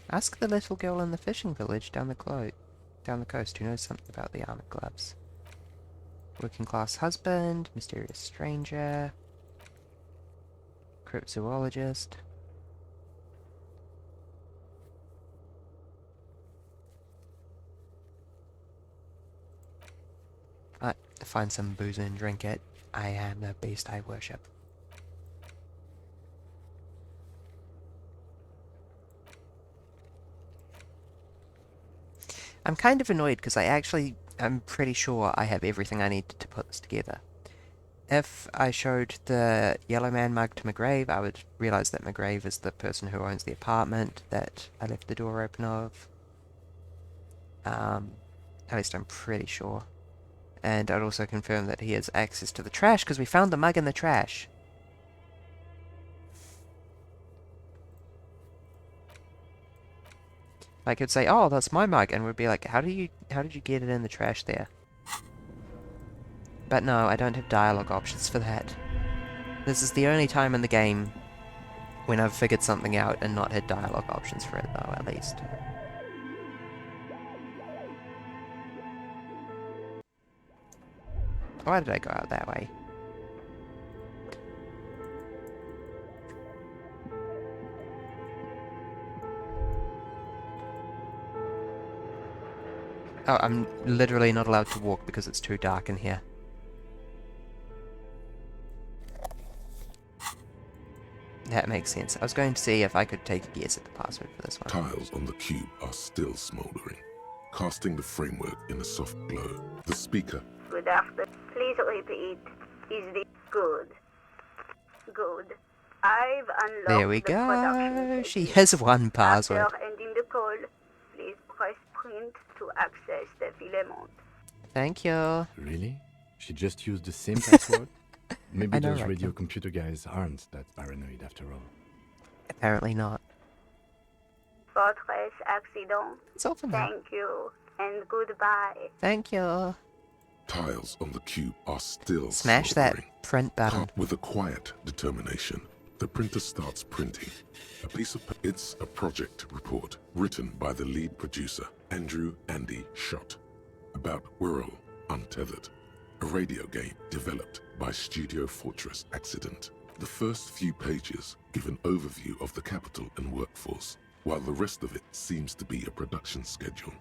Speaker 1: Ask the little girl in the fishing village down the coast who knows something about the armored gloves. Working class husband, mysterious stranger, cryptozoologist. Find some booze and drink it. I am the beast I worship. I'm kind of annoyed because I'm pretty sure I have everything I need to put this together. if I showed the yellow man mug to McGrave, I would realize that McGrave is the person who owns the apartment that I left the door open of. At least I'm pretty sure. And I'd also confirm that he has access to the trash, because we found the mug in the trash. I could say, oh, that's my mug, and we'd be like, how did you get it in the trash there? But no, I don't have dialogue options for that. This is the only time in the game when I've figured something out and not had dialogue options for it, though, at least. Why did I go out that way? Oh, I'm literally not allowed to walk because it's too dark in here. That makes sense. I was going to see if I could take a guess at the password for this one.
Speaker 2: Tiles on the cube are still smoldering, casting the framework in a soft glow. The speaker.
Speaker 4: Good after. Please repeat. Is this good? Good. I've unlocked
Speaker 1: There we
Speaker 4: the production
Speaker 1: go. She
Speaker 4: setting.
Speaker 1: has one password.
Speaker 4: After ending the call, please press print to access the filament.
Speaker 1: Thank you.
Speaker 3: Really? She just used the same password? Maybe
Speaker 1: I know,
Speaker 3: those
Speaker 1: right?
Speaker 3: radio computer guys aren't that paranoid after all.
Speaker 1: Apparently not.
Speaker 4: Fortress accident.
Speaker 1: It's over now.
Speaker 4: Thank you and goodbye.
Speaker 1: Thank you.
Speaker 2: Tiles on the cube are still
Speaker 1: Smash that
Speaker 2: smoldering.
Speaker 1: print button.
Speaker 2: Caught with a quiet determination, the printer starts printing. A piece of it's a project report written by the lead producer, Andrew Andy Schott, about Whirl Untethered, a radio game developed by Studio Fortress Accident. The first few pages give an overview of the capital and workforce, while the rest of it seems to be a production schedule.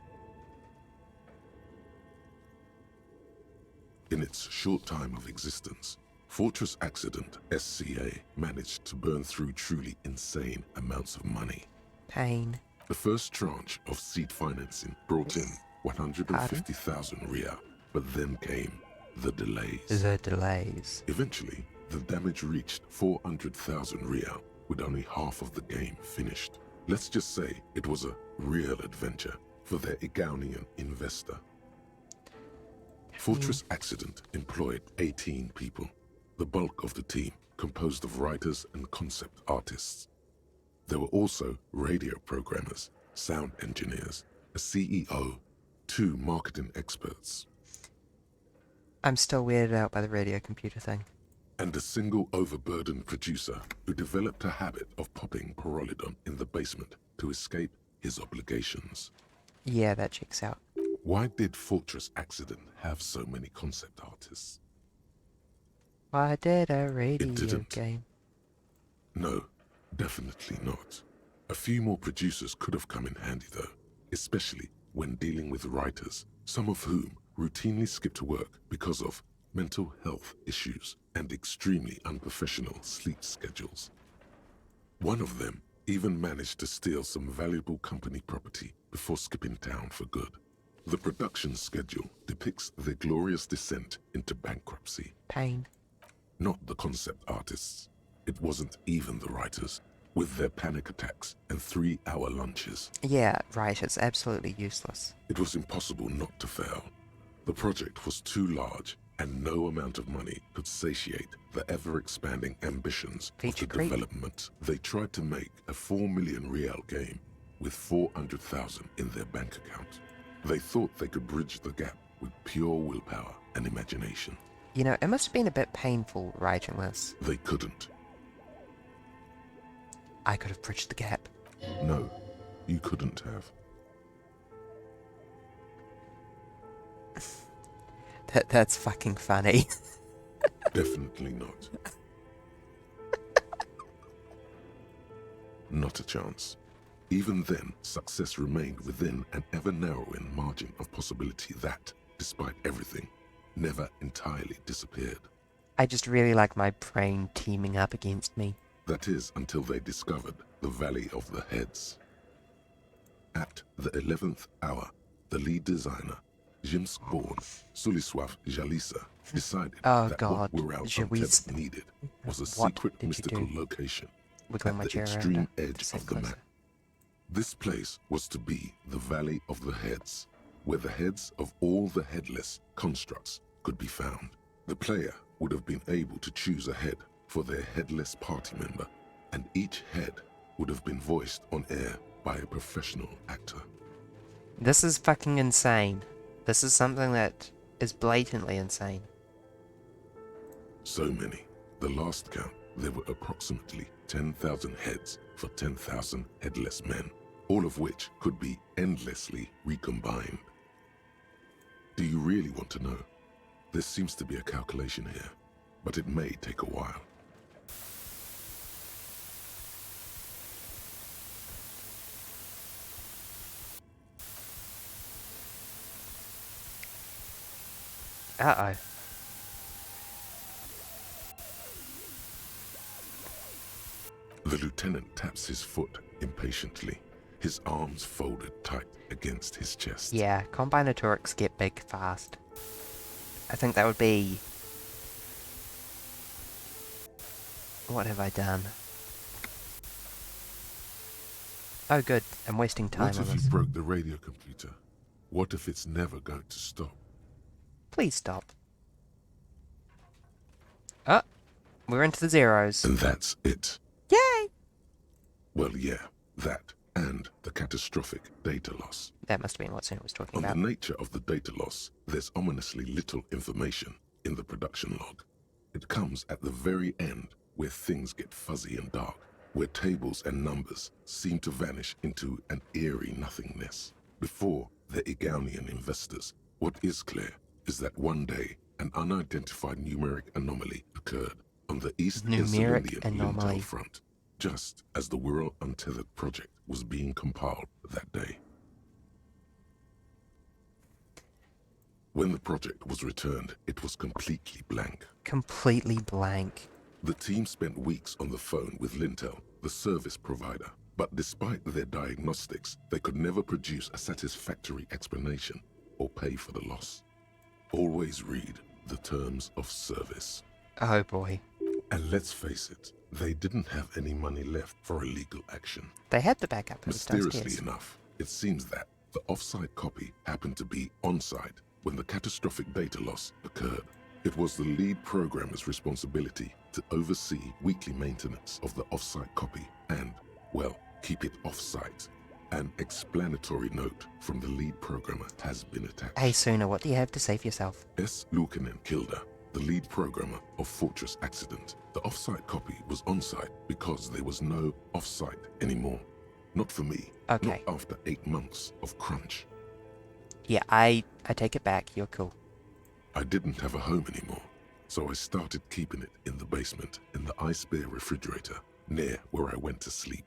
Speaker 2: In its short time of existence, Fortress Accident SCA managed to burn through truly insane amounts of money.
Speaker 1: Pain.
Speaker 2: The first tranche of seed financing brought in 150,000 Riyal, but then came the delays.
Speaker 1: The delays.
Speaker 2: Eventually, the damage reached 400,000 Riyal, with only half of the game finished. Let's just say it was a real adventure for their Igaunian investor. Fortress Accident employed 18 people, the bulk of the team composed of writers and concept artists. There were also radio programmers, sound engineers, a CEO, 2 marketing experts,
Speaker 1: I'm still weirded out by the radio computer thing.
Speaker 2: and a single overburdened producer who developed a habit of popping Pyrrolidon in the basement to escape his obligations.
Speaker 1: Yeah, that checks out.
Speaker 2: Why did Fortress Accident have so many concept artists?
Speaker 1: Why did a radio
Speaker 2: didn't.
Speaker 1: game?
Speaker 2: No, definitely not. A few more producers could have come in handy though, especially when dealing with writers, some of whom routinely skip to work because of mental health issues and extremely unprofessional sleep schedules. One of them even managed to steal some valuable company property before skipping town for good. The production schedule depicts their glorious descent into bankruptcy.
Speaker 1: Pain.
Speaker 2: Not the concept artists. It wasn't even the writers, with their panic attacks and 3-hour lunches.
Speaker 1: Yeah, right, it's absolutely useless.
Speaker 2: It was impossible not to fail. The project was too large, and no amount of money could satiate the ever-expanding ambitions
Speaker 1: Feature
Speaker 2: of the
Speaker 1: creep.
Speaker 2: development. They tried to make a 4 million Rial game with 400,000 in their bank account. They thought they could bridge the gap with pure willpower and imagination.
Speaker 1: You know, it must have been a bit painful writing this.
Speaker 2: They couldn't.
Speaker 1: I could have bridged the gap.
Speaker 2: No, you couldn't have.
Speaker 1: That's fucking funny.
Speaker 2: Definitely not. Not a chance. Even then, success remained within an ever-narrowing margin of possibility that, despite everything, never entirely disappeared.
Speaker 1: I just really like my brain teaming up against me.
Speaker 2: That is until they discovered the Valley of the Heads. At the 11th hour, the lead designer, Jim's-born Suliswaf Jalisa decided
Speaker 1: Oh
Speaker 2: that
Speaker 1: god,
Speaker 2: what Wirral
Speaker 1: Jawiz.
Speaker 2: Untethered needed was a
Speaker 1: What
Speaker 2: secret
Speaker 1: did you
Speaker 2: mystical
Speaker 1: do?
Speaker 2: location
Speaker 1: Wiggling
Speaker 2: at
Speaker 1: my
Speaker 2: the
Speaker 1: chair around
Speaker 2: extreme
Speaker 1: to
Speaker 2: edge
Speaker 1: sit
Speaker 2: of the
Speaker 1: closer.
Speaker 2: map. This place was to be the Valley of the Heads, where the heads of all the headless constructs could be found. The player would have been able to choose a head for their headless party member, and each head would have been voiced on air by a professional actor.
Speaker 1: This is fucking insane. This is something that is blatantly insane.
Speaker 2: So many. The last count, there were approximately 10,000 heads for 10,000 headless men, all of which could be endlessly recombined. Do you really want to know? There seems to be a calculation here, but it may take a while.
Speaker 1: Uh-oh.
Speaker 2: The lieutenant taps his foot impatiently, his arms folded tight against his chest.
Speaker 1: Yeah, combinatorics get big fast. I think that would be... What have I done? Oh good, I'm wasting time
Speaker 2: What
Speaker 1: on
Speaker 2: if you
Speaker 1: this.
Speaker 2: broke the radio computer? What if it's never going to stop?
Speaker 1: Please stop. Oh, we're into the zeros.
Speaker 2: And that's it.
Speaker 1: Yay!
Speaker 2: Well, yeah, that and the catastrophic data loss.
Speaker 1: That must have been what Suna was talking
Speaker 2: On
Speaker 1: about.
Speaker 2: the nature of the data loss, there's ominously little information in the production log. It comes at the very end, where things get fuzzy and dark, where tables and numbers seem to vanish into an eerie nothingness. Before the Igaunian investors, what is clear is that one day an unidentified numeric anomaly occurred on the East
Speaker 1: Numeric
Speaker 2: Insulindian
Speaker 1: anomaly.
Speaker 2: Lintel front, just as the Wirral Untethered project was being compiled that day. When the project was returned, it was completely blank.
Speaker 1: Completely blank.
Speaker 2: The team spent weeks on the phone with Lintel, the service provider, but despite their diagnostics, they could never produce a satisfactory explanation or pay for the loss. Always read the terms of service.
Speaker 1: Oh boy.
Speaker 2: And let's face it, they didn't have any money left for a legal action.
Speaker 1: They had the backup. It was
Speaker 2: Mysteriously
Speaker 1: downstairs.
Speaker 2: enough, it seems that the off-site copy happened to be on-site when the catastrophic data loss occurred. It was the lead programmer's responsibility to oversee weekly maintenance of the off-site copy and, well, keep it off-site. An explanatory note from the lead programmer has been attached.
Speaker 1: Hey Suna, what do you have to say for yourself?
Speaker 2: S. Luukinen Kilda, the lead programmer of Fortress Accident. The off-site copy was on-site because there was no off-site anymore. Not for me.
Speaker 1: Okay.
Speaker 2: Not after 8 months of crunch.
Speaker 1: Yeah, I take it back. You're cool.
Speaker 2: I didn't have a home anymore, so I started keeping it in the basement in the ice bear refrigerator near where I went to sleep.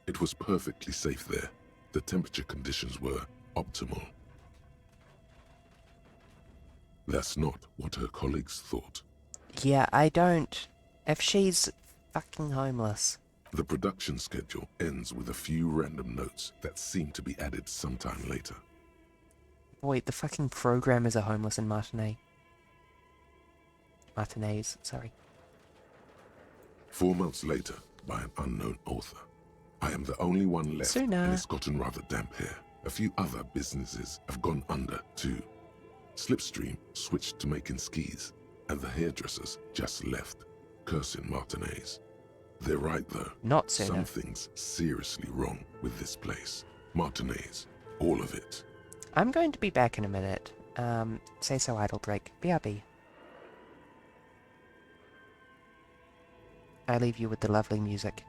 Speaker 2: It was perfectly safe there. The temperature conditions were optimal. That's not what her colleagues thought.
Speaker 1: Yeah, I don't... If she's fucking homeless...
Speaker 2: The production schedule ends with a few random notes that seem to be added sometime later.
Speaker 1: Wait, the fucking programmers are homeless in Martinez. Martinez, sorry.
Speaker 2: 4 months later, by an unknown author. I am the only one left,
Speaker 1: Suna.
Speaker 2: and it's gotten rather damp here. A few other businesses have gone under, too. Slipstream switched to making skis, and the hairdressers just left, cursing Martinez. They're right, though.
Speaker 1: Not Suna.
Speaker 2: Something's seriously wrong with this place. Martinez, all of it.
Speaker 1: I'm going to be back in a minute. Say so, idle break. BRB. I leave you with the lovely music.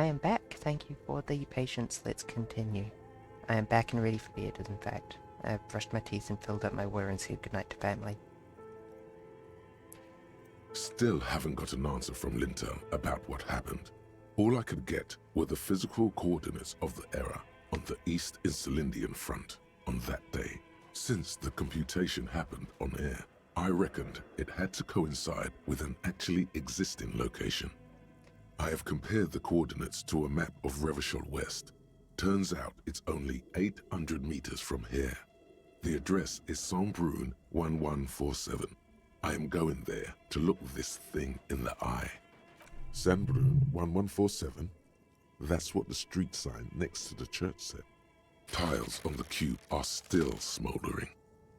Speaker 1: I am back. Thank you for the patience. Let's continue. I am back and ready for bed, in fact. I've brushed my teeth and filled up my water and said goodnight to family.
Speaker 2: Still haven't got an answer from Lintel about what happened. All I could get were the physical coordinates of the error on the East Insulindian front on that day. Since the computation happened on air, I reckoned it had to coincide with an actually existing location. I have compared the coordinates to a map of Revachol West. Turns out it's only 800 meters from here. The address is Saint-Brun 1147. I am going there to look this thing in the eye. Saint-Brun 1147? That's what the street sign next to the church said. Tiles on the cube are still smoldering,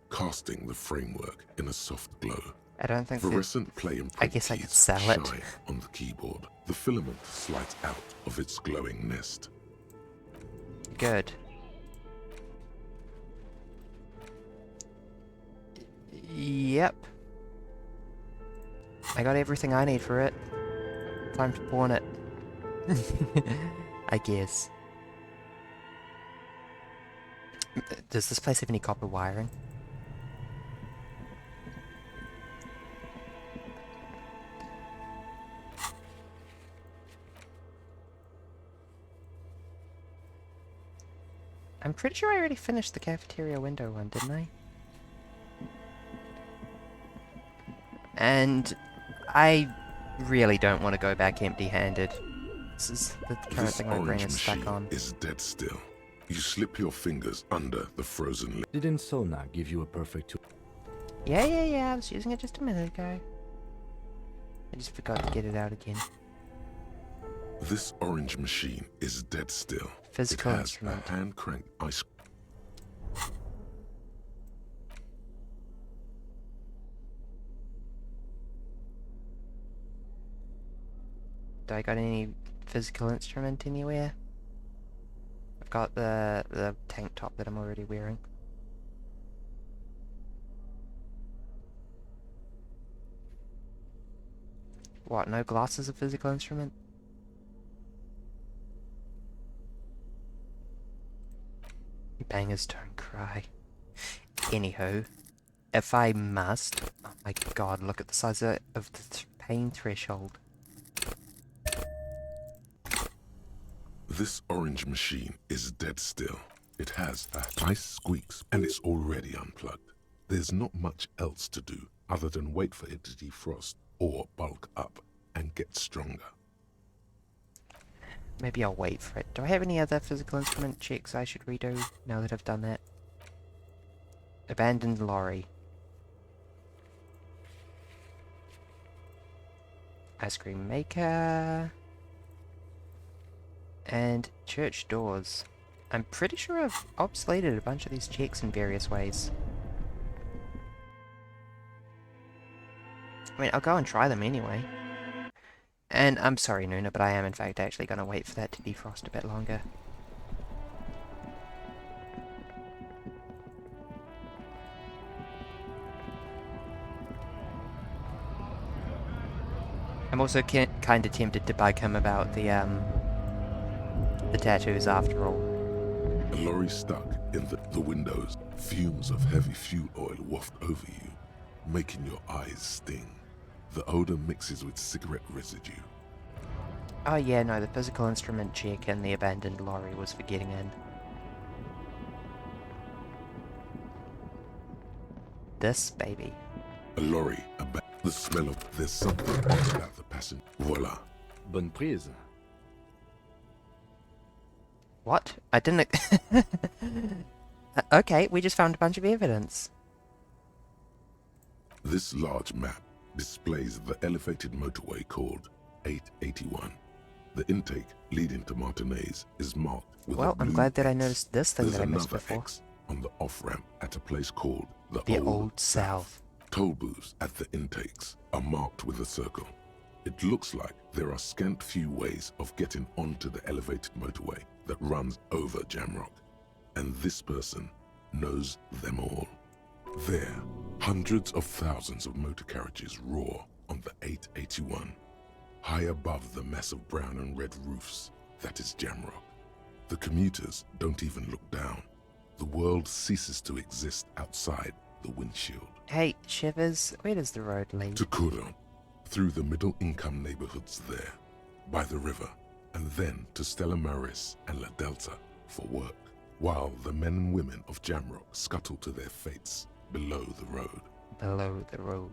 Speaker 2: casting the framework in a soft glow.
Speaker 1: I don't think
Speaker 2: Fluorescent play and
Speaker 1: I
Speaker 2: print
Speaker 1: guess I could
Speaker 2: keys
Speaker 1: sell it.
Speaker 2: shine on the keyboard. The filament slides out of its glowing nest.
Speaker 1: Good. Yep. I got everything I need for it. Time to pawn it. I guess. Does this place have any copper wiring? I'm pretty sure I already finished the cafeteria window one, didn't I? And I really don't want to go back empty-handed. This is the current
Speaker 2: This
Speaker 1: thing my brain
Speaker 2: orange
Speaker 1: is stuck
Speaker 2: machine
Speaker 1: on.
Speaker 2: is dead still. You slip your fingers under the frozen lid.
Speaker 3: Didn't Sona give you a perfect tool?
Speaker 1: Yeah, I was using it just a minute ago. I just forgot to get it out again.
Speaker 2: This orange machine is dead still.
Speaker 1: Physical
Speaker 2: it has
Speaker 1: instrument.
Speaker 2: a hand-cranked ice.
Speaker 1: Do I got any physical instrument anywhere? I've got the tank top that I'm already wearing. What, no glasses of physical instrument? Bangers don't cry. Anywho, if I must... Oh my god, look at the size of the pain threshold.
Speaker 2: This orange machine is dead still. It has a ice squeaks and it's already unplugged. There's not much else to do other than wait for it to defrost or bulk up and get stronger.
Speaker 1: Maybe I'll wait for it. Do I have any other physical instrument checks I should redo now that I've done that? Abandoned lorry. Ice cream maker. And church doors. I'm pretty sure I've obsoleted a bunch of these checks in various ways. I mean, I'll go and try them anyway. And I'm sorry, Nuna, but I am in fact actually going to wait for that to defrost a bit longer. I'm also kind of tempted to bug him about the tattoos after all.
Speaker 2: A lorry stuck in the windows. Fumes of heavy fuel oil waft over you, making your eyes sting. The odor mixes with cigarette residue.
Speaker 1: Oh yeah, no, the physical instrument check and the abandoned lorry was for getting in. This baby.
Speaker 2: A lorry, the smell of there's something odd about the passenger. Voila.
Speaker 3: Bonne prise.
Speaker 1: What? I didn't... Okay, we just found a bunch of evidence.
Speaker 2: This large map displays the elevated motorway called 881. The intake leading to Martinez is marked with
Speaker 1: Well,
Speaker 2: a blue
Speaker 1: I'm glad that I
Speaker 2: X.
Speaker 1: noticed this thing
Speaker 2: There's
Speaker 1: that I missed
Speaker 2: another
Speaker 1: before.
Speaker 2: X on the off-ramp at a place called
Speaker 1: The Old South.
Speaker 2: Toll booths at the intakes are marked with a circle. It looks like there are scant few ways of getting onto the elevated motorway that runs over Jamrock, and this person knows them all. There, hundreds of thousands of motor carriages roar on the 881. High above the massive brown and red roofs, That is Jamrock. The commuters don't even look down. The world ceases to exist outside the windshield.
Speaker 1: Hey, Shivers, where does the road lead?
Speaker 2: To Kuron, through the middle-income neighborhoods there, by the river, and then to Stella Maris and La Delta for work, while the men and women of Jamrock scuttle to their fates below the road.
Speaker 1: Below the road.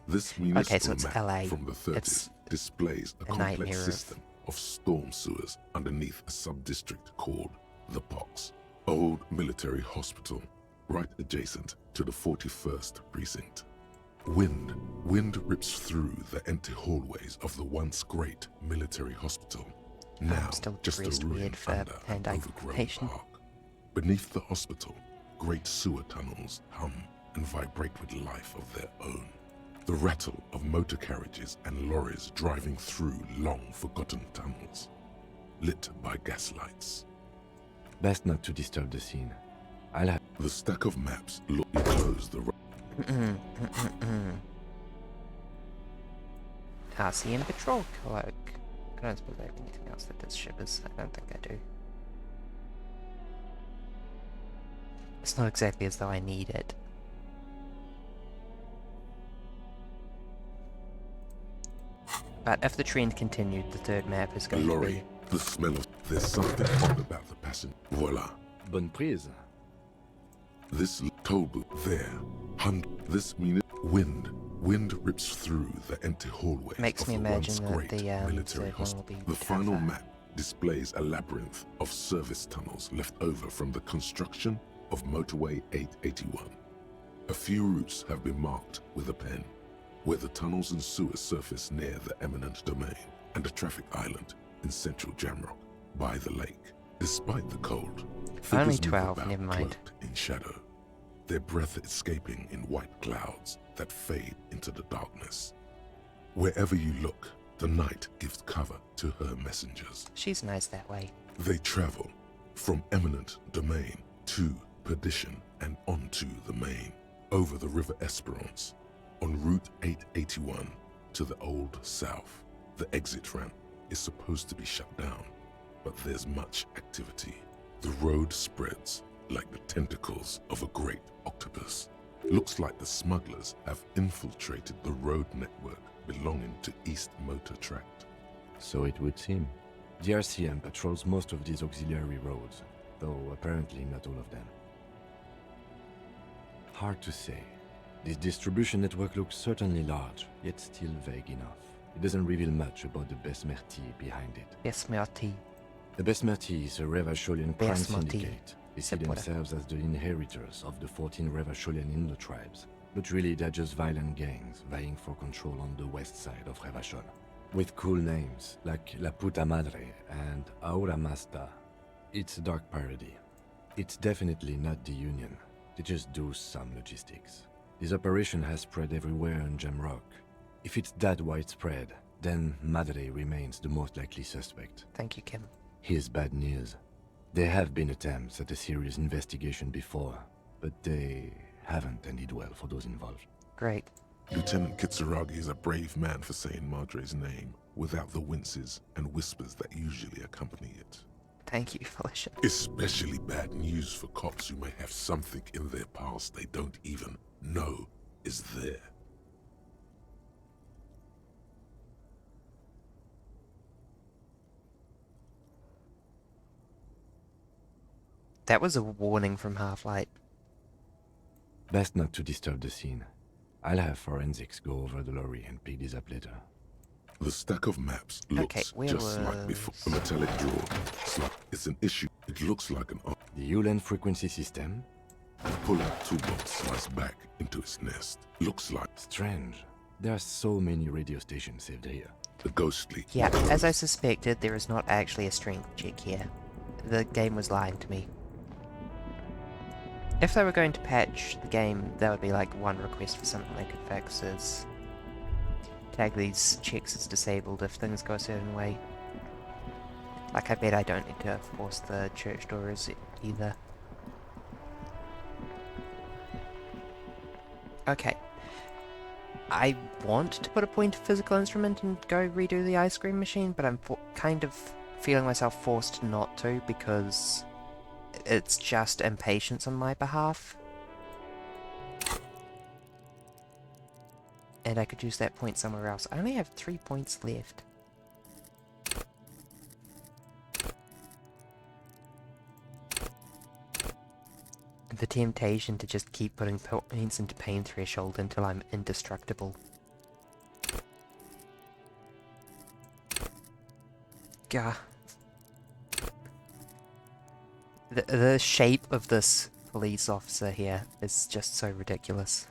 Speaker 2: This municipal
Speaker 1: so it's
Speaker 2: map
Speaker 1: LA.
Speaker 2: from the 30s
Speaker 1: It's
Speaker 2: displays a
Speaker 1: a
Speaker 2: complex
Speaker 1: nightmare of-
Speaker 2: system of storm sewers underneath a sub-district called the Pox. Old military hospital, right adjacent to the 41st precinct. Wind rips through the empty hallways of the once great military hospital. Now
Speaker 1: still
Speaker 2: just a
Speaker 1: dressed
Speaker 2: ruin
Speaker 1: weird for
Speaker 2: under an
Speaker 1: hand-eye
Speaker 2: overgrown
Speaker 1: patient.
Speaker 2: park. Beneath the hospital, great sewer tunnels hum and vibrate with life of their own. The rattle of motor carriages and lorries driving through long-forgotten tunnels, lit by gaslights.
Speaker 3: Best not to disturb the scene. I'll have...
Speaker 2: The stack of maps look close the
Speaker 1: RCM Patrol Cloak. I don't suppose I have anything else that does Shivers. I don't think I do. It's not exactly as though I need it. But if the trend continued, the third map is
Speaker 2: A
Speaker 1: going to
Speaker 2: lorry,
Speaker 1: be...
Speaker 2: the smell of... There's something odd about the passenger. Voila.
Speaker 3: Bonne prise.
Speaker 2: This toll booth there. This wind rips through the empty hallways
Speaker 1: Makes
Speaker 2: of
Speaker 1: me
Speaker 2: the
Speaker 1: imagine
Speaker 2: once
Speaker 1: that
Speaker 2: great
Speaker 1: the
Speaker 2: military
Speaker 1: third one will
Speaker 2: hospital.
Speaker 1: be
Speaker 2: The final
Speaker 1: tougher.
Speaker 2: map displays a labyrinth of service tunnels left over from the construction of motorway 881. A few routes have been marked with a pen, where the tunnels and sewers surface near the eminent domain and a traffic island in central Jamrock by the lake. Despite the cold,
Speaker 1: Only
Speaker 2: figures move
Speaker 1: 12,
Speaker 2: about
Speaker 1: never mind.
Speaker 2: cloaked in shadow, their breath escaping in white clouds that fade into the darkness. Wherever you look, the night gives cover to her messengers.
Speaker 1: She's nice that way.
Speaker 2: They travel from eminent domain to perdition and onto the main, over the river Esperance, on Route 881 to the Old South. The exit ramp is supposed to be shut down, but there's much activity. The road spreads like the tentacles of a great octopus. Looks like the smugglers have infiltrated the road network belonging to East Motor Tract.
Speaker 3: So it would seem. The RCM patrols most of these auxiliary roads, though apparently not all of them. Hard to say. This distribution network looks certainly large, yet still vague enough. It doesn't reveal much about the Besmerti behind it.
Speaker 1: Besmerti.
Speaker 3: The Besmerti is a Revacholian crime
Speaker 1: Besmerti.
Speaker 3: syndicate. They see
Speaker 1: Sepora.
Speaker 3: themselves as the inheritors of the 14 Revacholian Indo-tribes. But really they're just violent gangs vying for control on the west side of Revachol. With cool names like La Puta Madre and Aura Masta. It's a dark parody. It's definitely not the Union. They just do some logistics. This operation has spread everywhere in Jamrock. If it's that widespread, then Madre remains the most likely suspect.
Speaker 1: Thank you, Kim.
Speaker 3: Here's bad news. There have been attempts at a serious investigation before, but they haven't ended well for those involved.
Speaker 1: Great.
Speaker 2: Lieutenant Kitsuragi is a brave man for saying Madre's name without the winces and whispers that usually accompany it.
Speaker 1: Thank you, Felicia.
Speaker 2: Especially bad news for cops who may have something in their past they don't even know is there.
Speaker 1: That was a warning from Half-Light.
Speaker 3: Best not to disturb the scene. I'll have forensics go over the lorry and pick this up later.
Speaker 2: The stack of maps
Speaker 1: Okay,
Speaker 2: looks
Speaker 1: where
Speaker 2: just like before. A metallic drawer. It's an issue. It looks like an
Speaker 3: The Ulan frequency system?
Speaker 2: pull-out toolbox slides back into its nest. Looks like
Speaker 3: Strange. There are so many radio stations saved here.
Speaker 2: the ghostly.
Speaker 1: Yeah, as I suspected, there is not actually a strength check here. The game was lying to me. If they were going to patch the game, that would be like one request for something they could fix is tag these checks as disabled if things go a certain way. Like, I bet I don't need to force the church doors either. Okay. I want to put a point of physical instrument and go redo the ice cream machine, but I'm kind of feeling myself forced not to because it's just impatience on my behalf. And I could use that point somewhere else. I only have 3 points left. The temptation to just keep putting points into pain threshold until I'm indestructible. Gah. The shape of this police officer here is just so ridiculous.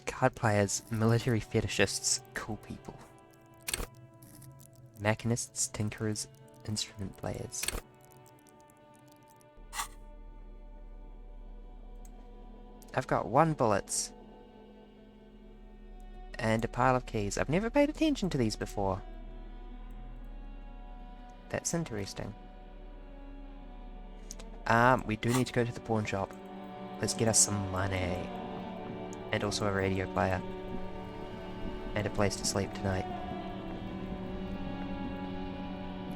Speaker 1: Card players, military fetishists, cool people. Mechanists, tinkerers, instrument players. I've got 1 bullets. And a pile of keys. I've never paid attention to these before. That's interesting. We do need to go to the pawn shop. Let's get us some money. And also a radio player. And a place to sleep tonight.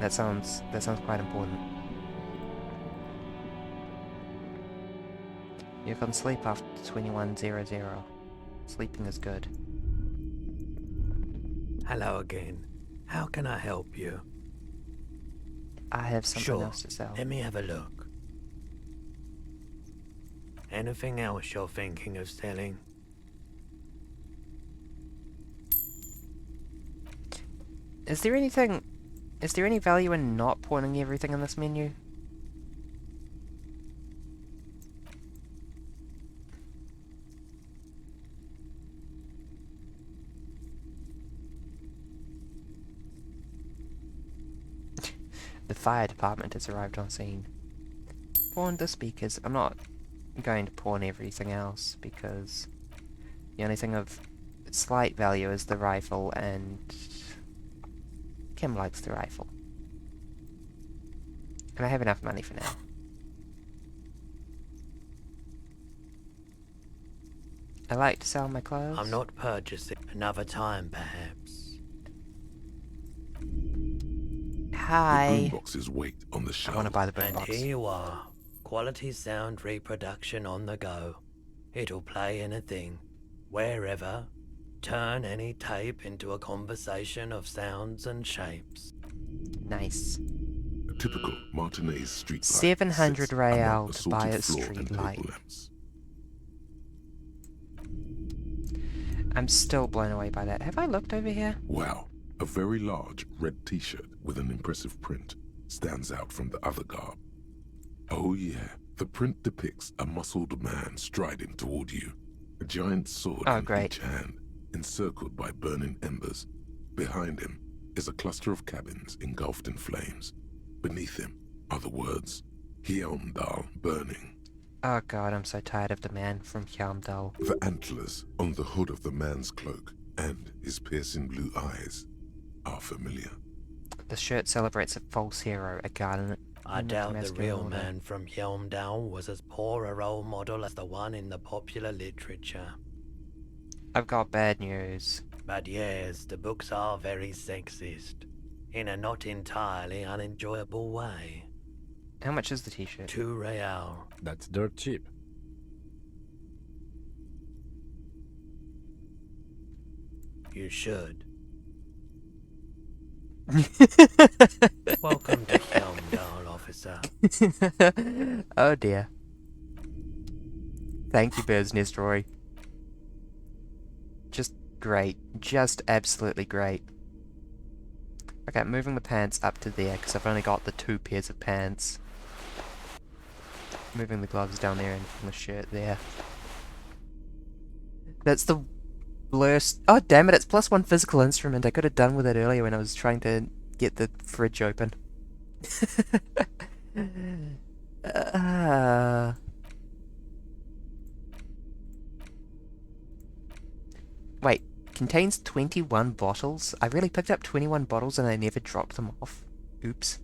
Speaker 1: That sounds quite important. You can sleep after 21:00. Sleeping is good.
Speaker 7: Hello again. How can I help you?
Speaker 1: I have something
Speaker 7: Sure.
Speaker 1: else to sell.
Speaker 7: Let me have a look. Anything else you're thinking of selling?
Speaker 1: Is there any value in not pawning everything in this menu? The fire department has arrived on scene. Pawn the speakers. I'm not going to pawn everything else because the only thing of slight value is the rifle, and Kim likes the rifle. And I have enough money for now. I like to sell my clothes.
Speaker 7: I'm not purchasing. Another time, perhaps.
Speaker 2: The
Speaker 1: Hi.
Speaker 2: boomboxes wait on the
Speaker 1: I
Speaker 2: shelf.
Speaker 1: want to buy the
Speaker 7: And
Speaker 1: boombox.
Speaker 7: here you are. Quality sound reproduction on the go. It'll play anything, wherever. Turn any tape into a conversation of sounds and shapes.
Speaker 1: Nice.
Speaker 2: A typical Martinez street light
Speaker 1: 700
Speaker 2: sits
Speaker 1: real
Speaker 2: among
Speaker 1: to buy
Speaker 2: assorted
Speaker 1: a
Speaker 2: floor
Speaker 1: street
Speaker 2: and table
Speaker 1: light.
Speaker 2: lamps.
Speaker 1: I'm still blown away by that. Have I looked over here?
Speaker 2: Wow, a very large red t-shirt with an impressive print stands out from the other garb. Oh yeah, the print depicts a muscled man striding toward you, a giant sword
Speaker 1: Oh,
Speaker 2: in
Speaker 1: great.
Speaker 2: each hand, encircled by burning embers. Behind him is a cluster of cabins engulfed in flames. Beneath him are the words, Hjelmdal burning.
Speaker 1: Oh god, I'm so tired of the man from Hjelmdal.
Speaker 2: The antlers on the hood of the man's cloak and his piercing blue eyes are familiar.
Speaker 1: The shirt celebrates a false hero, a garden.
Speaker 7: I doubt the real man from Hjelmdal was as poor a role model as the one in the popular literature.
Speaker 1: I've got bad news.
Speaker 7: But yes, the books are very sexist, in a not entirely unenjoyable way.
Speaker 1: How much is the t-shirt?
Speaker 7: 2 real.
Speaker 3: That's dirt cheap.
Speaker 7: You should. Welcome to Hjelmdal, officer.
Speaker 1: Oh dear. Thank you, Bird's Nest Roy. Just great. Just absolutely great. Okay, moving the pants up to there, because I've only got the 2 pairs of pants. Moving the gloves down there and the shirt there. That's the worst. Oh, damn it, it's +1 physical instrument. I could have done with it earlier when I was trying to get the fridge open. Wait, Contains 21 bottles. I really picked up 21 bottles and I never dropped them off. Oops.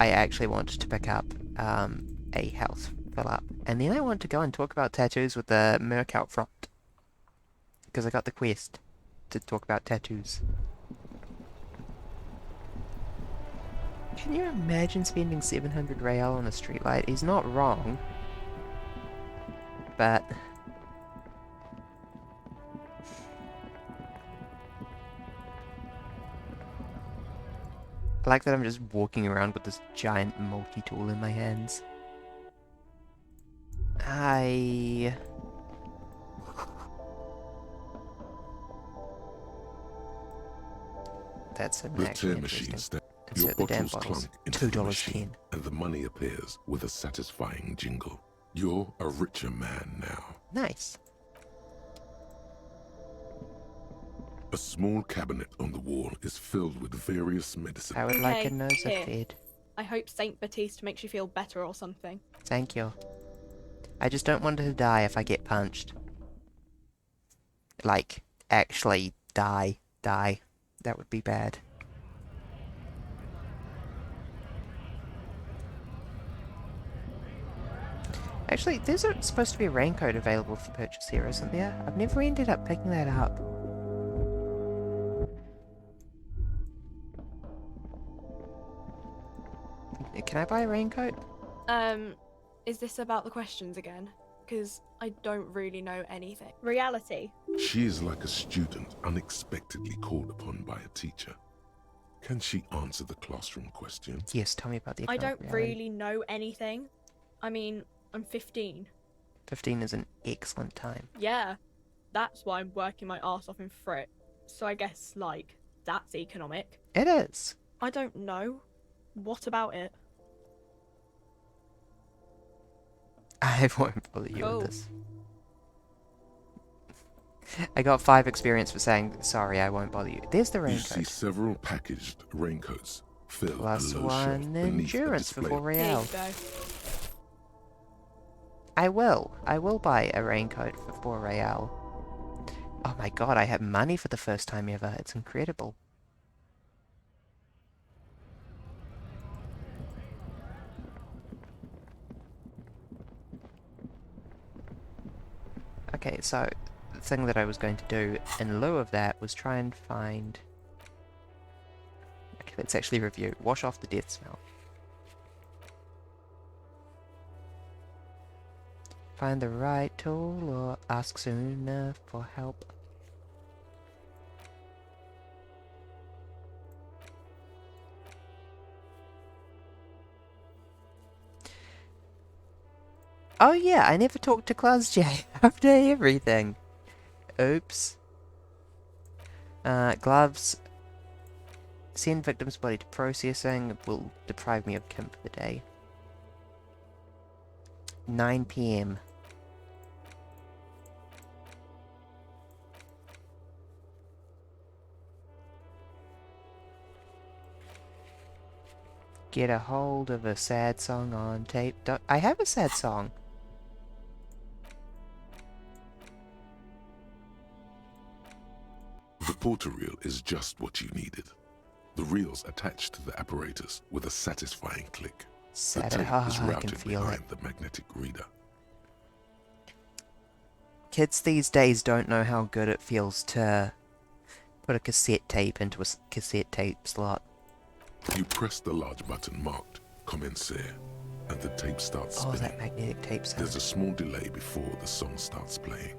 Speaker 1: I actually wanted to pick up a health fill up. And then I want to go and talk about tattoos with the Merc out front. Because I got the quest to talk about tattoos. Can you imagine spending 700 real on a streetlight? He's not wrong. But... I like that I'm just walking around with this giant multi-tool in my hands. That's an
Speaker 2: The
Speaker 1: actually
Speaker 2: tear machine
Speaker 1: interesting.
Speaker 2: stands. Your
Speaker 1: Insert the damn
Speaker 2: bottles
Speaker 1: bottles.
Speaker 2: clunk into the
Speaker 1: $2.10.
Speaker 2: machine, and the money appears with a satisfying jingle. You're a richer man now.
Speaker 1: Nice.
Speaker 2: A small cabinet on the wall is filled with various medicines.
Speaker 1: I would like a
Speaker 10: Okay,
Speaker 1: nose
Speaker 10: here.
Speaker 1: fed.
Speaker 10: I hope Saint Baptiste makes you feel better or something.
Speaker 1: Thank you. I just don't want to die if I get punched. Like, actually die. That would be bad. Actually, there's supposed to be a raincoat available for purchase here, isn't there? I've never ended up picking that up. Can I buy a raincoat?
Speaker 10: Is this about the questions again? Because I don't really know anything. Reality.
Speaker 2: She is like a student unexpectedly called upon by a teacher. Can she answer the classroom question?
Speaker 1: Yes, tell me about the
Speaker 10: I
Speaker 1: economic
Speaker 10: don't
Speaker 1: reality.
Speaker 10: really know anything. I mean, I'm 15.
Speaker 1: 15 is an excellent time.
Speaker 10: Yeah, that's why I'm working my arse off in Frit. So I guess, like, that's economic.
Speaker 1: It is.
Speaker 10: I don't know. What about it?
Speaker 1: I won't bother you
Speaker 10: Oh.
Speaker 1: with this. I got 5 experience for saying, sorry, I won't bother you. There's the
Speaker 2: You see
Speaker 1: raincoat.
Speaker 2: several packaged raincoats fill
Speaker 1: Plus
Speaker 2: a low
Speaker 1: 1
Speaker 2: shelf beneath a
Speaker 1: endurance for
Speaker 2: display.
Speaker 1: 4
Speaker 10: Here
Speaker 1: real.
Speaker 10: you go.
Speaker 1: I will buy a raincoat for 4 real. Oh my god, I have money for the first time ever. It's incredible. Okay, so the thing that I was going to do in lieu of that was try and find... Okay, let's actually review. Wash off the death smell. Find the right tool or ask sooner for help. Oh yeah, I never talked to Class J after everything. Oops. Gloves. Send victim's body to processing. Will deprive me of Kim for the day. 9 PM. Get a hold of a sad song on tape. I have a sad song.
Speaker 2: The porter reel is just what you needed. The reels attached to the apparatus with a satisfying click. The
Speaker 1: Sad.
Speaker 2: tape is
Speaker 1: I can
Speaker 2: routed
Speaker 1: feel it.
Speaker 2: behind the magnetic reader.
Speaker 1: Kids these days don't know how good it feels to put a cassette tape into a cassette tape slot.
Speaker 2: You press the large button marked Commencer, and the tape starts
Speaker 1: Oh,
Speaker 2: spinning.
Speaker 1: that magnetic tape sound.
Speaker 2: There's a small delay before the song starts playing.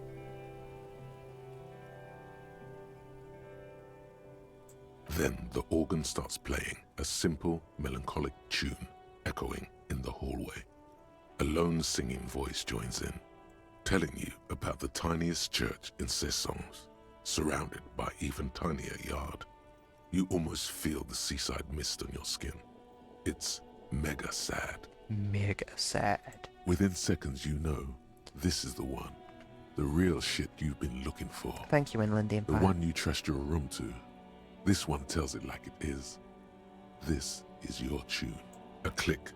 Speaker 2: Then the organ starts playing a simple, melancholic tune echoing in the hallway. A lone singing voice joins in, telling you about the tiniest church in Cessons, surrounded by even tinier yard. You almost feel the seaside mist on your skin. It's mega sad.
Speaker 1: Mega sad.
Speaker 2: Within seconds you know, this is the one. The real shit you've been looking for.
Speaker 1: Thank you, Inland
Speaker 2: The
Speaker 1: Empire.
Speaker 2: one you trust your room to. This one tells it like it is. This is your tune. A click,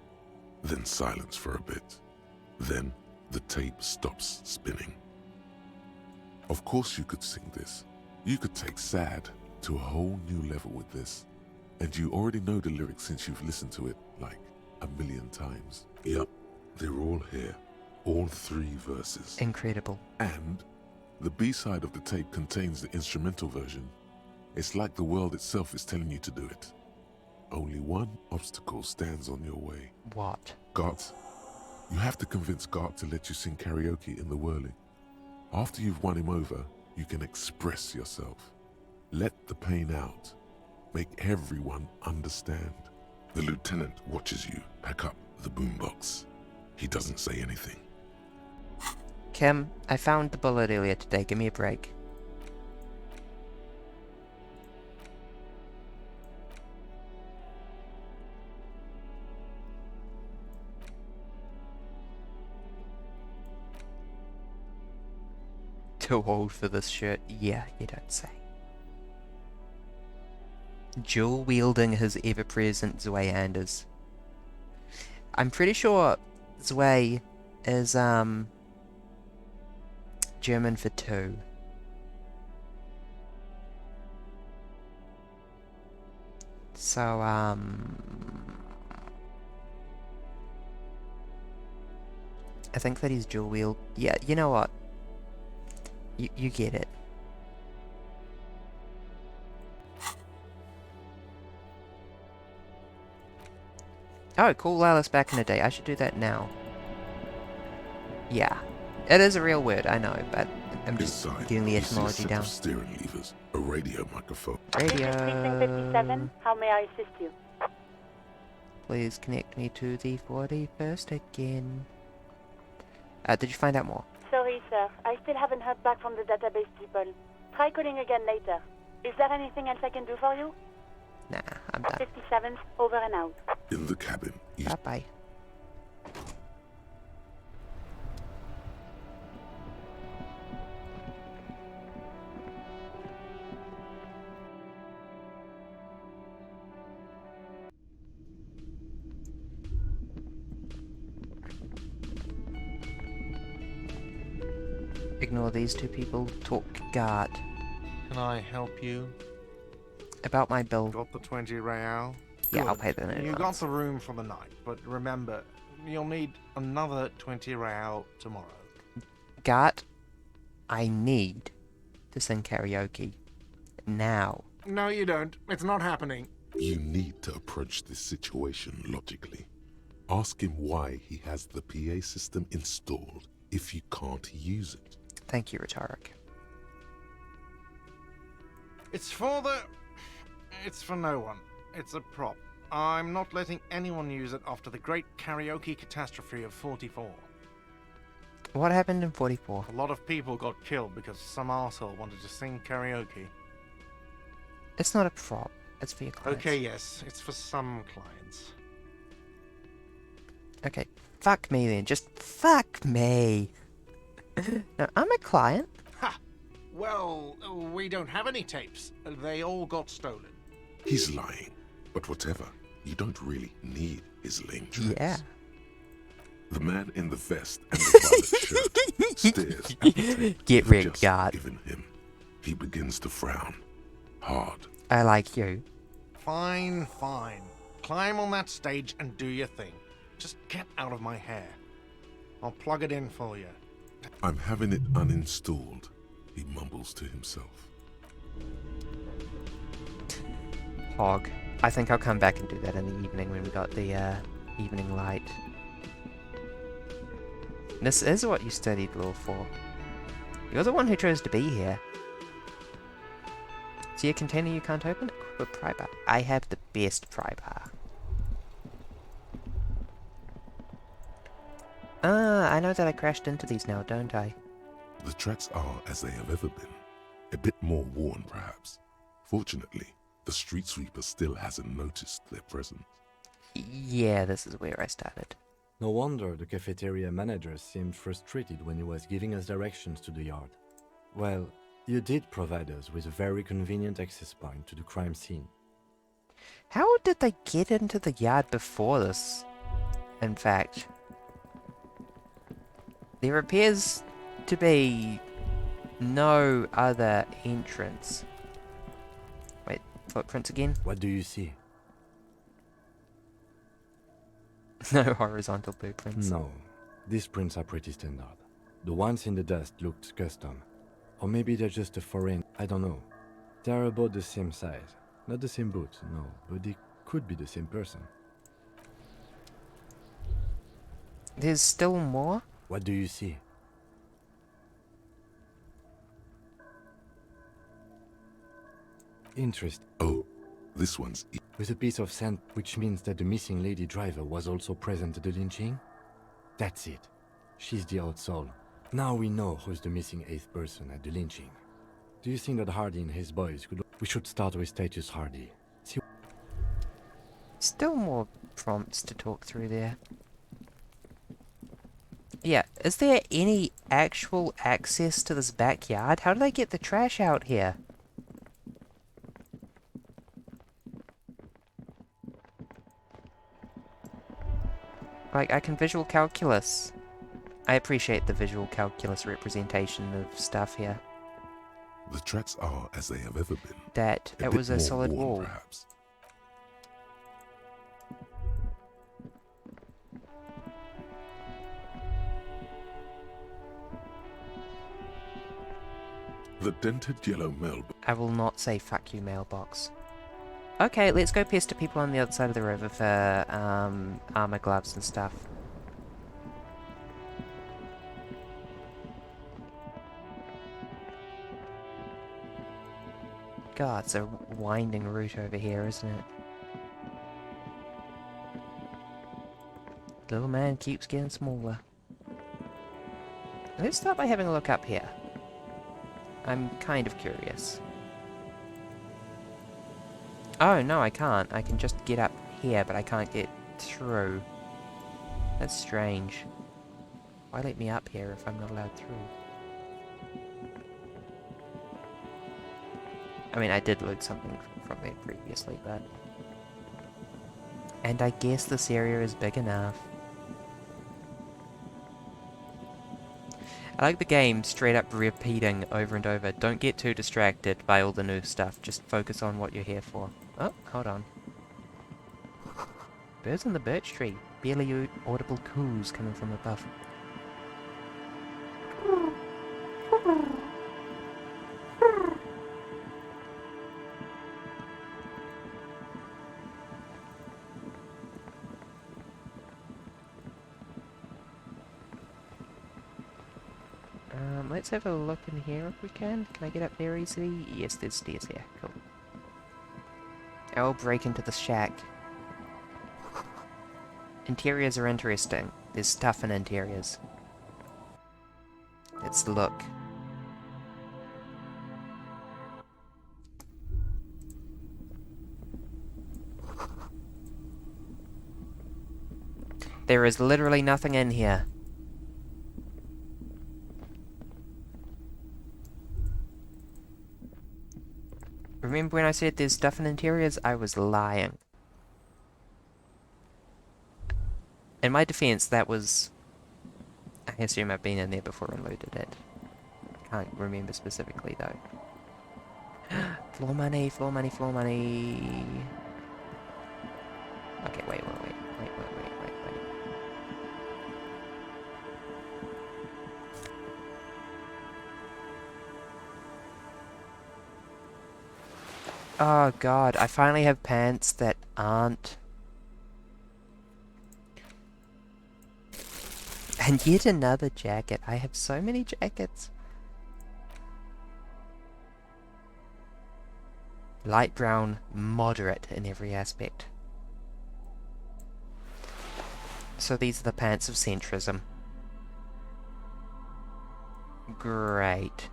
Speaker 2: then silence for a bit. Then the tape stops spinning. Of course you could sing this. You could take sad to a whole new level with this. And you already know the lyrics since you've listened to it like a million times. Yup, they're all here. All 3 verses.
Speaker 1: Incredible.
Speaker 2: And the B-side of the tape contains the instrumental version. It's like the world itself is telling you to do it. Only one obstacle stands on your way.
Speaker 1: What?
Speaker 2: Gart. You have to convince Gart to let you sing karaoke in the whirling. After you've won him over, you can express yourself. Let the pain out. Make everyone understand. The lieutenant watches you pack up the boombox. He doesn't say anything.
Speaker 1: Kim, I found the bullet earlier today. Give me a break. Too old for this shirt? Yeah, you don't say. Dual-wielding his ever-present Zwei Anders. I'm pretty sure Zwei is, German for 2. So, I think that he's dual-wield. Yeah, you know what? You get it. Oh, cool Alice back in the day. I should do that now. Yeah. It is a real word, I know, but I'm just
Speaker 2: Inside,
Speaker 1: getting the
Speaker 2: you see a
Speaker 1: etymology
Speaker 2: set
Speaker 1: down.
Speaker 2: of steering levers, a radio microphone.
Speaker 1: Radio.
Speaker 4: Precinct 57, how may I assist you?
Speaker 1: Please connect me to the 41st again. Did you find out more?
Speaker 4: Sorry, sir. I still haven't heard back from the database people. Try calling again later. Is there anything else I can do for you?
Speaker 1: Nah, I'm done.
Speaker 4: 57, over and out.
Speaker 2: In the cabin, you
Speaker 1: Bye-bye. Ignore these 2 people. Talk Gart.
Speaker 11: Can I help you?
Speaker 1: About my bill.
Speaker 11: Got the 20 real?
Speaker 1: Yeah,
Speaker 11: Good.
Speaker 1: I'll pay them in
Speaker 11: You got
Speaker 1: advance.
Speaker 11: the room for the night, but remember, you'll need another 20 real tomorrow.
Speaker 1: Gart, I need to sing karaoke. Now.
Speaker 11: No, you don't. It's not happening.
Speaker 2: You need to approach this situation logically. Ask him why he has the PA system installed if you can't use it.
Speaker 1: Thank you, Rhetoric.
Speaker 11: It's for no one. It's a prop. I'm not letting anyone use it after the great karaoke catastrophe of 44.
Speaker 1: What happened in 44?
Speaker 11: A lot of people got killed because some arsehole wanted to sing karaoke.
Speaker 1: It's not a prop. It's for your clients.
Speaker 11: Okay, yes, it's for some clients.
Speaker 1: Okay. Fuck me then. Just fuck me. No, I'm a client.
Speaker 11: Ha! Well, we don't have any tapes. They all got stolen.
Speaker 2: He's lying, but whatever. You don't really need his lame tricks.
Speaker 1: Yeah.
Speaker 2: The man in the vest and the violet shirt stares at the tape
Speaker 1: Get
Speaker 2: you've
Speaker 1: rigged,
Speaker 2: just
Speaker 1: God.
Speaker 2: given him. He begins to frown. Hard.
Speaker 1: I like you.
Speaker 11: Fine, fine. Climb on that stage and do your thing. Just get out of my hair. I'll plug it in for you.
Speaker 2: I'm having it uninstalled, he mumbles to himself.
Speaker 1: Hog. I think I'll come back and do that in the evening when we got the evening light. This is what you studied law for. You're the one who chose to be here. See a container you can't open? Equip a pry bar. I have the best pry bar. I know that I crashed into these now, don't I?
Speaker 2: The tracks are as they have ever been. A bit more worn, perhaps. Fortunately, the street sweeper still hasn't noticed their presence.
Speaker 1: Yeah, this is where I started.
Speaker 3: No wonder the cafeteria manager seemed frustrated when he was giving us directions to the yard. Well, you did provide us with a very convenient access point to the crime scene.
Speaker 1: How did they get into the yard before this? In fact, there appears to be no other entrance. Wait, footprints again?
Speaker 3: What do you see?
Speaker 1: No horizontal blueprints.
Speaker 3: No. These prints are pretty standard. The ones in the dust looked custom. Or maybe they're just a foreign... I don't know. They're about the same size. Not the same boot, no. But they could be the same person.
Speaker 1: There's still more?
Speaker 3: What do you see? Interesting.
Speaker 2: Oh, this one's...
Speaker 3: With a piece of sand, which means that the missing lady driver was also present at the lynching? That's it. She's the old soul. Now we know who's the missing 8th person at the lynching. Do you think that Hardy and his boys could... We should start with Status Hardy. See...
Speaker 1: Still more prompts to talk through there. Yeah, is there any actual access to this backyard? How do they get the trash out here? Like, I can visual calculus. I appreciate the visual calculus representation of stuff here.
Speaker 2: The tracks are as they have ever been.
Speaker 1: That it
Speaker 2: bit
Speaker 1: was a
Speaker 2: more
Speaker 1: solid
Speaker 2: worn,
Speaker 1: wall.
Speaker 2: Perhaps. The dented yellow mailbox.
Speaker 1: I will not say fuck you, mailbox. Okay, let's go pester people on the other side of the river for armor gloves and stuff. God, it's a winding route over here, isn't it? Little man keeps getting smaller. Let's start by having a look up here. I'm kind of curious. Oh, no, I can't. I can just get up here, but I can't get through. That's strange. Why let me up here if I'm not allowed through? I mean, I did loot something from there previously, but... And I guess this area is big enough. I like the game straight up repeating over and over, don't get too distracted by all the new stuff, just focus on what you're here for. Oh, hold on. Birds in the birch tree, barely audible coos coming from above. Let's have a look in here if we can. Can I get up there easily? Yes, there's stairs here. Cool. I'll break into the shack. Interiors are interesting. There's stuff in interiors. Let's look. There is literally nothing in here. Remember when I said there's stuff in interiors? I was lying. In my defense, that was... I assume I've been in there before and looted it. Can't remember specifically, though. Floor money, floor money, floor money... Okay, wait. Oh god, I finally have pants that aren't... And yet another jacket. I have so many jackets. Light brown, moderate in every aspect. So these are the pants of centrism. Great.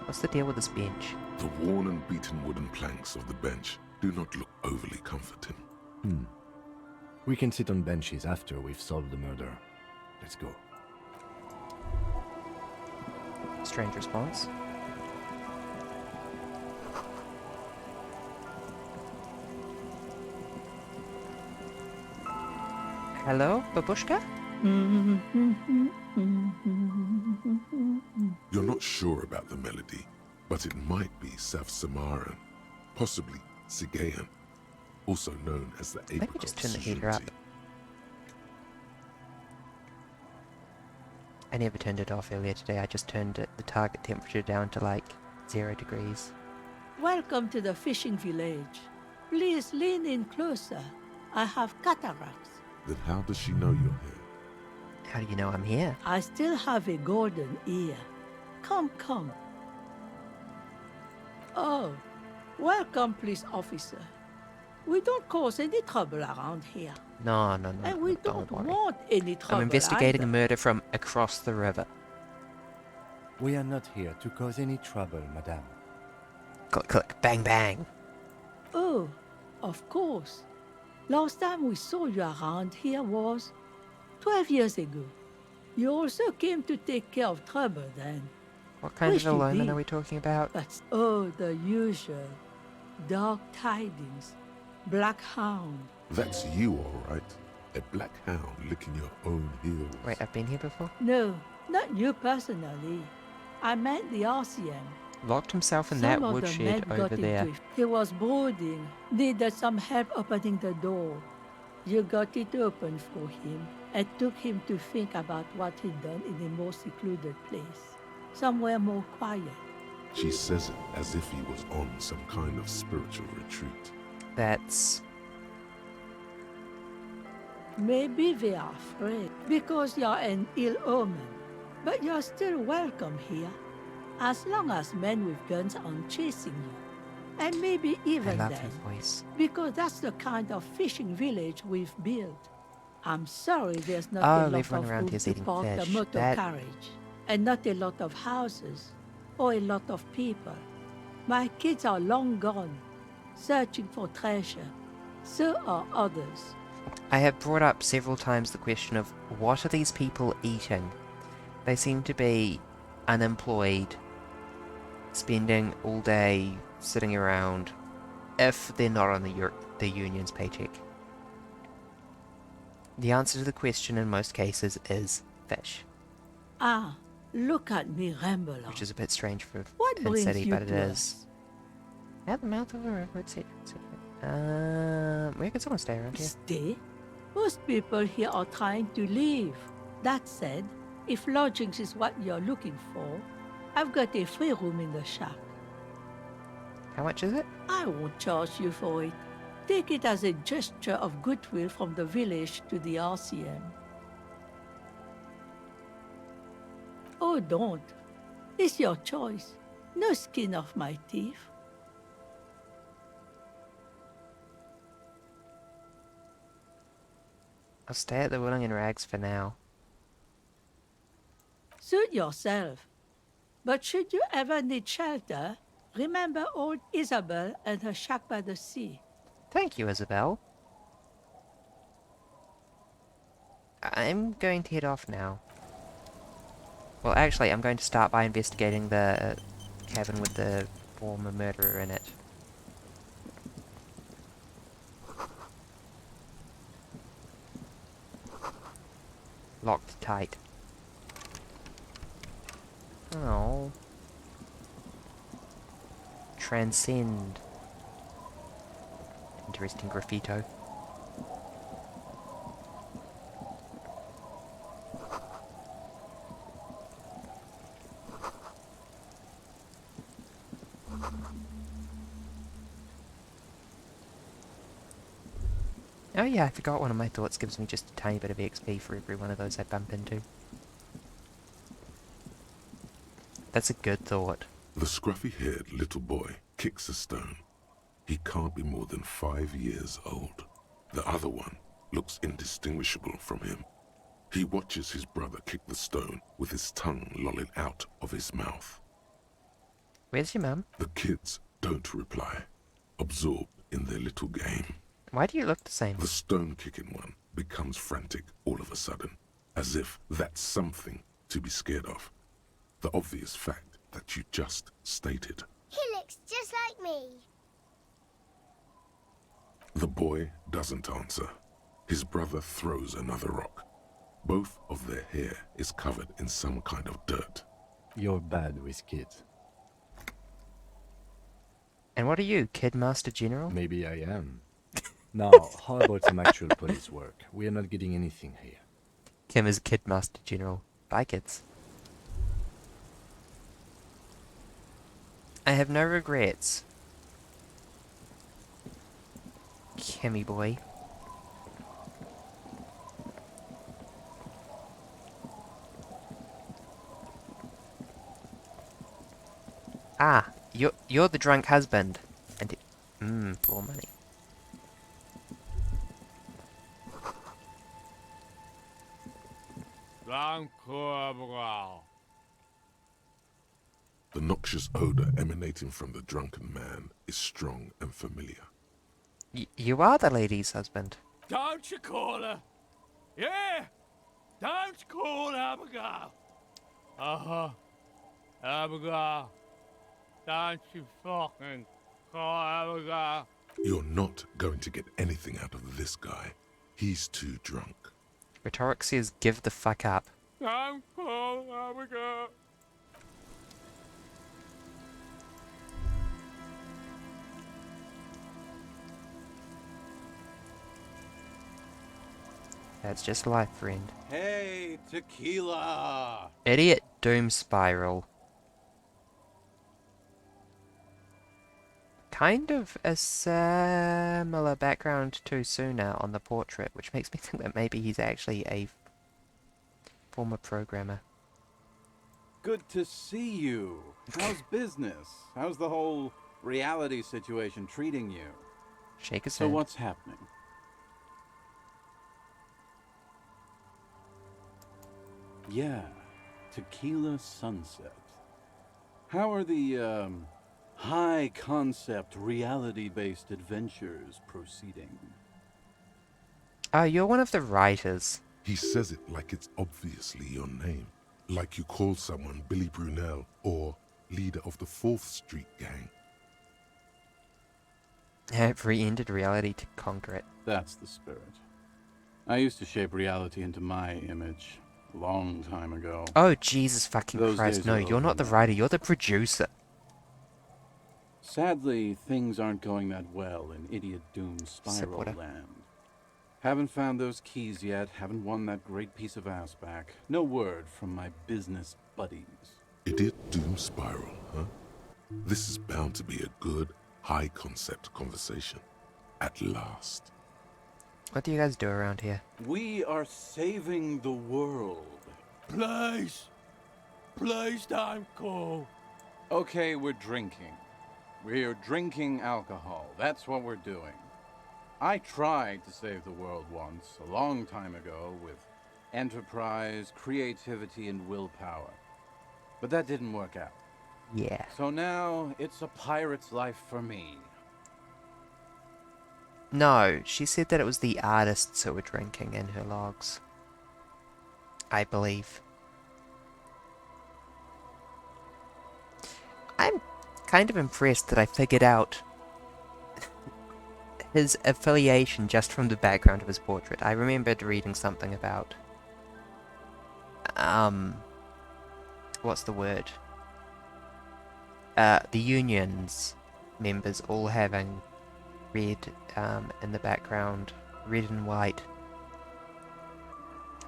Speaker 1: What's the deal with this bench?
Speaker 2: The worn and beaten wooden planks of the bench do not look overly comforting.
Speaker 3: We can sit on benches after we've solved the murder. Let's go.
Speaker 1: Strange response. Hello, babushka?
Speaker 2: You're not sure about the melody, but it might be South Samaran, possibly Sigayan, also known as the
Speaker 1: I think we
Speaker 2: apricot
Speaker 1: just turn the heater up.
Speaker 2: sujunti.
Speaker 1: I never turned it off earlier today, I just turned the target temperature down to like 0 degrees.
Speaker 12: Welcome to the fishing village. Please lean in closer. I have cataracts.
Speaker 2: Then how does she know you're here?
Speaker 1: How do you know I'm here?
Speaker 12: I still have a golden ear. Come, come. Oh, welcome, police officer. We don't cause any trouble around here.
Speaker 1: No,
Speaker 12: And we
Speaker 1: don't
Speaker 12: don't
Speaker 1: worry.
Speaker 12: want any trouble.
Speaker 1: I'm investigating a
Speaker 12: either.
Speaker 1: murder from across the river.
Speaker 3: We are not here to cause any trouble, madame.
Speaker 1: Click, click, bang, bang.
Speaker 12: Oh, of course. Last time we saw you around here was 12 years ago. You also came to take care of trouble then.
Speaker 1: What kind
Speaker 12: Wish
Speaker 1: of
Speaker 12: you
Speaker 1: Elysium
Speaker 12: did.
Speaker 1: are we talking about?
Speaker 12: But oh, the usual. Dark tidings. Black hound.
Speaker 2: That's you, all right. A black hound licking your own heels.
Speaker 1: Wait, I've been here before?
Speaker 12: No, not you personally. I meant the RCM.
Speaker 1: Locked himself in
Speaker 12: Some
Speaker 1: that
Speaker 12: of the
Speaker 1: woodshed
Speaker 12: men
Speaker 1: over
Speaker 12: got
Speaker 1: there.
Speaker 12: into it. He was brooding, needed some help opening the door. You got it open for him and took him to think about what he'd done in a more secluded place, somewhere more quiet.
Speaker 2: She says it as if he was on some kind of spiritual retreat.
Speaker 1: That's...
Speaker 12: Maybe they are afraid because you're an ill omen, but you're still welcome here, as long as men with guns aren't chasing you. And maybe
Speaker 1: I
Speaker 12: even
Speaker 1: love
Speaker 12: then,
Speaker 1: her voice.
Speaker 12: because that's the kind of fishing village we've built. I'm sorry there's not
Speaker 1: Oh,
Speaker 12: a lot
Speaker 1: everyone
Speaker 12: of
Speaker 1: around
Speaker 12: room
Speaker 1: here's
Speaker 12: to
Speaker 1: eating
Speaker 12: park the
Speaker 1: fish.
Speaker 12: motor
Speaker 1: That-
Speaker 12: carriage, and not a lot of houses, or a lot of people. My kids are long gone, searching for treasure. So are others.
Speaker 1: I have brought up several times the question of what are these people eating? They seem to be unemployed, spending all day sitting around, if they're not on the union's paycheck. The answer to the question in most cases is fish,
Speaker 12: Ah, look at me ramble on.
Speaker 1: which is a bit strange for
Speaker 12: What
Speaker 1: Pin
Speaker 12: brings
Speaker 1: City,
Speaker 12: you
Speaker 1: but it
Speaker 12: to
Speaker 1: is.
Speaker 12: us?
Speaker 1: At the mouth of the river, etc. Where can someone stay around here?
Speaker 12: Stay? Most people here are trying to leave. That said, if lodgings is what you're looking for, I've got a free room in the shack.
Speaker 1: How much is it?
Speaker 12: I won't charge you for it. Take it as a gesture of goodwill from the village to the RCM. Oh, don't. It's your choice. No skin off my teeth.
Speaker 1: I'll stay at the Willing and Rags for now.
Speaker 12: Suit yourself. But should you ever need shelter, remember old Isabel and her shack by the sea.
Speaker 1: Thank you, Isabel. I'm going to head off now. Well, actually, I'm going to start by investigating the cabin with the former murderer in it. Locked tight. Oh. Transcend. Interesting graffito. Oh yeah, I forgot one of my thoughts gives me just a tiny bit of XP for every one of those I bump into. That's a good thought.
Speaker 2: The scruffy-haired little boy kicks a stone. He can't be more than 5 years old. The other one looks indistinguishable from him. He watches his brother kick the stone with his tongue lolling out of his mouth.
Speaker 1: Where's your mum?
Speaker 2: The kids don't reply, absorbed in their little game.
Speaker 1: Why do you look the same?
Speaker 2: The stone-kicking one becomes frantic all of a sudden, as if that's something to be scared of. the obvious fact that you just stated.
Speaker 13: He looks just like me.
Speaker 2: The boy doesn't answer. His brother throws another rock. Both of their hair is covered in some kind of dirt.
Speaker 3: You're bad with kids.
Speaker 1: And what are you, Kid Master General?
Speaker 3: Maybe I am. Now, how about some actual police work? We are not getting anything here.
Speaker 1: Kim is Kid Master General. Bye, kids. I have no regrets. Kimmy boy. Ah, you're the drunk husband. And for money.
Speaker 2: The noxious odor emanating from the drunken man is strong and familiar.
Speaker 1: You are the lady's husband.
Speaker 8: Don't you call her? Yeah! Don't call Abigail! Uh-huh. Abigail. Don't you fucking call Abigail.
Speaker 2: You're not going to get anything out of this guy. He's too drunk.
Speaker 1: Rhetoric says give the fuck up.
Speaker 8: Don't call Abigail.
Speaker 1: That's just life, friend.
Speaker 14: Hey, tequila!
Speaker 1: Idiot Doom Spiral. Kind of a similar background to Suna on the portrait, which makes me think that maybe he's actually a former programmer.
Speaker 14: Good to see you. How's business? How's the whole reality situation treating you?
Speaker 1: Shake his
Speaker 14: So
Speaker 1: hand.
Speaker 14: what's happening? Yeah, Tequila Sunset. How are the, high-concept, reality-based adventures proceeding?
Speaker 1: Oh, you're one of the writers.
Speaker 2: He says it like it's obviously your name. Like you call someone Billy Brunel or leader of the 4th Street Gang.
Speaker 1: Have re-entered reality to conquer it.
Speaker 14: That's the spirit. I used to shape reality into my image a long time ago.
Speaker 1: Oh, Jesus fucking
Speaker 14: Those
Speaker 1: Christ.
Speaker 14: days
Speaker 1: No,
Speaker 14: are
Speaker 1: you're
Speaker 14: over
Speaker 1: not the
Speaker 14: now.
Speaker 1: writer, you're the producer.
Speaker 14: Sadly, things aren't going that well in Idiot Doom Spiral
Speaker 1: Supporter.
Speaker 14: Land. Haven't found those keys yet, haven't won that great piece of ass back. No word from my business buddies.
Speaker 2: Idiot Doom Spiral, huh? This is bound to be a good, high-concept conversation. At last.
Speaker 1: What do you guys do around here?
Speaker 14: We are saving the world.
Speaker 8: Please. Please don't call.
Speaker 14: Okay, we're drinking. We're drinking alcohol. That's what we're doing. I tried to save the world once, a long time ago, with enterprise, creativity, and willpower. But that didn't work out.
Speaker 1: Yeah.
Speaker 14: So now, it's a pirate's life for me.
Speaker 1: No, she said that it was the artists who were drinking in her logs. I believe. I'm kind of impressed that I figured out his affiliation just from the background of his portrait. I remembered reading something about... what's the word? The Union's members all having red in the background, red and white,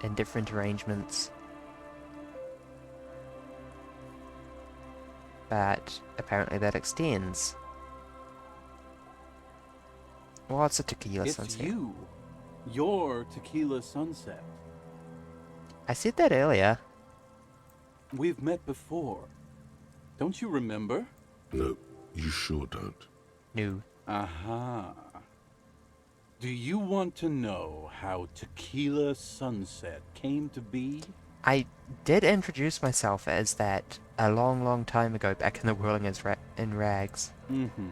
Speaker 1: in different arrangements. But apparently that extends. Well, it's a tequila
Speaker 14: It's
Speaker 1: sunset.
Speaker 14: you. Your Tequila Sunset.
Speaker 1: I said that earlier.
Speaker 14: We've met before. Don't you remember?
Speaker 2: No, you sure don't.
Speaker 1: No.
Speaker 14: Aha. Do you want to know how Tequila Sunset came to be?
Speaker 1: I did introduce myself as that a long, long time ago back in the Whirling in Rags.
Speaker 14: Mm-hmm.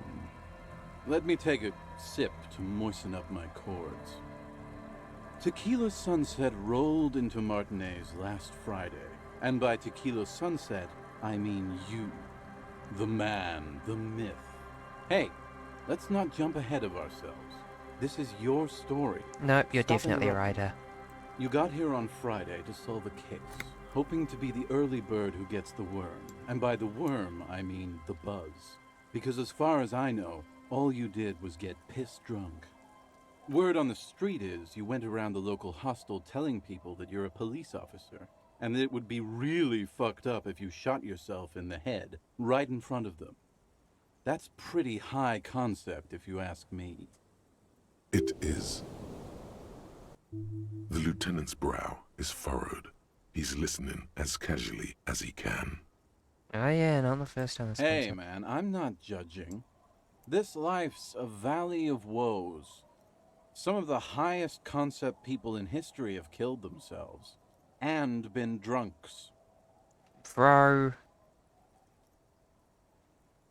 Speaker 14: Let me take a sip to moisten up my chords. Tequila Sunset rolled into Martinez last Friday, and by Tequila Sunset, I mean you. The man, the myth. Hey, let's not jump ahead of ourselves. This is your story.
Speaker 1: Nope, you're
Speaker 14: Stop
Speaker 1: definitely a
Speaker 14: interrupting.
Speaker 1: writer.
Speaker 14: You got here on Friday to solve a case, hoping to be the early bird who gets the worm. And by the worm, I mean the buzz. Because as far as I know, all you did was get piss drunk. Word on the street is you went around the local hostel telling people that you're a police officer, and that it would be really fucked up if you shot yourself in the head right in front of them. That's pretty high concept, if you ask me.
Speaker 2: It is. The lieutenant's brow is furrowed. He's listening as casually as he can.
Speaker 1: Oh yeah, not the first time this comes
Speaker 14: Hey,
Speaker 1: up.
Speaker 14: man, I'm not judging. This life's a valley of woes. Some of the highest concept people in history have killed themselves. And been drunks.
Speaker 1: Bro.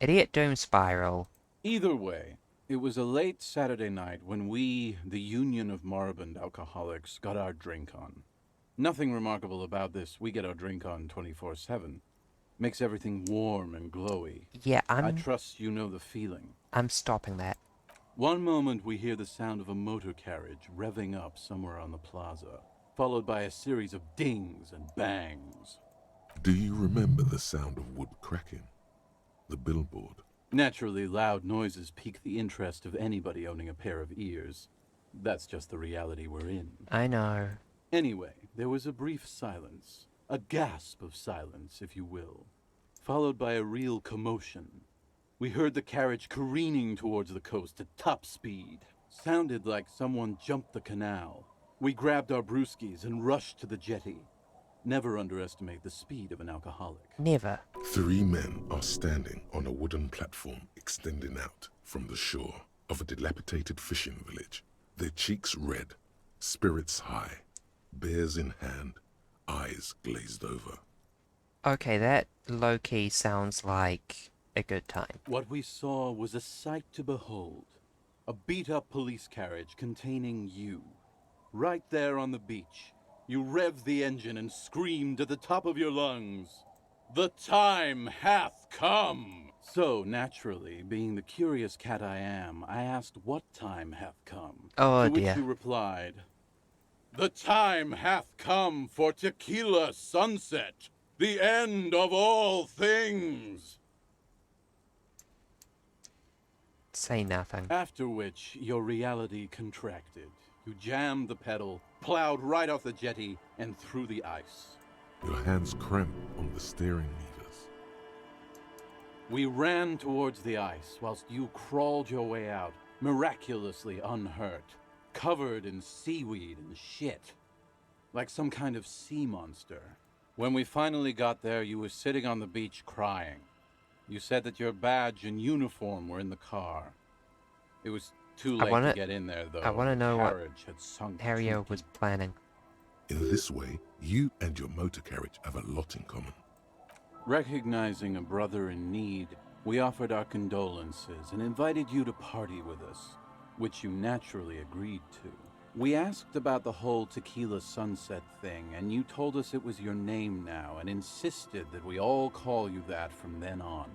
Speaker 1: Idiot Doom Spiral.
Speaker 14: Either way, it was a late Saturday night when we, the Union of Moribund Alcoholics, got our drink on. Nothing remarkable about this. We get our drink on 24/7. Makes everything warm and glowy.
Speaker 1: Yeah,
Speaker 14: I trust you know the feeling.
Speaker 1: I'm stopping that.
Speaker 14: One moment we hear the sound of a motor carriage revving up somewhere on the plaza, followed by a series of dings and bangs.
Speaker 2: Do you remember the sound of wood cracking? The billboard?
Speaker 14: Naturally, loud noises pique the interest of anybody owning a pair of ears. That's just the reality we're in.
Speaker 1: I know.
Speaker 14: Anyway, there was a brief silence. A gasp of silence, if you will. Followed by a real commotion. We heard the carriage careening towards the coast at top speed. Sounded like someone jumped the canal. We grabbed our brewskis and rushed to the jetty. Never underestimate the speed of an alcoholic.
Speaker 1: Never.
Speaker 2: 3 men are standing on a wooden platform extending out from the shore of a dilapidated fishing village. Their cheeks red, spirits high, beers in hand, eyes glazed over.
Speaker 1: Okay, that low-key sounds like a good time.
Speaker 14: What we saw was a sight to behold. A beat-up police carriage containing you. Right there on the beach. You revved the engine and screamed at the top of your lungs, "The time hath come!" So, naturally, being the curious cat I am, I asked what time hath come.
Speaker 1: Oh,
Speaker 14: to which
Speaker 1: dear.
Speaker 14: you replied, "The time hath come for tequila sunset, the end of all things."
Speaker 1: Say nothing.
Speaker 14: After which, your reality contracted. You jammed the pedal, plowed right off the jetty, and through the ice.
Speaker 2: Your hands cramp on the steering levers.
Speaker 14: We ran towards the ice whilst you crawled your way out, miraculously unhurt, covered in seaweed and shit, like some kind of sea monster. When we finally got there, you were sitting on the beach crying. You said that your badge and uniform were in the car. It was too late to get in there, though.
Speaker 1: I want to know what
Speaker 14: carriage had sunk
Speaker 1: Harrier
Speaker 14: too
Speaker 1: was
Speaker 14: deep.
Speaker 1: planning.
Speaker 2: In this way, you and your motor carriage have a lot in common.
Speaker 14: Recognizing a brother in need, we offered our condolences and invited you to party with us, which you naturally agreed to. We asked about the whole tequila sunset thing, and you told us it was your name now and insisted that we all call you that from then on.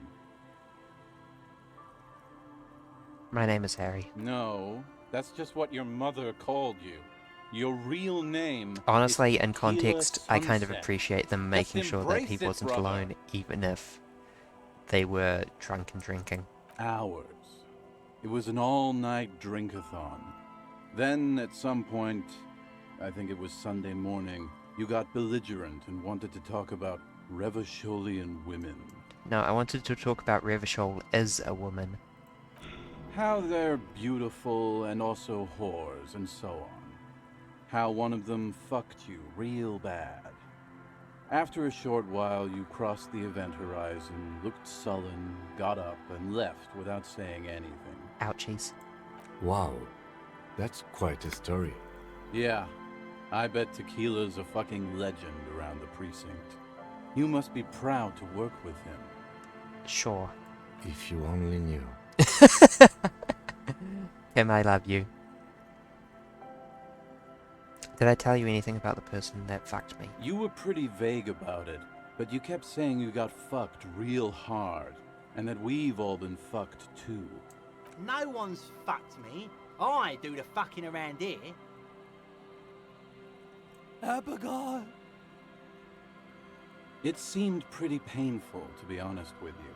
Speaker 1: My name is Harry.
Speaker 14: No, that's just what your mother called you. Your real name
Speaker 1: Honestly,
Speaker 14: is
Speaker 1: in
Speaker 14: Tequila
Speaker 1: context, I kind of
Speaker 14: Sunset.
Speaker 1: appreciate them
Speaker 14: Just
Speaker 1: making sure that
Speaker 14: embrace
Speaker 1: he
Speaker 14: it,
Speaker 1: wasn't
Speaker 14: brother.
Speaker 1: alone, even if they were drunk and drinking.
Speaker 14: Hours. It was an all-night drink-a-thon. Then, at some point, I think it was Sunday morning, you got belligerent and wanted to talk about Revacholian women.
Speaker 1: No, I wanted to talk about Revachol as a woman.
Speaker 14: How they're beautiful and also whores and so on. How one of them fucked you real bad. After a short while, you crossed the event horizon, looked sullen, got up, and left without saying anything.
Speaker 1: Ouchies.
Speaker 3: Wow, that's quite a story.
Speaker 14: Yeah, I bet Tequila's a fucking legend around the precinct. You must be proud to work with him.
Speaker 1: Sure.
Speaker 3: If you only knew.
Speaker 1: Kim, I love you. Did I tell you anything about the person that fucked me?
Speaker 14: You were pretty vague about it. but you kept saying you got fucked real hard, and that we've all been fucked too.
Speaker 8: No one's fucked me. I do the fucking around here.
Speaker 9: Abigail!
Speaker 14: It seemed pretty painful, to be honest with you.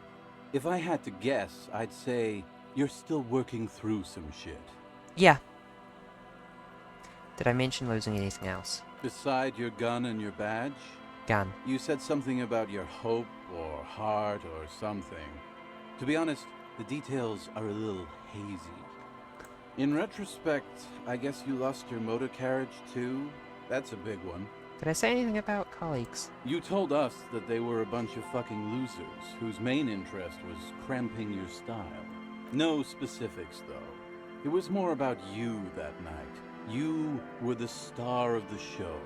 Speaker 14: If I had to guess, I'd say you're still working through some shit.
Speaker 1: Yeah. Did I mention losing anything else?
Speaker 14: Beside your gun and your badge?
Speaker 1: Gun.
Speaker 14: You said something about your hope or heart or something. To be honest, the details are a little hazy. In retrospect, I guess you lost your motor carriage too? That's a big one.
Speaker 1: Did I say anything about colleagues?
Speaker 14: You told us that they were a bunch of fucking losers whose main interest was cramping your style. No specifics, though. It was more about you that night. You were the star of the show.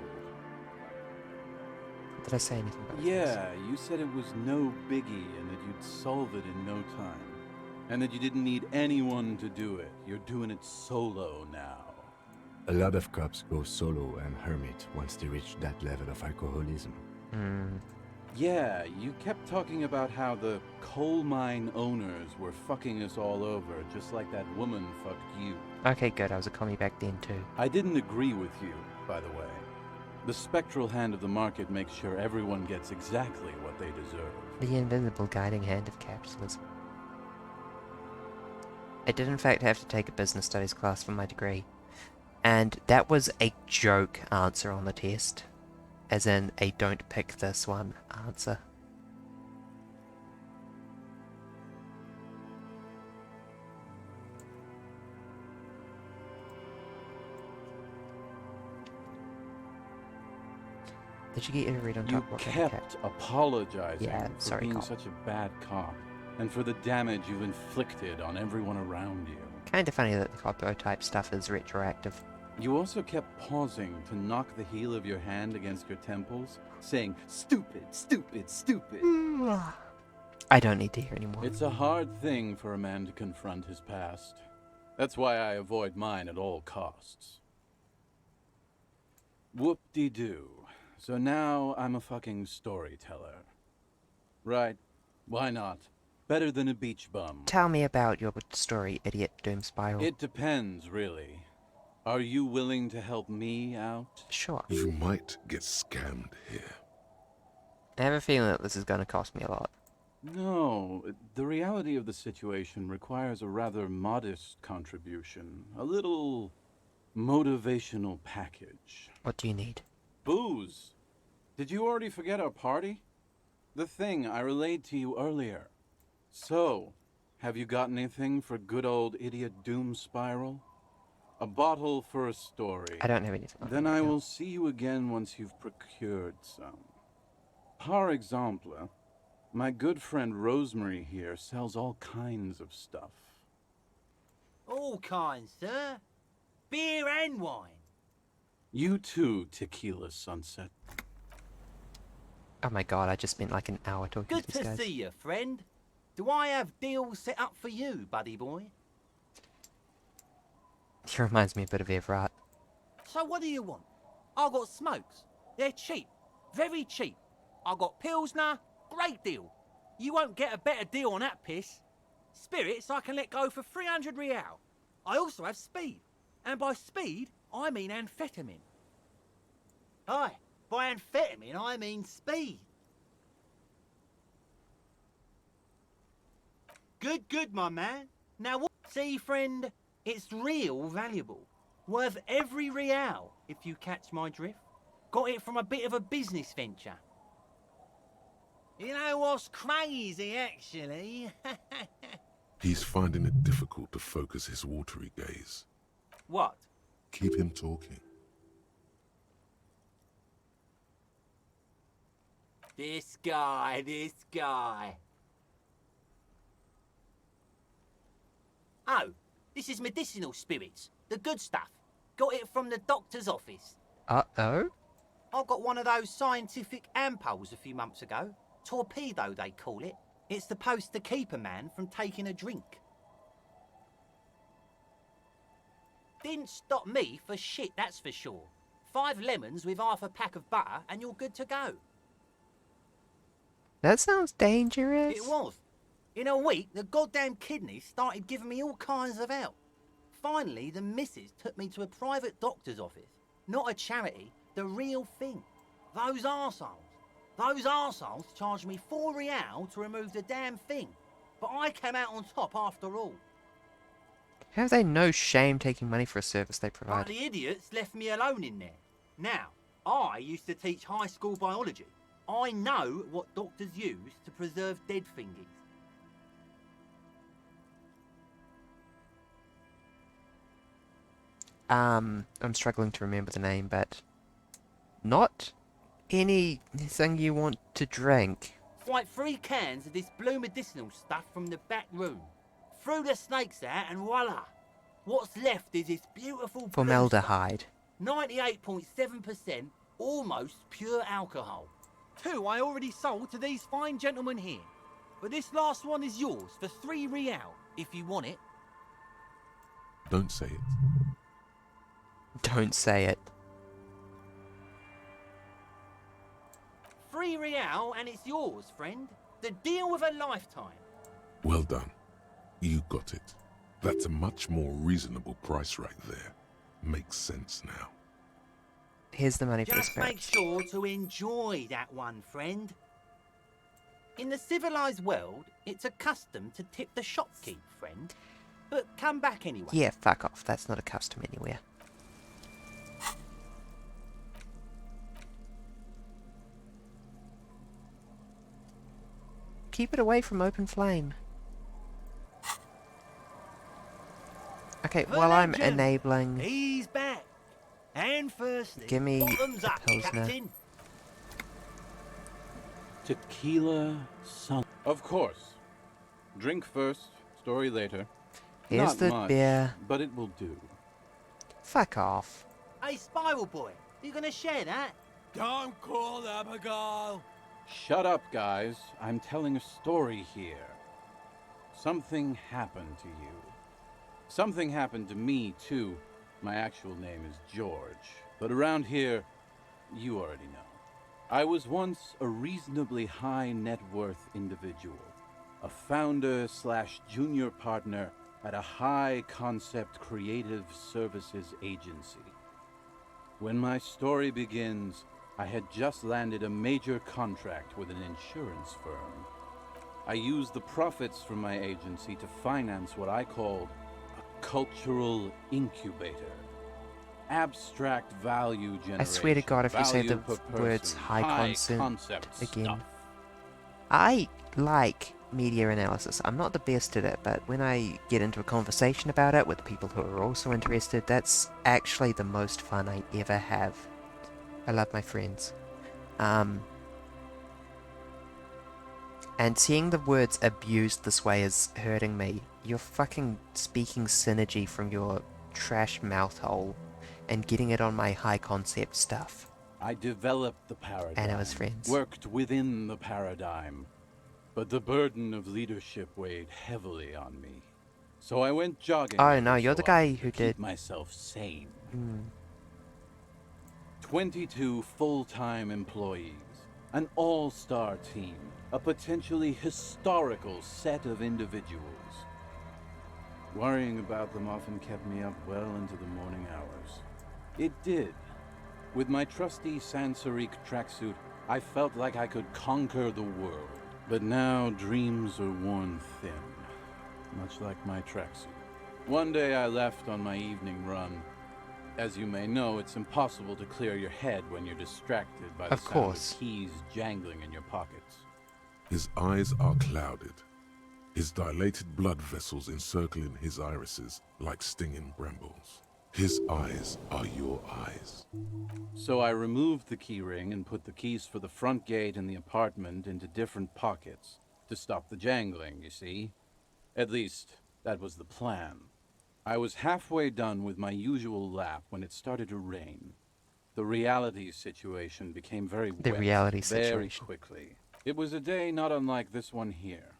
Speaker 1: Did I say anything about
Speaker 14: Yeah, you said it was no biggie and that you'd solve it in no time. And that you didn't need anyone to do it. You're doing it solo now.
Speaker 3: A lot of cops go solo and hermit once they reach that level of alcoholism.
Speaker 14: Yeah, you kept talking about how the coal mine owners were fucking us all over, just like that woman fucked you.
Speaker 1: Okay, good. I was a commie back then, too.
Speaker 14: I didn't agree with you, by the way. The spectral hand of the market makes sure everyone gets exactly what they deserve.
Speaker 1: The invisible guiding hand of capitalism. I did in fact have to take a business studies class for my degree. And that was a joke answer on the test. As in, a don't pick this one answer. Did you get your read on
Speaker 14: You
Speaker 1: top? What
Speaker 14: kept apologizing
Speaker 1: Yeah,
Speaker 14: for
Speaker 1: sorry,
Speaker 14: being
Speaker 1: cop.
Speaker 14: such a bad cop, and for the damage you've inflicted on everyone around you.
Speaker 1: Kinda funny that the copy type stuff is retroactive.
Speaker 14: You also kept pausing to knock the heel of your hand against your temples, saying, "Stupid, stupid, stupid."
Speaker 1: I don't need to hear anymore.
Speaker 14: It's a hard thing for a man to confront his past. That's why I avoid mine at all costs. Whoop-de-doo. So now I'm a fucking storyteller. Right, why not? Better than a beach bum.
Speaker 1: Tell me about your story, Idiot Doom Spiral.
Speaker 14: It depends, really. Are you willing to help me out?
Speaker 1: Sure.
Speaker 2: You might get scammed here.
Speaker 1: I have a feeling that this is going to cost me a lot.
Speaker 14: No, the reality of the situation requires a rather modest contribution. A little motivational package.
Speaker 1: What do you need?
Speaker 14: Booze. Did you already forget our party? The thing I relayed to you earlier. So, have you got anything for good old Idiot Doom Spiral? A bottle for a story.
Speaker 1: I don't have anything.
Speaker 14: Then I will see you again once you've procured some. Par exemple, my good friend Rosemary here sells all kinds of stuff.
Speaker 8: All kinds, sir. Beer and wine.
Speaker 14: You too, Tequila Sunset.
Speaker 1: Oh my god, I just spent like an hour talking
Speaker 8: Good
Speaker 1: to these
Speaker 8: to
Speaker 1: guys.
Speaker 8: see you, friend. Do I have deals set up for you, buddy boy?
Speaker 1: He reminds me a bit of Everett.
Speaker 8: So what do you want? I got smokes. They're cheap. Very cheap. I got Pilsner. Great deal. You won't get a better deal on that piss. Spirits I can let go for 300 real. I also have speed. And by speed, I mean amphetamine. Aye, by amphetamine I mean speed. Good, my man. Now what? See, friend, it's real valuable. Worth every real, if you catch my drift. Got it from a bit of a business venture. You know what's crazy, actually?
Speaker 2: He's finding it difficult to focus his watery gaze.
Speaker 8: What?
Speaker 2: Keep him talking.
Speaker 8: This guy. Oh, this is medicinal spirits. The good stuff. Got it from the doctor's office.
Speaker 1: Uh-oh?
Speaker 8: I got one of those scientific ampules a few months ago. Torpedo, they call it. It's supposed to keep a man from taking a drink. Didn't stop me for shit, that's for sure. 5 lemons with half a pack of butter and you're good to go.
Speaker 1: That sounds dangerous.
Speaker 8: It was. In a week, the goddamn kidneys started giving me all kinds of help. Finally, the missus took me to a private doctor's office. Not a charity, the real thing. Those arseholes charged me £4 to remove the damn thing. But I came out on top after all.
Speaker 1: Have they no shame taking money for a service they
Speaker 8: But
Speaker 1: provide?
Speaker 8: the idiots left me alone in there. Now, I used to teach high school biology. I know what doctors use to preserve dead thingies.
Speaker 1: I'm struggling to remember the name, but not anything you want to drink.
Speaker 8: Like 3 cans of this blue medicinal stuff from the back room. Threw the snakes out and voila! What's left is this beautiful blue stuff.
Speaker 1: Formaldehyde.
Speaker 8: 98.7% almost pure alcohol. 2 I already sold to these fine gentlemen here. But this last one is yours for £3 if you want it.
Speaker 2: Don't say it.
Speaker 1: Don't say it.
Speaker 8: £3 and it's yours, friend. The deal of a lifetime.
Speaker 2: Well done. You got it. That's a much more reasonable price right there. Makes sense now.
Speaker 1: Here's the money for the
Speaker 8: Just make
Speaker 1: spirits.
Speaker 8: sure to enjoy that one, friend. In the civilized world, it's a custom to tip the shopkeep, friend. But come back anyway.
Speaker 1: Yeah, fuck off. That's not a custom anywhere. Keep it away from open flame. Okay, while I'm enabling...
Speaker 8: He's back. And firstly,
Speaker 1: Give me
Speaker 8: bottoms
Speaker 1: a
Speaker 8: up,
Speaker 1: Pilsner.
Speaker 8: Captain.
Speaker 14: Tequila sun. Of course. Drink first, story later.
Speaker 1: Here's
Speaker 14: Not
Speaker 1: the
Speaker 14: much,
Speaker 1: beer.
Speaker 14: but it will do.
Speaker 1: Fuck off.
Speaker 8: Hey, Spiral Boy, you gonna share that?
Speaker 9: Don't call Abigail.
Speaker 14: Shut up, guys. I'm telling a story here. Something happened to you. Something happened to me, too. My actual name is George. But around here, you already know. I was once a reasonably high net worth individual. A founder / junior partner at a high concept creative services agency. When my story begins, I had just landed a major contract with an insurance firm. I used the profits from my agency to finance what I called a cultural incubator. Abstract value generation.
Speaker 1: I swear to God, if you say the
Speaker 14: value per
Speaker 1: words
Speaker 14: person,
Speaker 1: high concept again.
Speaker 14: stuff.
Speaker 1: I like media analysis. I'm not the best at it, but when I get into a conversation about it with people who are also interested, that's actually the most fun I ever have. I love my friends. And seeing the words abused this way is hurting me. You're fucking speaking synergy from your trash mouth hole and getting it on my high concept stuff.
Speaker 14: I developed the paradigm.
Speaker 1: And I was friends.
Speaker 14: Worked within the paradigm. But the burden of leadership weighed heavily on me. So I went jogging.
Speaker 1: Oh no,
Speaker 14: every
Speaker 1: you're
Speaker 14: so
Speaker 1: the guy
Speaker 14: often
Speaker 1: who
Speaker 14: to
Speaker 1: did...
Speaker 14: keep myself sane.
Speaker 1: 22
Speaker 14: full-time employees. An all-star team. A potentially historical set of individuals. Worrying about them often kept me up well into the morning hours. It did. With my trusty Sansariq tracksuit, I felt like I could conquer the world. But now dreams are worn thin, much like my tracksuit. One day I left on my evening run. As you may know, it's impossible to clear your head when you're distracted by the
Speaker 1: Of
Speaker 14: sound
Speaker 1: course.
Speaker 14: of keys jangling in your pockets.
Speaker 2: His eyes are clouded, his dilated blood vessels encircling his irises like stinging brambles. His eyes are your eyes.
Speaker 14: So I removed the key ring and put the keys for the front gate and the apartment into different pockets to stop the jangling, you see. At least, that was the plan. I was halfway done with my usual lap when it started to rain. The reality situation became very
Speaker 1: The
Speaker 14: wet
Speaker 1: reality
Speaker 14: very
Speaker 1: situation.
Speaker 14: quickly. It was a day not unlike this one here.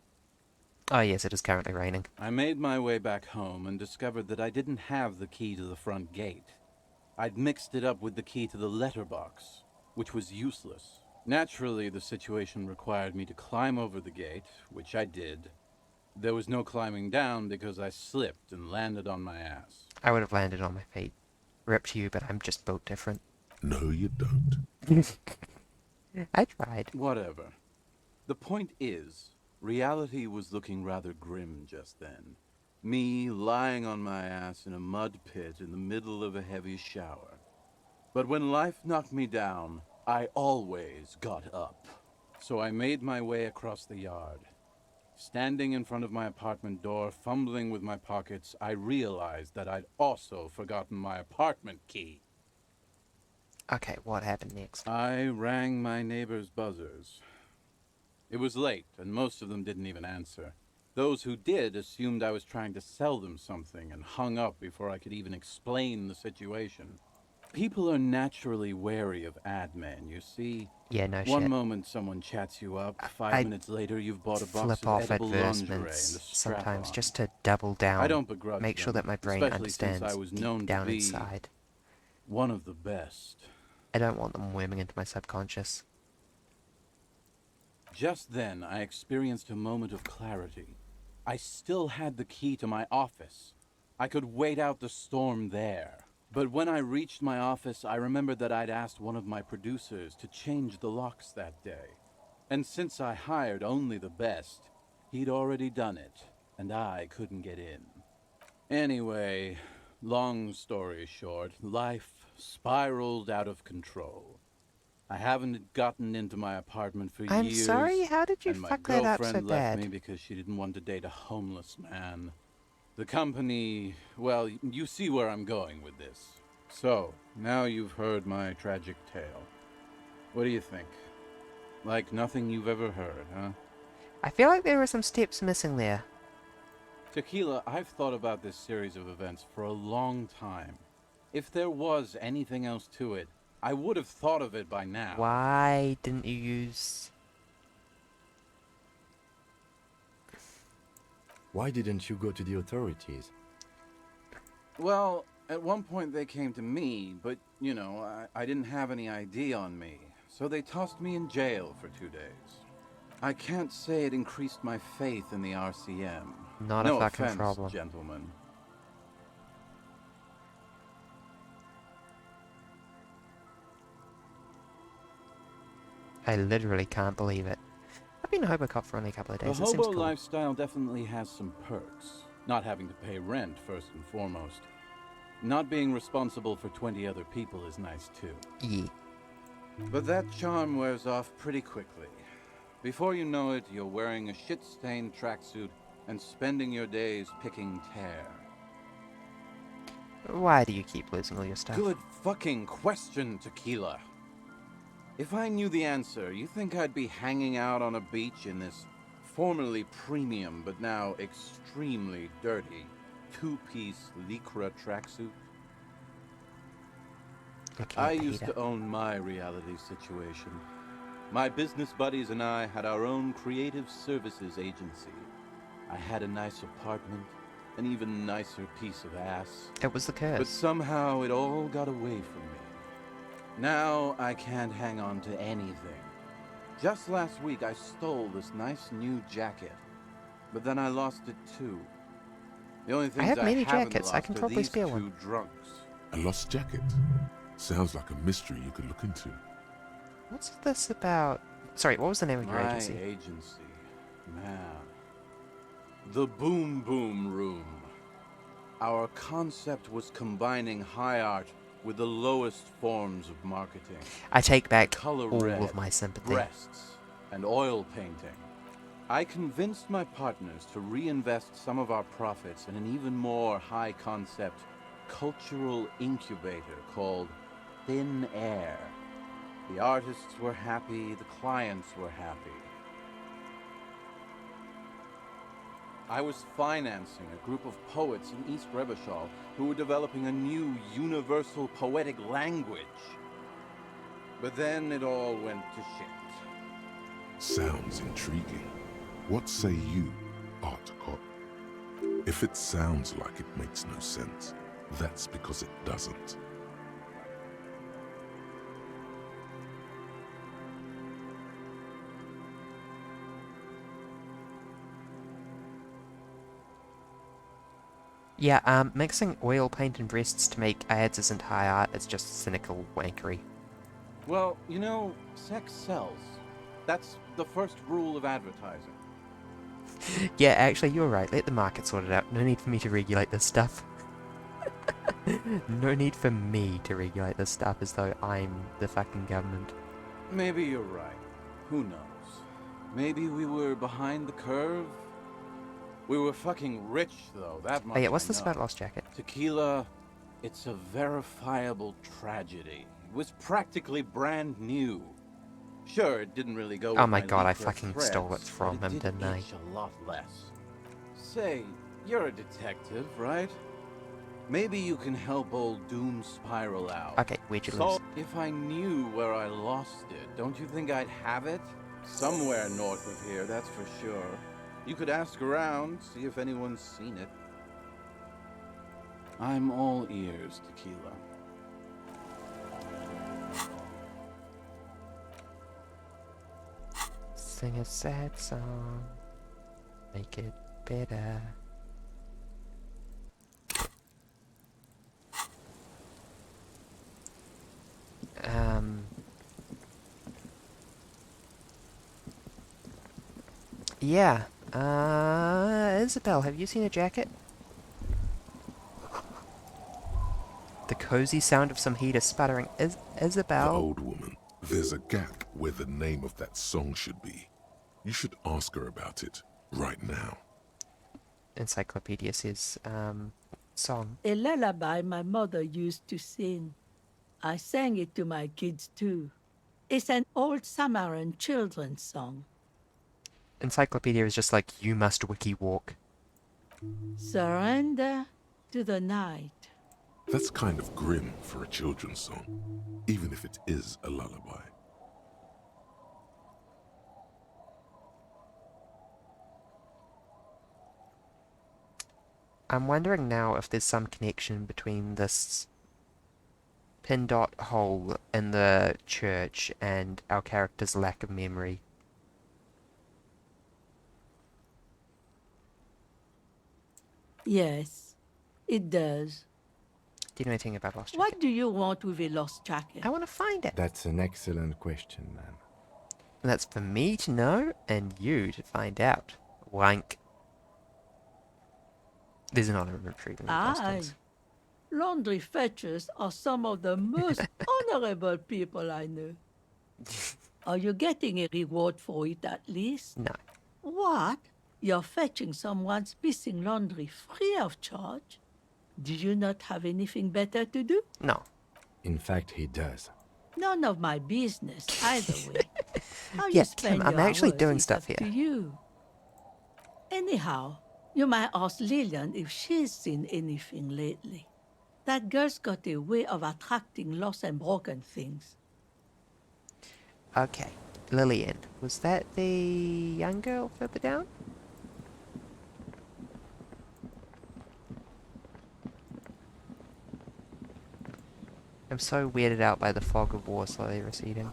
Speaker 1: Oh yes, it is currently raining.
Speaker 14: I made my way back home and discovered that I didn't have the key to the front gate. I'd mixed it up with the key to the letterbox, which was useless. Naturally, the situation required me to climb over the gate, which I did. There was no climbing down because I slipped and landed on my ass.
Speaker 1: I would have landed on my feet. Rip to you, but I'm just built different.
Speaker 2: No, you don't.
Speaker 1: I tried.
Speaker 14: Whatever. The point is, reality was looking rather grim just then. Me lying on my ass in a mud pit in the middle of a heavy shower. But when life knocked me down, I always got up. So I made my way across the yard. Standing in front of my apartment door, fumbling with my pockets, I realized that I'd also forgotten my apartment key.
Speaker 1: Okay, what happened next?
Speaker 14: I rang my neighbor's buzzers. It was late, and most of them didn't even answer. Those who did assumed I was trying to sell them something and hung up before I could even explain the situation. People are naturally wary of ad men, you see.
Speaker 1: Yeah, no
Speaker 14: One
Speaker 1: shit.
Speaker 14: moment someone chats you up,
Speaker 1: I
Speaker 14: 5 minutes later you've bought a box
Speaker 1: flip
Speaker 14: of
Speaker 1: off
Speaker 14: edible lingerie and a
Speaker 1: advertisements
Speaker 14: strap
Speaker 1: sometimes
Speaker 14: on.
Speaker 1: just to double down.
Speaker 14: I don't begrudge
Speaker 1: Make sure
Speaker 14: them,
Speaker 1: that my brain
Speaker 14: especially since I
Speaker 1: understands
Speaker 14: was
Speaker 1: deep
Speaker 14: known to
Speaker 1: down
Speaker 14: be
Speaker 1: inside.
Speaker 14: one of the best.
Speaker 1: I don't want them worming into my subconscious.
Speaker 14: Just then, I experienced a moment of clarity. I still had the key to my office. I could wait out the storm there. But when I reached my office, I remembered that I'd asked one of my producers to change the locks that day. And since I hired only the best, he'd already done it, and I couldn't get in. Anyway, long story short, life spiraled out of control. I haven't gotten into my apartment for
Speaker 1: I'm
Speaker 14: years.
Speaker 1: sorry, how did you
Speaker 14: and my
Speaker 1: fuck that up so
Speaker 14: girlfriend left
Speaker 1: bad?
Speaker 14: me because she didn't want to date a homeless man. The company, well, you see where I'm going with this. So, now you've heard my tragic tale. What do you think? Like nothing you've ever heard, huh?
Speaker 1: I feel like there were some steps missing there.
Speaker 14: Tequila, I've thought about this series of events for a long time. If there was anything else to it, I would have thought of it by now.
Speaker 1: Why didn't you use...
Speaker 3: Why didn't you go to the authorities?
Speaker 14: Well, at one point they came to me, but, you know, I didn't have any ID on me. So they tossed me in jail for 2 days. I can't say it increased my faith in the RCM.
Speaker 1: Not a
Speaker 14: no
Speaker 1: fucking
Speaker 14: offense,
Speaker 1: problem.
Speaker 14: Gentlemen.
Speaker 1: I literally can't believe it. I've been a hobo cop for only a couple of days.
Speaker 14: The
Speaker 1: It seems
Speaker 14: hobo
Speaker 1: cool.
Speaker 14: lifestyle definitely has some perks. Not having to pay rent, first and foremost. Not being responsible for 20 other people is nice, too.
Speaker 1: Yeah.
Speaker 14: But that charm wears off pretty quickly. Before you know it, you're wearing a shit-stained tracksuit and spending your days picking tear.
Speaker 1: Why do you keep losing all your stuff?
Speaker 14: Good fucking question, Tequila. If I knew the answer, you think I'd be hanging out on a beach in this formerly premium but now extremely dirty two-piece lycra tracksuit? I used to own my reality situation. My business buddies and I had our own creative services agency. I had a nice apartment, an even nicer piece of ass.
Speaker 1: It was the curse.
Speaker 14: But somehow it all got away from me. Now I can't hang on to anything. Just last week I stole this nice new jacket, but then I lost it too. The only things
Speaker 1: I have many
Speaker 14: haven't
Speaker 1: jackets. I
Speaker 14: lost
Speaker 1: can
Speaker 14: are
Speaker 1: probably
Speaker 14: these
Speaker 1: spare
Speaker 14: two
Speaker 1: one.
Speaker 14: drunks.
Speaker 2: A lost jacket? Sounds like a mystery you could look into.
Speaker 1: What's this about? Sorry, what was the name of your
Speaker 14: My
Speaker 1: agency?
Speaker 14: Man. The Boom Boom Room. Our concept was combining high art with the lowest forms of marketing.
Speaker 1: I take back
Speaker 14: Color
Speaker 1: all
Speaker 14: red,
Speaker 1: of my sympathy.
Speaker 14: breasts, and oil painting. I convinced my partners to reinvest some of our profits in an even more high-concept cultural incubator called Thin Air. The artists were happy, the clients were happy. I was financing a group of poets in East Rebishal who were developing a new universal poetic language. But then it all went to shit.
Speaker 2: Sounds intriguing. What say you, Art Cop? If it sounds like it makes no sense, that's because it doesn't.
Speaker 1: Yeah, mixing oil paint and breasts to make ads isn't high art, it's just cynical wankery.
Speaker 14: Well, you know, sex sells. That's the first rule of advertising.
Speaker 1: Yeah, actually, you're right. Let the market sort it out. No need for me to regulate this stuff. No need for me to regulate this stuff as though I'm the fucking government.
Speaker 14: Maybe you're right. Who knows? Maybe we were behind the curve? We were fucking rich, though, that much
Speaker 1: Oh yeah, what's
Speaker 14: I
Speaker 1: this
Speaker 14: know.
Speaker 1: about Lost Jacket?
Speaker 14: Tequila, it's a verifiable tragedy. It was practically brand new. Sure, it didn't really go with
Speaker 1: Oh my god, I
Speaker 14: Lycra
Speaker 1: fucking
Speaker 14: threads,
Speaker 1: stole it from
Speaker 14: but
Speaker 1: him,
Speaker 14: it did
Speaker 1: didn't I?
Speaker 14: itch a lot less. Say, you're a detective, right? Maybe you can help old Doom spiral out.
Speaker 1: Okay, where'd you lose?
Speaker 14: If I knew where I lost it, don't you think I'd have it? Somewhere north of here, that's for sure. You could ask around, see if anyone's seen it. I'm all ears, Tequila.
Speaker 1: Sing a sad song. Make it better. Yeah. Isabel, have you seen a jacket? The cozy sound of some heater sputtering.
Speaker 2: The
Speaker 1: Isabel?
Speaker 2: old woman. There's a gap where the name of that song should be. You should ask her about it right now.
Speaker 1: Encyclopedia says, song.
Speaker 12: A lullaby my mother used to sing. I sang it to my kids too. It's an old Samaran children's song.
Speaker 1: Encyclopedia is just like, you must wiki walk.
Speaker 12: Surrender to the night.
Speaker 2: That's kind of grim for a children's song, even if it is a lullaby.
Speaker 1: I'm wondering now if there's some connection between this pin dot hole in the church and our character's lack of memory.
Speaker 12: Yes, it does.
Speaker 1: Do you know anything about Lost Jacket?
Speaker 12: What do you want with a lost jacket?
Speaker 1: I want to find it.
Speaker 3: That's an excellent question, ma'am.
Speaker 1: And that's for me to know and you to find out. Wank. There's an honor retrieval in lost
Speaker 12: Aye.
Speaker 1: things.
Speaker 12: Laundry fetchers are some of the most honorable people I know. Are you getting a reward for it at least?
Speaker 1: No.
Speaker 12: What? You're fetching someone's missing laundry free of charge? Do you not have anything better to do?
Speaker 1: No.
Speaker 3: In fact, he does.
Speaker 12: None of my business, either way. How
Speaker 1: Yeah,
Speaker 12: you spend
Speaker 1: Kim, I'm
Speaker 12: your
Speaker 1: actually
Speaker 12: hours
Speaker 1: doing
Speaker 12: is
Speaker 1: stuff
Speaker 12: up to
Speaker 1: here.
Speaker 12: you. Anyhow, you might ask Lillian if she's seen anything lately. That girl's got a way of attracting lost and broken things.
Speaker 1: Okay. Lillian. Was that the young girl further down? I'm so weirded out by the fog of war slowly receding.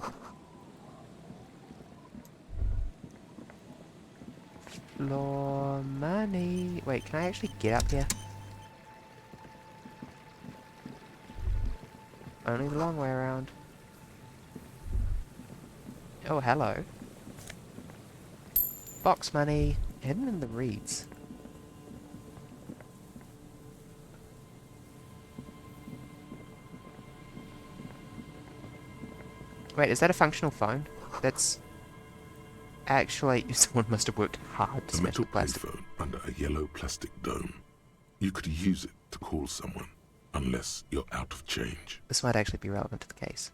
Speaker 1: Floor money. Wait, can I actually get up here? Only the long way around. Oh, hello. Box money. Hidden in the reeds. Wait, is that a functional phone? That's... Actually, someone must have worked hard to
Speaker 2: A
Speaker 1: smash
Speaker 2: metal
Speaker 1: the plastic.
Speaker 2: payphone under a yellow plastic dome. You could use it to call someone, unless you're out of change.
Speaker 1: This might actually be relevant to the case.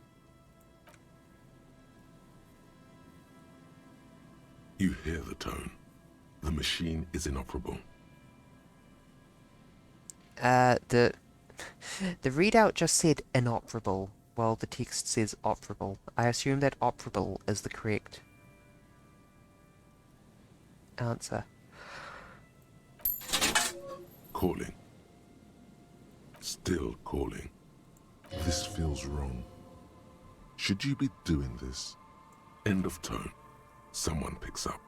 Speaker 2: You hear the tone. The machine is inoperable.
Speaker 1: The readout just said inoperable, while the text says operable. I assume that operable is the correct answer.
Speaker 2: Calling. Still calling. This feels wrong. Should you be doing this? End of tone. Someone picks up.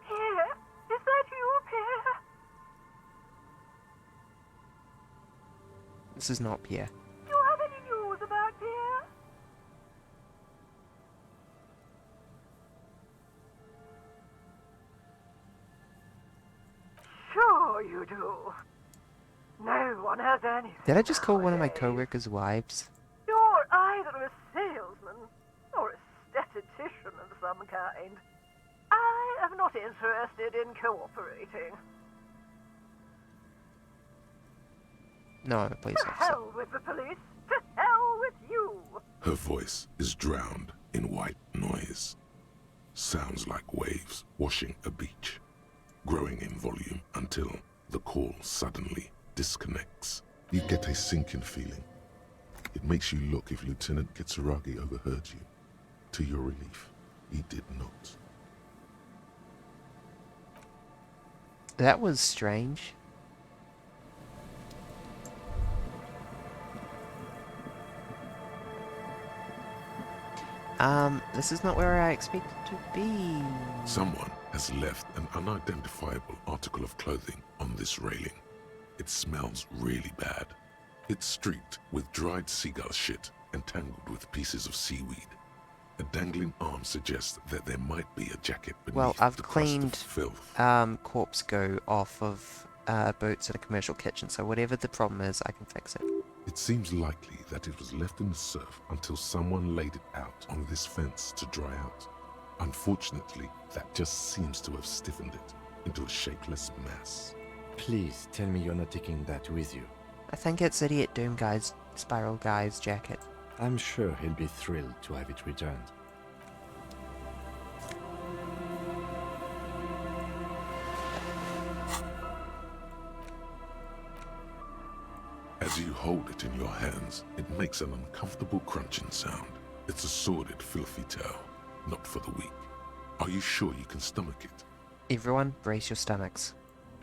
Speaker 4: Pierre, is that you, Pierre?
Speaker 1: This is not Pierre.
Speaker 8: Do you have any news about Pierre? Sure you do. No one has anything.
Speaker 1: Did I just call one of my
Speaker 8: nowadays.
Speaker 1: co-workers' wives?
Speaker 8: You're either a salesman or a statistician of some kind. I am not interested in cooperating.
Speaker 1: No, I'm a police
Speaker 8: To
Speaker 1: officer.
Speaker 8: hell with the police. To hell with you.
Speaker 2: Her voice is drowned in white noise. Sounds like waves washing a beach, growing in volume until the call suddenly disconnects. You get a sinking feeling. It makes you look if Lieutenant Kitsuragi overheard you. To your relief, he did not.
Speaker 1: That was strange. This is not where I expected to be.
Speaker 2: Someone has left an unidentifiable article of clothing on this railing. It smells really bad. It's streaked with dried seagull shit and tangled with pieces of seaweed. A dangling arm suggests that there might be a jacket beneath
Speaker 1: Well, I've
Speaker 2: the crust
Speaker 1: cleaned
Speaker 2: of filth.
Speaker 1: corpse goo off of boots at a commercial kitchen, so whatever the problem is, I can fix it.
Speaker 2: It seems likely that it was left in the surf until someone laid it out on this fence to dry out. Unfortunately, that just seems to have stiffened it into a shapeless mass.
Speaker 3: Please tell me you're not taking that with you.
Speaker 1: I think it's Idiot Doom Guy's Spiral Guy's jacket.
Speaker 3: I'm sure he'll be thrilled to have it returned.
Speaker 2: As you hold it in your hands, it makes an uncomfortable crunching sound. It's a sordid, filthy tale, not for the weak. Are you sure you can stomach it?
Speaker 1: Everyone, brace your stomachs.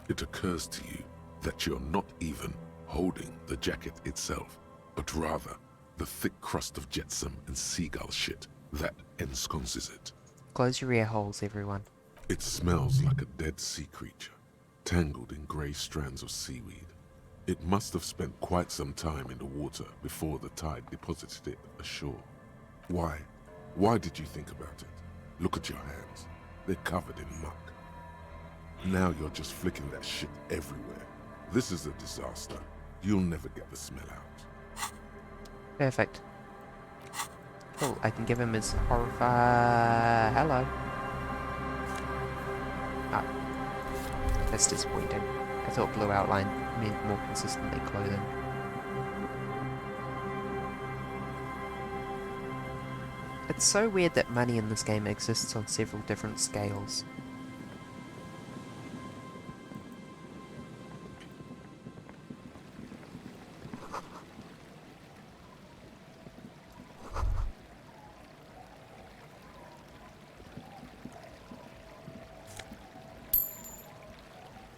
Speaker 2: It occurs to you that you're not even holding the jacket itself, but rather the thick crust of jetsam and seagull shit that ensconces it.
Speaker 1: Close your ear holes, everyone.
Speaker 2: It smells like a dead sea creature, tangled in grey strands of seaweed. It must have spent quite some time in the water before the tide deposited it ashore. Why? Why did you think about it? Look at your hands. They're covered in muck. Now you're just flicking that shit everywhere. This is a disaster. You'll never get the smell out.
Speaker 1: Perfect. Cool, I can give him his horrify. Hello. Ah. That's disappointing. I thought blue outline meant more consistently clothing. It's so weird that money in this game exists on several different scales.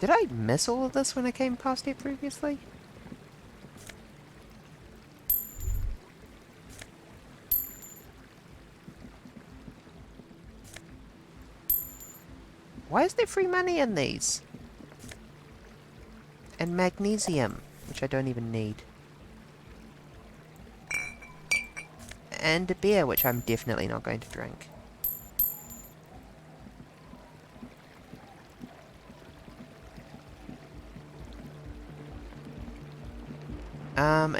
Speaker 1: Did I miss all of this when I came past it previously? Why is there free money in these? And magnesium, which I don't even need. And a beer, which I'm definitely not going to drink.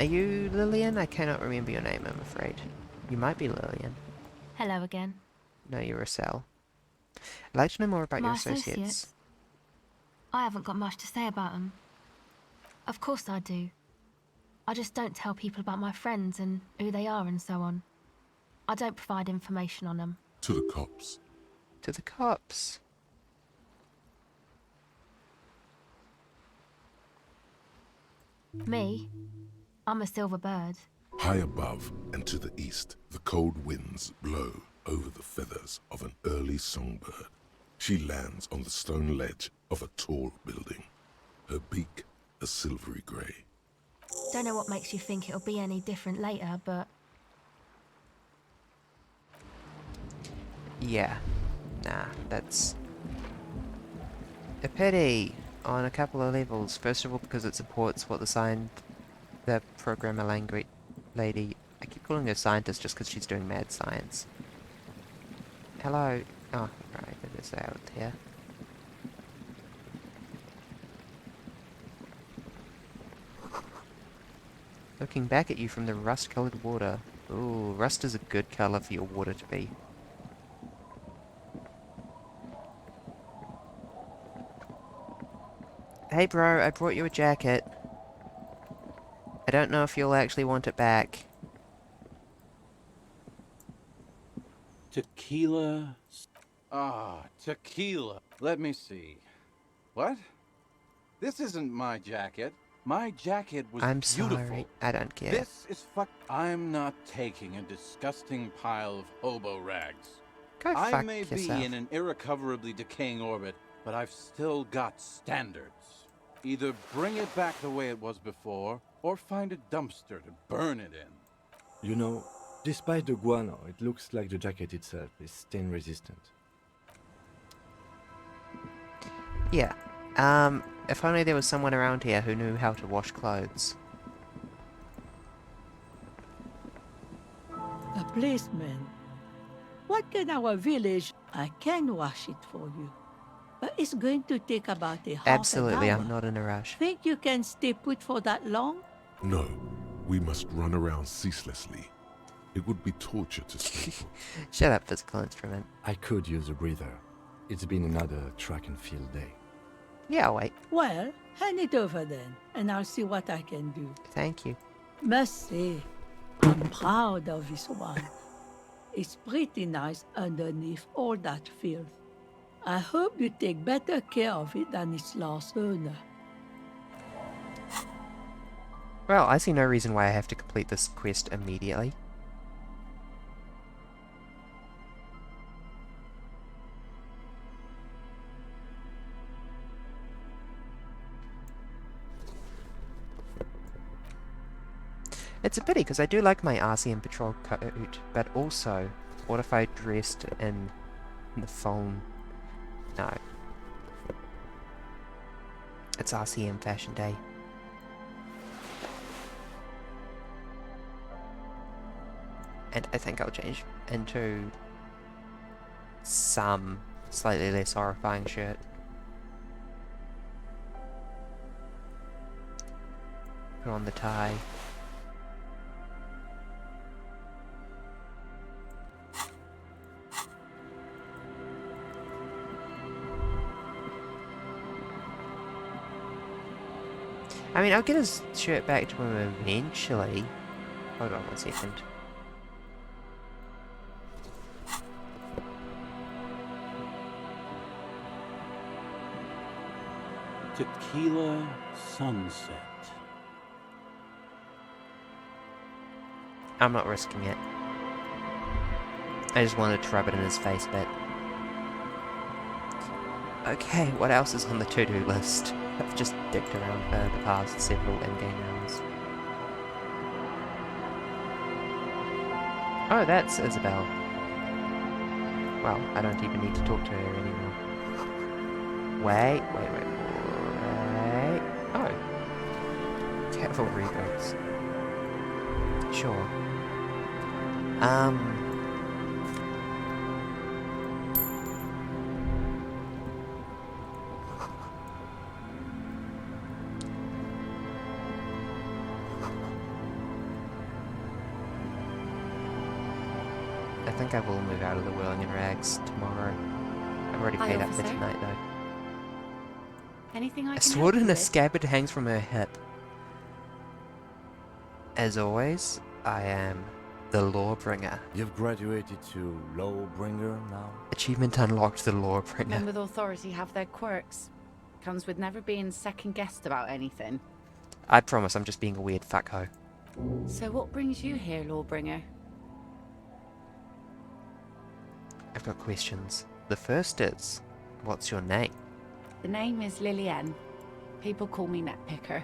Speaker 1: Are you Lillian? I cannot remember your name, I'm afraid. You might be Lillian.
Speaker 15: Hello again.
Speaker 1: No, you're Cell. I'd like to know more about
Speaker 15: My
Speaker 1: your associates.
Speaker 15: I haven't got much to say about them. Of course I do. I just don't tell people about my friends and who they are and so on. I don't provide information on them.
Speaker 2: To the cops.
Speaker 1: To the cops.
Speaker 15: Me? I'm a silver bird.
Speaker 2: High above and to the east, the cold winds blow over the feathers of an early songbird. She lands on the stone ledge of a tall building, her beak a silvery grey.
Speaker 15: Don't know what makes you think it'll be any different later, but...
Speaker 1: Yeah. Nah, that's a pity on a couple of levels. First of all, because it supports what the the programmer language lady. I keep calling her scientist just because she's doing mad science. Hello. Oh, right, it is out here. Looking back at you from the rust-colored water. Ooh, rust is a good color for your water to be. Hey bro, I brought you a jacket. I don't know if you'll actually want it back.
Speaker 14: Tequila. Ah, tequila. Let me see. What? This isn't my jacket. My jacket was
Speaker 1: I'm
Speaker 14: beautiful.
Speaker 1: sorry, I don't care.
Speaker 14: This is fuck. I'm not taking a disgusting pile of hobo rags.
Speaker 1: Go
Speaker 14: I
Speaker 1: fuck
Speaker 14: may
Speaker 1: yourself.
Speaker 14: be in an irrecoverably decaying orbit, but I've still got standards. Either bring it back the way it was before, or find a dumpster to burn it in.
Speaker 3: You know, despite the guano, it looks like the jacket itself is stain resistant.
Speaker 1: Yeah. If only there was someone around here who knew how to wash clothes.
Speaker 12: A policeman. What can our village? I can wash it for you. But it's going to take about a half
Speaker 1: Absolutely,
Speaker 12: an hour.
Speaker 1: I'm not in a rush.
Speaker 12: Think you can stay put for that long?
Speaker 2: No, we must run around ceaselessly. It would be torture to stay put.
Speaker 1: Shut up, physical instrument.
Speaker 3: I could use a breather. It's been another track and field day.
Speaker 1: Yeah, I'll wait.
Speaker 12: Well, hand it over then, and I'll see what I can do.
Speaker 1: Thank you.
Speaker 12: Must say, I'm proud of this one. It's pretty nice underneath all that filth. I hope you take better care of it than its last owner.
Speaker 1: Well, I see no reason why I have to complete this quest immediately. It's a pity, because I do like my RCM patrol coat, but also, what if I dressed in the phone? No. It's RCM Fashion Day. And I think I'll change into some slightly less horrifying shirt. Put on the tie. I mean, I'll get his shirt back to him eventually. Hold on 1 second.
Speaker 14: Tequila sunset.
Speaker 1: I'm not risking it. I just wanted to rub it in his face a bit. Okay, what else is on the to-do list? I've just dicked around for the past several in-game hours. Oh, that's Isabel. Well, I don't even need to talk to her anymore. Wait. Oh. Cavalry boats. Sure. I think I will move out of the Whirling and Rags tomorrow. I've already paid up for tonight, though.
Speaker 16: Anything I
Speaker 1: A
Speaker 16: can
Speaker 1: sword
Speaker 16: help
Speaker 1: and
Speaker 16: you
Speaker 1: a
Speaker 16: with?
Speaker 1: scabbard hangs from her hip. As always, I am the Lawbringer.
Speaker 3: You've graduated to Lawbringer now?
Speaker 1: Achievement unlocked, the Lawbringer.
Speaker 16: Men with authority have their quirks. Comes with never being second-guessed about anything.
Speaker 1: I promise I'm just being a weird fuckho.
Speaker 16: So what brings you here, Lawbringer?
Speaker 1: I've got questions. The first is, what's your name?
Speaker 16: The name is Lillian. People call me Netpicker.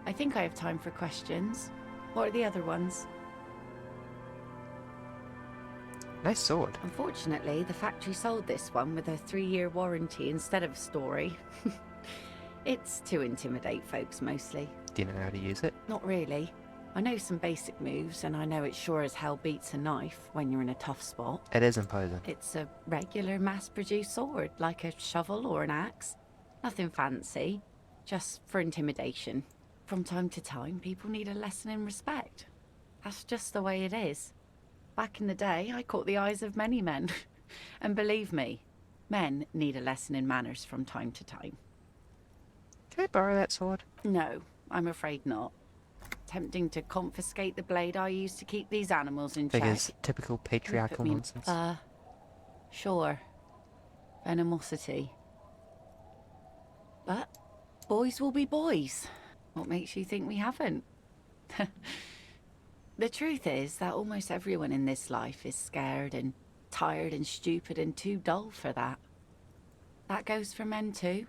Speaker 16: I think I have time for questions. What are the other ones?
Speaker 1: Nice sword.
Speaker 16: Unfortunately, the factory sold this one with a 3-year warranty instead of a story. It's to intimidate folks mostly.
Speaker 1: Do you know how to use it?
Speaker 16: Not really. I know some basic moves, and I know it sure as hell beats a knife when you're in a tough spot.
Speaker 1: It is imposing.
Speaker 16: It's a regular mass-produced sword, like a shovel or an axe. Nothing fancy, just for intimidation. From time to time, people need a lesson in respect. That's just the way it is. Back in the day, I caught the eyes of many men. And believe me, men need a lesson in manners from time to time.
Speaker 1: Can I borrow that sword?
Speaker 16: No, I'm afraid not. Tempting to confiscate the blade I used to keep these animals in check.
Speaker 1: Figures typical patriarchal
Speaker 16: Me-
Speaker 1: nonsense.
Speaker 16: Sure. Venomosity. But boys will be boys. What makes you think we haven't? The truth is that almost everyone in this life is scared and tired and stupid and too dull for that. That goes for men too.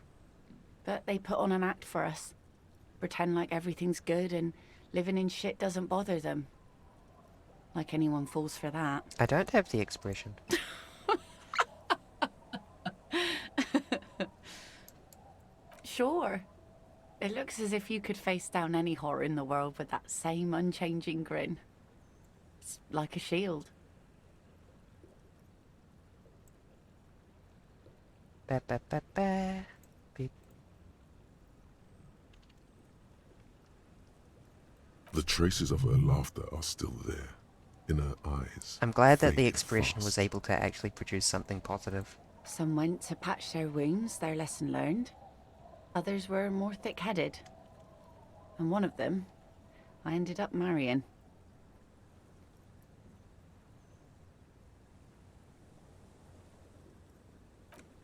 Speaker 16: But they put on an act for us. Pretend like everything's good and living in shit doesn't bother them. Like anyone falls for that.
Speaker 1: I don't have the expression.
Speaker 16: Sure. It looks as if you could face down any horror in the world with that same unchanging grin. It's like a shield.
Speaker 1: Ba ba ba ba. Beep.
Speaker 2: The traces of her laughter are still there, in her eyes.
Speaker 1: I'm glad that the
Speaker 2: faded
Speaker 1: expression
Speaker 2: fast.
Speaker 1: was able to actually produce something positive.
Speaker 16: Some went to patch their wounds, their lesson learned. Others were more thick-headed. And one of them, I ended up marrying.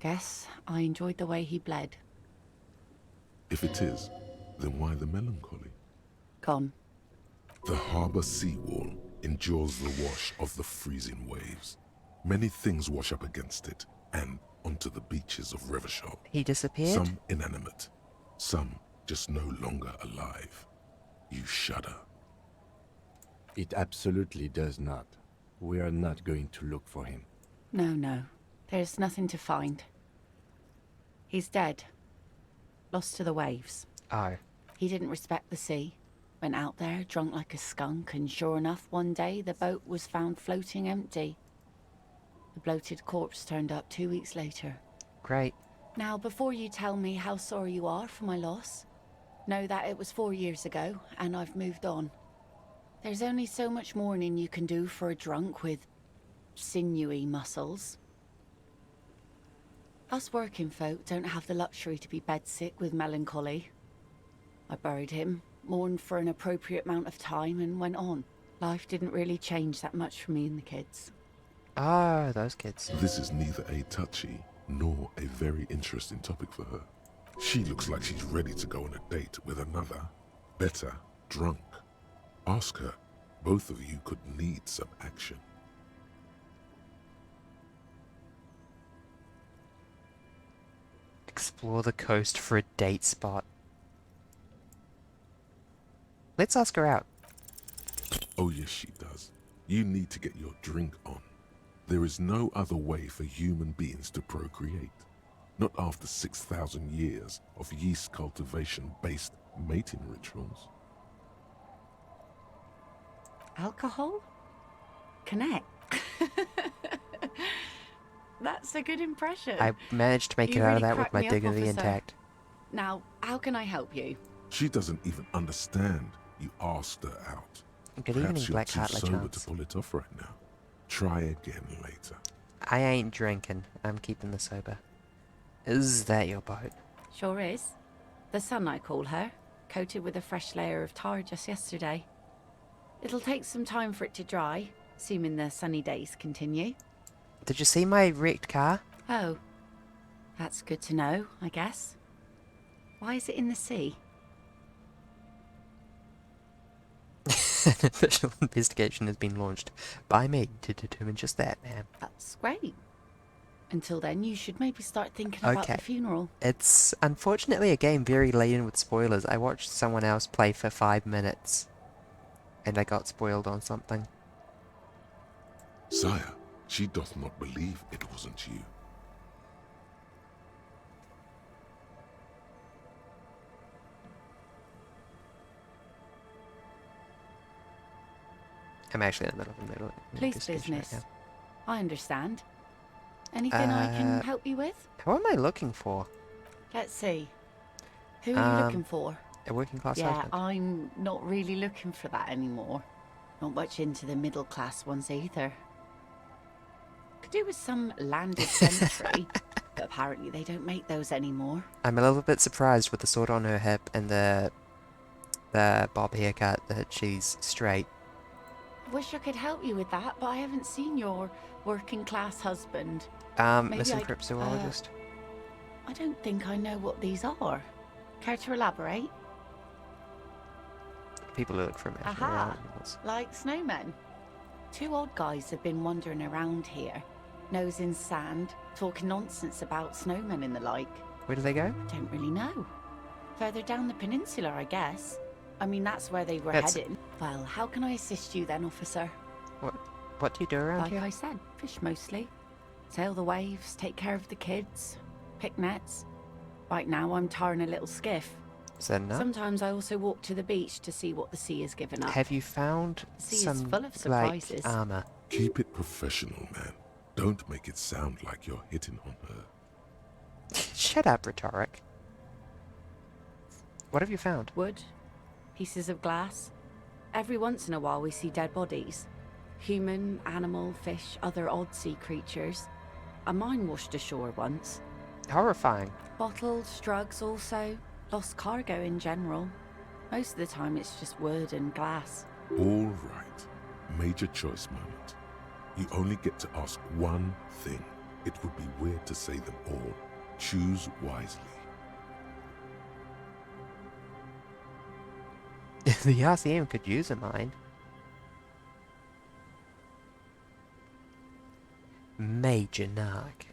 Speaker 16: Guess I enjoyed the way he bled.
Speaker 2: If it is, then why the melancholy?
Speaker 16: Gone.
Speaker 2: The harbour seawall endures the wash of the freezing waves. Many things wash up against it and onto the beaches of Revachol.
Speaker 1: He disappeared?
Speaker 2: Some inanimate, some just no longer alive. You shudder.
Speaker 3: It absolutely does not. We are not going to look for him.
Speaker 16: No. There's nothing to find. He's dead. Lost to the waves.
Speaker 1: Oh.
Speaker 16: He didn't respect the sea. Went out there, drunk like a skunk, and sure enough, one day the boat was found floating empty. The bloated corpse turned up 2 weeks later.
Speaker 1: Great.
Speaker 16: Now, before you tell me how sorry you are for my loss, know that it was 4 years ago, and I've moved on. There's only so much mourning you can do for a drunk with sinewy muscles. Us working folk don't have the luxury to be bedsick with melancholy. I buried him, mourned for an appropriate amount of time, and went on. Life didn't really change that much for me and the kids.
Speaker 1: Ah, those kids.
Speaker 2: This is neither a touchy nor a very interesting topic for her. She looks like she's ready to go on a date with another, better, drunk. Ask her. Both of you could need some action.
Speaker 1: Explore the coast for a date spot. Let's ask her out.
Speaker 2: Oh yes, she does. You need to get your drink on. There is no other way for human beings to procreate. Not after 6,000 years of yeast cultivation-based mating rituals.
Speaker 16: Alcohol? Connect. That's a good impression.
Speaker 1: I managed to make
Speaker 16: You
Speaker 1: it out of
Speaker 16: really
Speaker 1: that with
Speaker 16: cracked
Speaker 1: my
Speaker 16: me up,
Speaker 1: dignity
Speaker 16: officer.
Speaker 1: intact.
Speaker 16: Now, how can I help you?
Speaker 2: She doesn't even understand you asked her out.
Speaker 1: Good
Speaker 2: Perhaps
Speaker 1: evening,
Speaker 2: you're
Speaker 1: Black
Speaker 2: too
Speaker 1: Heart
Speaker 2: sober
Speaker 1: LeChance.
Speaker 2: to pull it off right now. Try again later.
Speaker 1: I ain't drinking. I'm keeping the sober. Is that your boat?
Speaker 16: Sure is. The sun, I call her. Coated with a fresh layer of tar just yesterday. It'll take some time for it to dry, assuming the sunny days continue.
Speaker 1: Did you see my wrecked car?
Speaker 16: Oh. That's good to know, I guess. Why is it in the sea?
Speaker 1: An official investigation has been launched by me to determine just that, ma'am.
Speaker 16: That's great. Until then, you should maybe start thinking about
Speaker 1: Okay.
Speaker 16: the funeral.
Speaker 1: It's unfortunately a game very laden with spoilers. I watched someone else play for 5 minutes, and I got spoiled on something.
Speaker 2: Sire, she doth not believe it wasn't you.
Speaker 1: I'm actually in the middle of a
Speaker 16: Police
Speaker 1: investigation right
Speaker 16: business. I understand. Anything I can help you with?
Speaker 1: What am I looking for?
Speaker 16: Let's see. Who are you looking for?
Speaker 1: A working class
Speaker 16: Yeah,
Speaker 1: husband.
Speaker 16: I'm not really looking for that anymore. Not much into the middle class ones either. Could do with some landed gentry, but apparently they don't make those anymore.
Speaker 1: I'm a little bit surprised with the sword on her hip and the bob haircut that she's straight.
Speaker 16: I wish I could help you with that, but I haven't seen your working class husband.
Speaker 1: Missing cryptozoologist.
Speaker 16: I don't think I know what these are. Care to elaborate?
Speaker 1: People who look for imaginary
Speaker 16: Aha!
Speaker 1: animals.
Speaker 16: Like snowmen. Two odd guys have been wandering around here, nose in sand, talking nonsense about snowmen and the like.
Speaker 1: Where do they go?
Speaker 16: Don't really know. Further down the peninsula, I guess. I mean, that's where they were heading. Well, how can I assist you then, officer?
Speaker 1: What do you do around here?
Speaker 16: Like I said, fish mostly. Sail the waves, take care of the kids, pick nets. Right now, I'm tarring a little skiff.
Speaker 1: Is that enough?
Speaker 16: Sometimes I also walk to the beach to see what the sea has given up.
Speaker 1: Have you found
Speaker 16: The sea
Speaker 1: some
Speaker 16: is full of surprises.
Speaker 1: like armor?
Speaker 2: Keep it professional, man. Don't make it sound like you're hitting on her.
Speaker 1: Shut up, rhetoric. What have you found?
Speaker 16: Wood, pieces of glass. Every once in a while we see dead bodies. Human, animal, fish, other odd sea creatures. A mine washed ashore once.
Speaker 1: Horrifying.
Speaker 16: Bottles, drugs also. Lost cargo in general. Most of the time it's just wood and glass.
Speaker 2: All right. Major choice moment. You only get to ask one thing. It would be weird to say them all. Choose wisely.
Speaker 1: The RCM could use a mine. Major narc.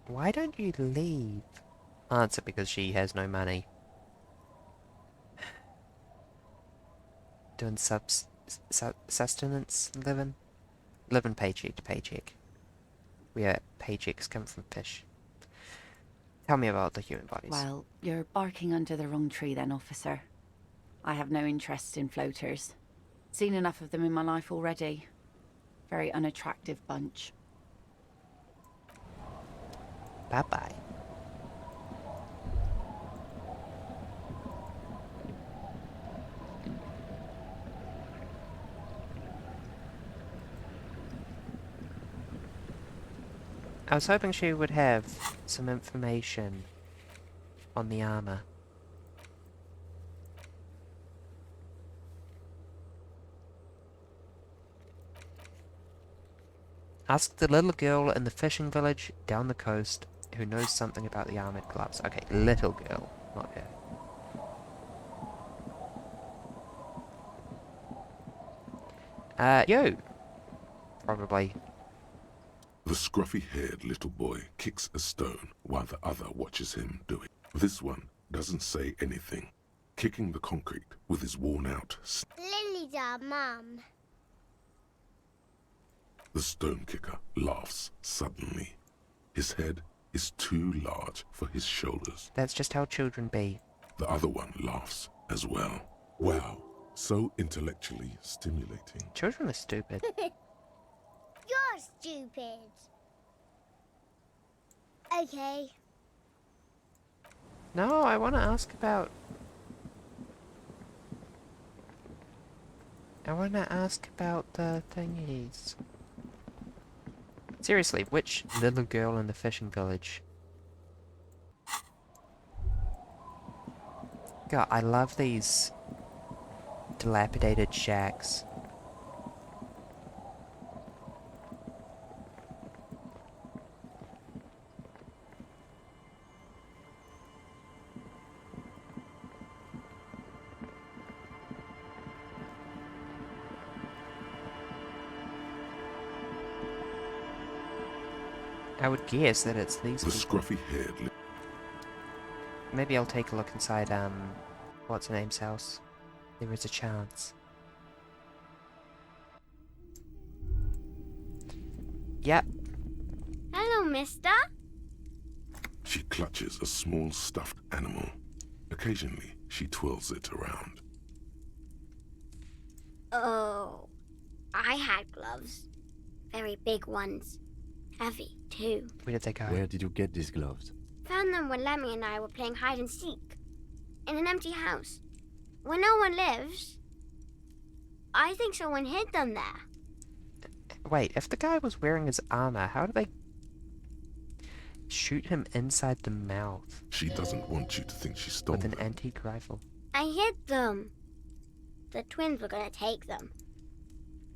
Speaker 1: Why don't you leave? Answer because she has no money. Doing sustenance living? Living paycheck to paycheck. Where paychecks come from fish. Tell me about the human bodies.
Speaker 16: Well, you're barking under the wrong tree then, officer. I have no interest in floaters. Seen enough of them in my life already. Very unattractive bunch.
Speaker 1: Bye-bye. I was hoping she would have some information on the armor. Ask the little girl in the fishing village down the coast who knows something about the armored gloves. Okay, little girl, not her. You! Probably.
Speaker 2: The scruffy-haired little boy kicks a stone while the other watches him do it. This one doesn't say anything, kicking the concrete with his worn-out...
Speaker 13: Lily's our mum.
Speaker 2: The stone kicker laughs suddenly. His head is too large for his shoulders.
Speaker 1: That's just how children be.
Speaker 2: The other one laughs as well. Wow, so intellectually stimulating.
Speaker 1: Children are stupid.
Speaker 13: You're stupid. Okay.
Speaker 1: No, I want to ask about... the thingies. Seriously, which little girl in the fishing village? God, I love these dilapidated shacks. I would guess that it's these
Speaker 2: The
Speaker 1: people.
Speaker 2: scruffy-haired...
Speaker 1: Maybe I'll take a look inside, what's her name's house. There is a chance. Yep.
Speaker 13: Hello, mister.
Speaker 2: She clutches a small stuffed animal. Occasionally, she twirls it around.
Speaker 13: Oh, I had gloves. Very big ones. Heavy, too.
Speaker 1: Where did they go?
Speaker 3: Where did you get these gloves?
Speaker 13: Found them when Lemmy and I were playing hide and seek. In an empty house. Where no one lives. I think someone hid them there.
Speaker 1: Wait, if the guy was wearing his armor, how did they shoot him inside the mouth?
Speaker 2: She doesn't want you to think she stole
Speaker 1: with an
Speaker 2: them.
Speaker 1: antique rifle.
Speaker 13: I hid them. The twins were gonna take them.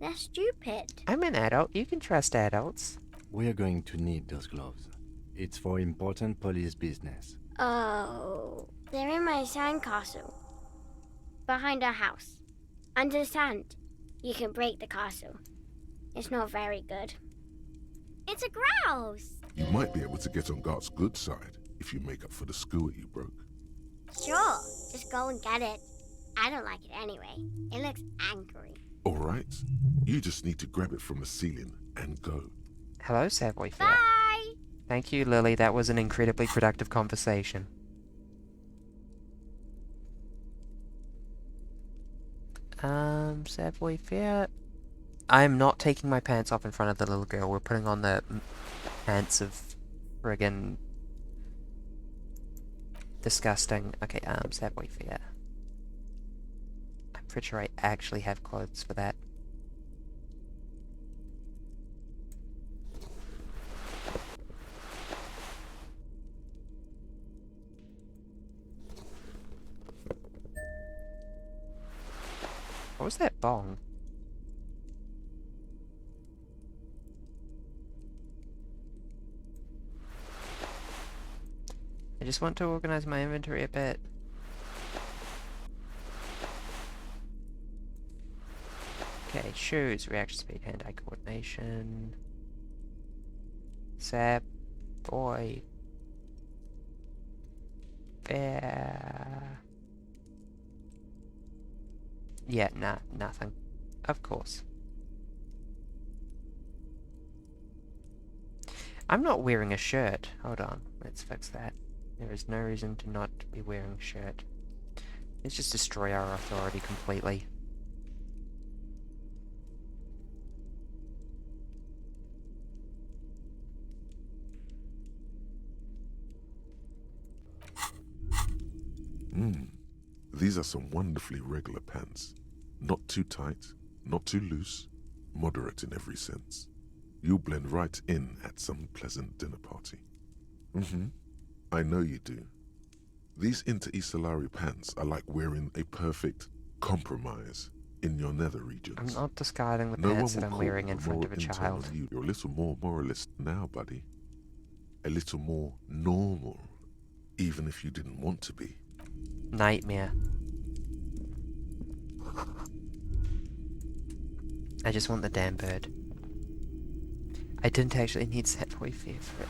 Speaker 13: They're stupid.
Speaker 1: I'm an adult. You can trust adults.
Speaker 3: We are going to need those gloves. It's for important police business.
Speaker 13: Oh, they're in my sandcastle. Behind our house. Under the sand. You can break the castle. It's not very good. It's a grouse.
Speaker 2: You might be able to get on Gart's good side if you make up for the skewer you broke.
Speaker 13: Sure, just go and get it. I don't like it anyway. It looks angry.
Speaker 2: Alright, you just need to grab it from the ceiling and go.
Speaker 1: Hello, Savoy Fair.
Speaker 13: Bye!
Speaker 1: Thank you, Lily. That was an incredibly productive conversation. Savoy Fair. I'm not taking my pants off in front of the little girl. We're putting on the pants of friggin' disgusting. Okay, Savoy Fair. I'm pretty sure I actually have clothes for that. What was that bong? I just want to organize my inventory a bit. Okay, shoes, reaction speed, hand-eye coordination. Sap, boy. Bear. Yeah, nah, nothing. Of course. I'm not wearing a shirt. Hold on, let's fix that. There is no reason to not be wearing a shirt. Let's just destroy our authority completely.
Speaker 2: These are some wonderfully regular pants. Not too tight, not too loose, moderate in every sense. You'll blend right in at some pleasant dinner party. I know you do. These inter-Isolari pants are like wearing a perfect compromise in your nether regions.
Speaker 1: I'm not discarding the
Speaker 2: No
Speaker 1: pants
Speaker 2: one
Speaker 1: that
Speaker 2: will
Speaker 1: I'm
Speaker 2: call
Speaker 1: wearing in
Speaker 2: the
Speaker 1: front of a
Speaker 2: moral internal
Speaker 1: child.
Speaker 2: You're a little more moralist now, buddy. A little more normal, even if you didn't want to be.
Speaker 1: Nightmare. I just want the damn bird. I didn't actually need Savoy Fair for it.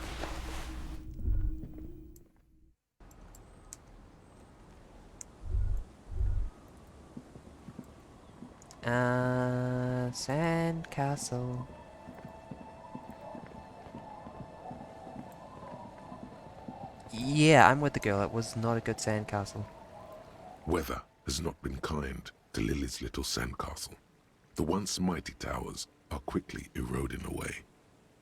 Speaker 1: Sandcastle. Yeah, I'm with the girl. It was not a good sandcastle.
Speaker 2: Weather has not been kind to Lily's little sandcastle. The once mighty towers are quickly eroding away.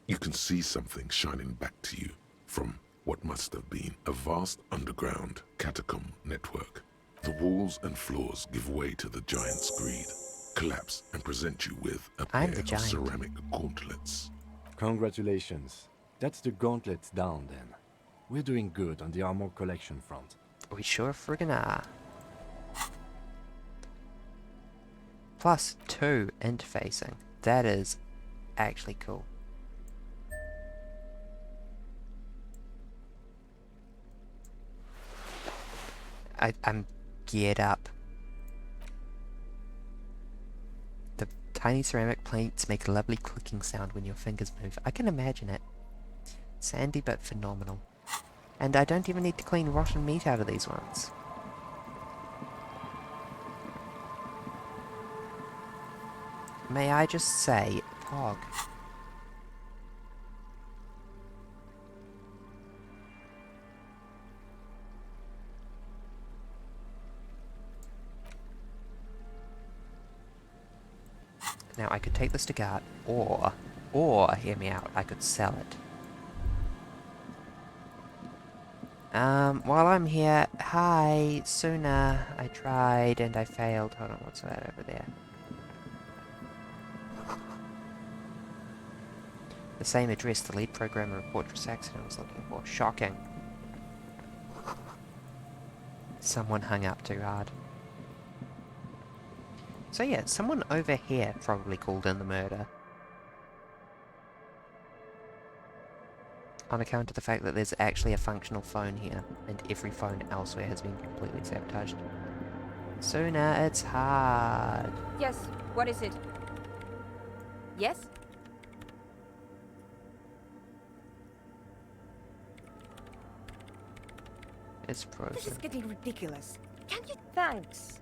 Speaker 2: You can see something shining back to you from what must have been a vast underground catacomb network. The walls and floors give way to the giant's greed, collapse and present you with a pair of ceramic gauntlets.
Speaker 3: Congratulations. That's the gauntlets down then. We're doing good on the armor collection front.
Speaker 1: We sure friggin' are. +2 interfacing. That is actually cool. I'm geared up. The tiny ceramic plates make a lovely clicking sound when your fingers move. I can imagine it. Sandy but phenomenal. And I don't even need to clean rotten meat out of these ones. May I just say, Pog. Now, I could take this to guard, or, hear me out, I could sell it. While I'm here, hi, Suna, I tried and I failed. Hold on, what's that over there? The same address the lead programmer of Fortress Accident was looking for. Shocking. Someone hung up too hard. So yeah, someone over here probably called in the murder. On account of the fact that there's actually a functional phone here, and every phone elsewhere has been completely sabotaged. Sooner, it's hard.
Speaker 6: Yes, what is it? Yes?
Speaker 1: It's frozen.
Speaker 6: This is getting ridiculous. Can you... Thanks.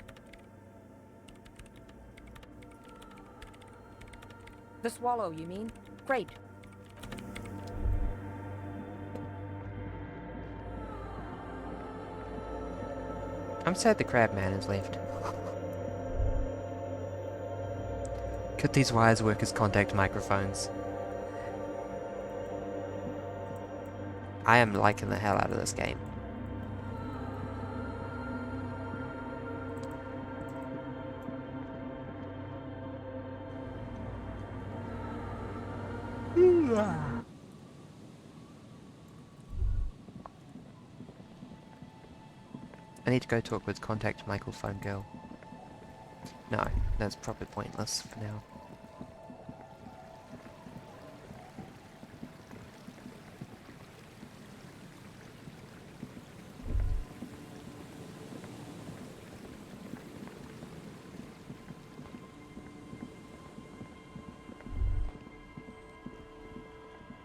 Speaker 6: The swallow, you mean? Great.
Speaker 1: I'm sad the crab man has left. Could these wires work as contact microphones? I am liking the hell out of this game. I need to go talk with contact Michael phone girl. No, that's probably pointless for now.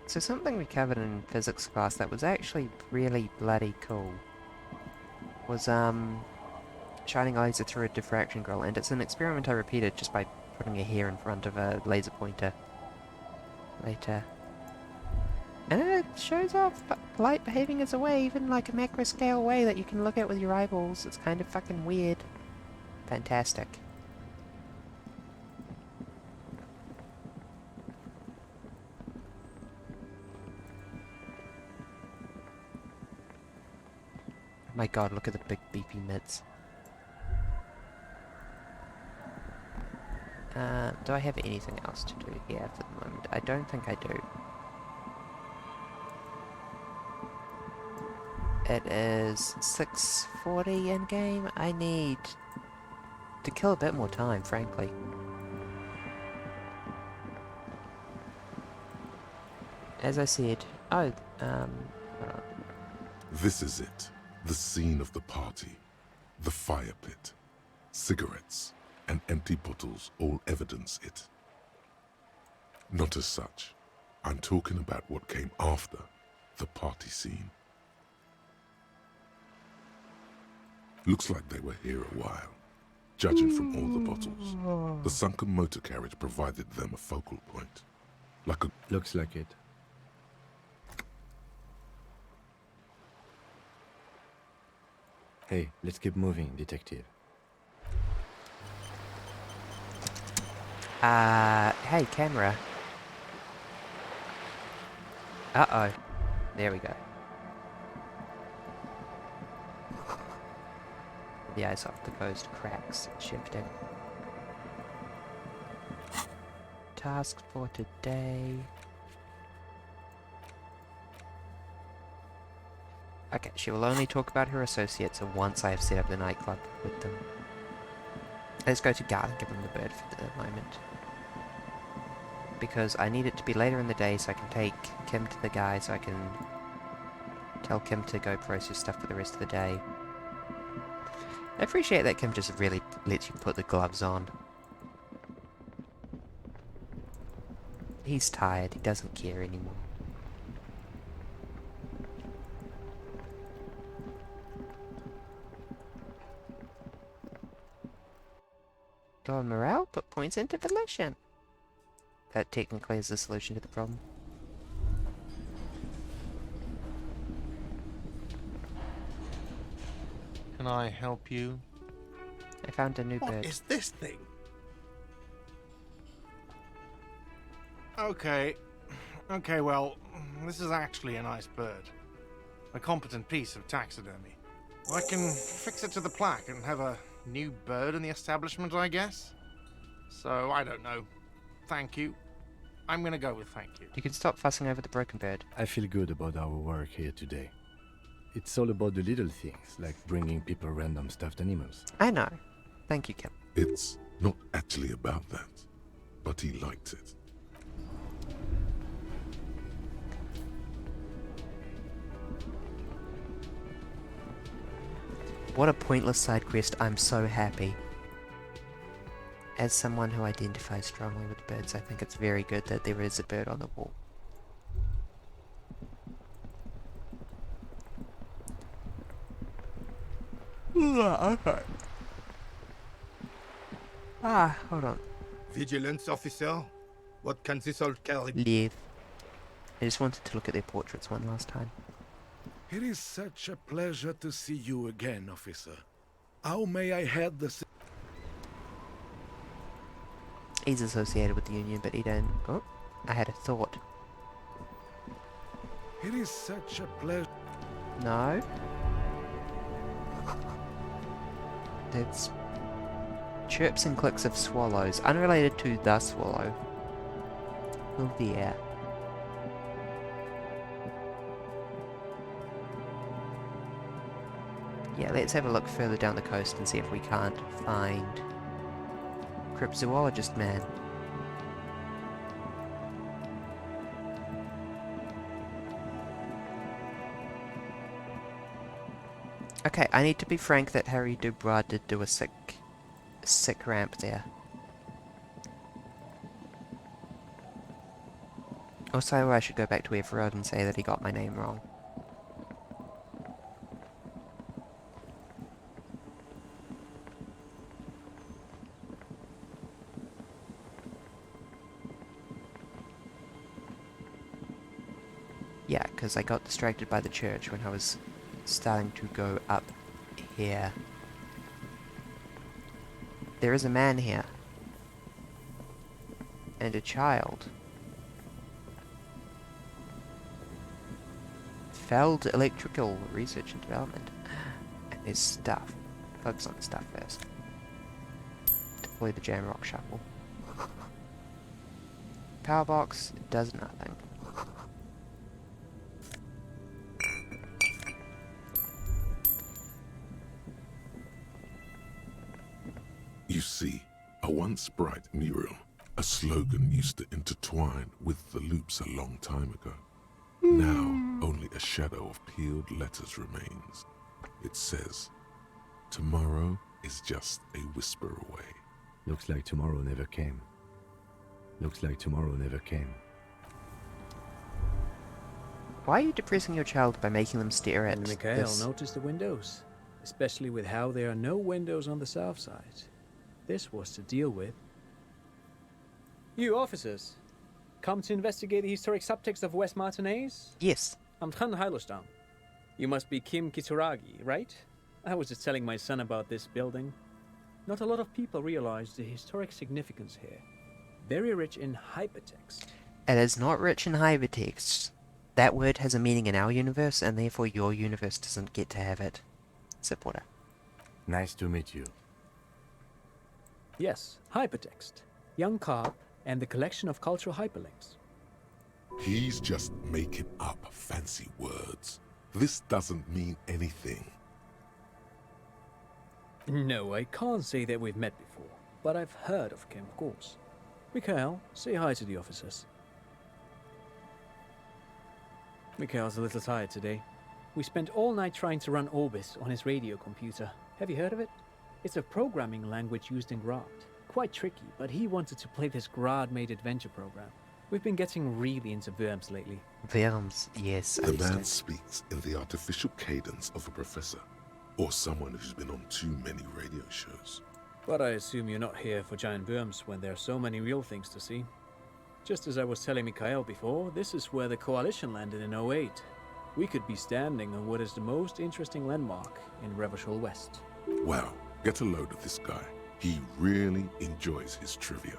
Speaker 1: So something we covered in physics class that was actually really bloody cool was shining a laser through a diffraction grill, and it's an experiment I repeated just by putting a hair in front of a laser pointer later. And it shows off light behaving as a wave in like a macro scale way that you can look at with your eyeballs. It's kind of fucking weird. Fantastic. My god, look at the big beefy mitts. Do I have anything else to do here for the moment? I don't think I do. It is 6:40 in game. I need to kill a bit more time, frankly. As I said, hold on.
Speaker 2: This is it. The scene of the party. The fire pit. Cigarettes and empty bottles all evidence it. Not as such. I'm talking about what came after the party scene. Looks like they were here a while, judging from all the bottles. The sunken motor carriage provided them a focal point. Like a...
Speaker 3: Looks like it. Hey, let's keep moving, detective.
Speaker 1: Hey, camera. Uh-oh. There we go. The ice off the coast cracks, shifting. Task for today. Okay, she will only talk about her associates once I have set up the nightclub with them. Let's go to Gar and give him the bird for the moment. Because I need it to be later in the day so I can take Kim to the guy so I can tell Kim to go process stuff for the rest of the day. I appreciate that Kim just really lets you put the gloves on. He's tired, he doesn't care anymore. Lower morale, put points into volition. That technically is the solution to the problem.
Speaker 11: Can I help you?
Speaker 1: I found a new bird.
Speaker 17: What is this thing?
Speaker 11: Okay. Okay, well, this is actually a nice bird. A competent piece of taxidermy. I can fix it to the plaque and have a new bird in the establishment, I guess? So, I don't know. Thank you. I'm gonna go with thank you.
Speaker 1: You can stop fussing over the broken bird.
Speaker 3: I feel good about our work here today. It's all about the little things, like bringing people random stuffed animals.
Speaker 1: I know. Thank you, Kim.
Speaker 2: It's not actually about that, but he liked it.
Speaker 1: What a pointless side quest. I'm so happy. As someone who identifies strongly with birds, I think it's very good that there is a bird on the wall. Okay. Hold on.
Speaker 17: Vigilance officer? What can this all carry?
Speaker 1: Leave. I just wanted to look at their portraits one last time.
Speaker 18: It is such a pleasure to see you again, officer. How may I head the...
Speaker 1: He's associated with the Union, but he don't... Oh, I had a thought.
Speaker 18: It is such a pleasure...
Speaker 1: No. That's... chirps and clicks of swallows, unrelated to the swallow. Oh dear. Yeah, let's have a look further down the coast and see if we can't find cryptozoologist man. Okay, I need to be frank that Harry Dubras did do a sick ramp there. Also, I should go back to Everard and say that he got my name wrong. Yeah, because I got distracted by the church when I was starting to go up here. There is a man here. And a child. Failed electrical research and development. And there's stuff. Focus on the stuff first. Deploy the Jamrock Shuffle. Power box does nothing.
Speaker 2: You see, a once bright mural, a slogan used to intertwine with the loops a long time ago. Now, only a shadow of peeled letters remains. It says, tomorrow is just a whisper away.
Speaker 3: Looks like tomorrow never came. Looks like tomorrow never came.
Speaker 1: Why are you depressing your child by making them stare at
Speaker 19: Mikhail,
Speaker 1: this?
Speaker 19: notice the windows, especially with how there are no windows on the south side. This was to deal with. You officers, come to investigate the historic subtext of West Martinez?
Speaker 1: Yes.
Speaker 19: I'm Tran Hailostam. You must be Kim Kituragi, right? I was just telling my son about this building. Not a lot of people realize the historic significance here. Very rich in hypertext.
Speaker 1: It is not rich in hypertext. That word has a meaning in our universe, and therefore your universe doesn't get to have it. Supporter.
Speaker 3: Nice to meet you.
Speaker 19: Yes, hypertext. Young Carp and the collection of cultural hyperlinks.
Speaker 2: He's just making up fancy words. This doesn't mean anything.
Speaker 19: No, I can't say that we've met before, but I've heard of Kim, of course. Mikhail, say hi to the officers. Mikhail's a little tired today. We spent all night trying to run Orbis on his radio computer. Have you heard of it? It's a programming language used in Grad. Quite tricky, but he wanted to play this Grad-made adventure program. We've been getting really into Worms lately.
Speaker 1: Worms, yes.
Speaker 2: The man speaks in the artificial cadence of a professor, or someone who's been on too many radio shows.
Speaker 19: But I assume you're not here for giant worms when there are so many real things to see. Just as I was telling Mikhail before, this is where the Coalition landed in 08. We could be standing on what is the most interesting landmark in Revachol West.
Speaker 2: Wow, get a load of this guy. He really enjoys his trivia.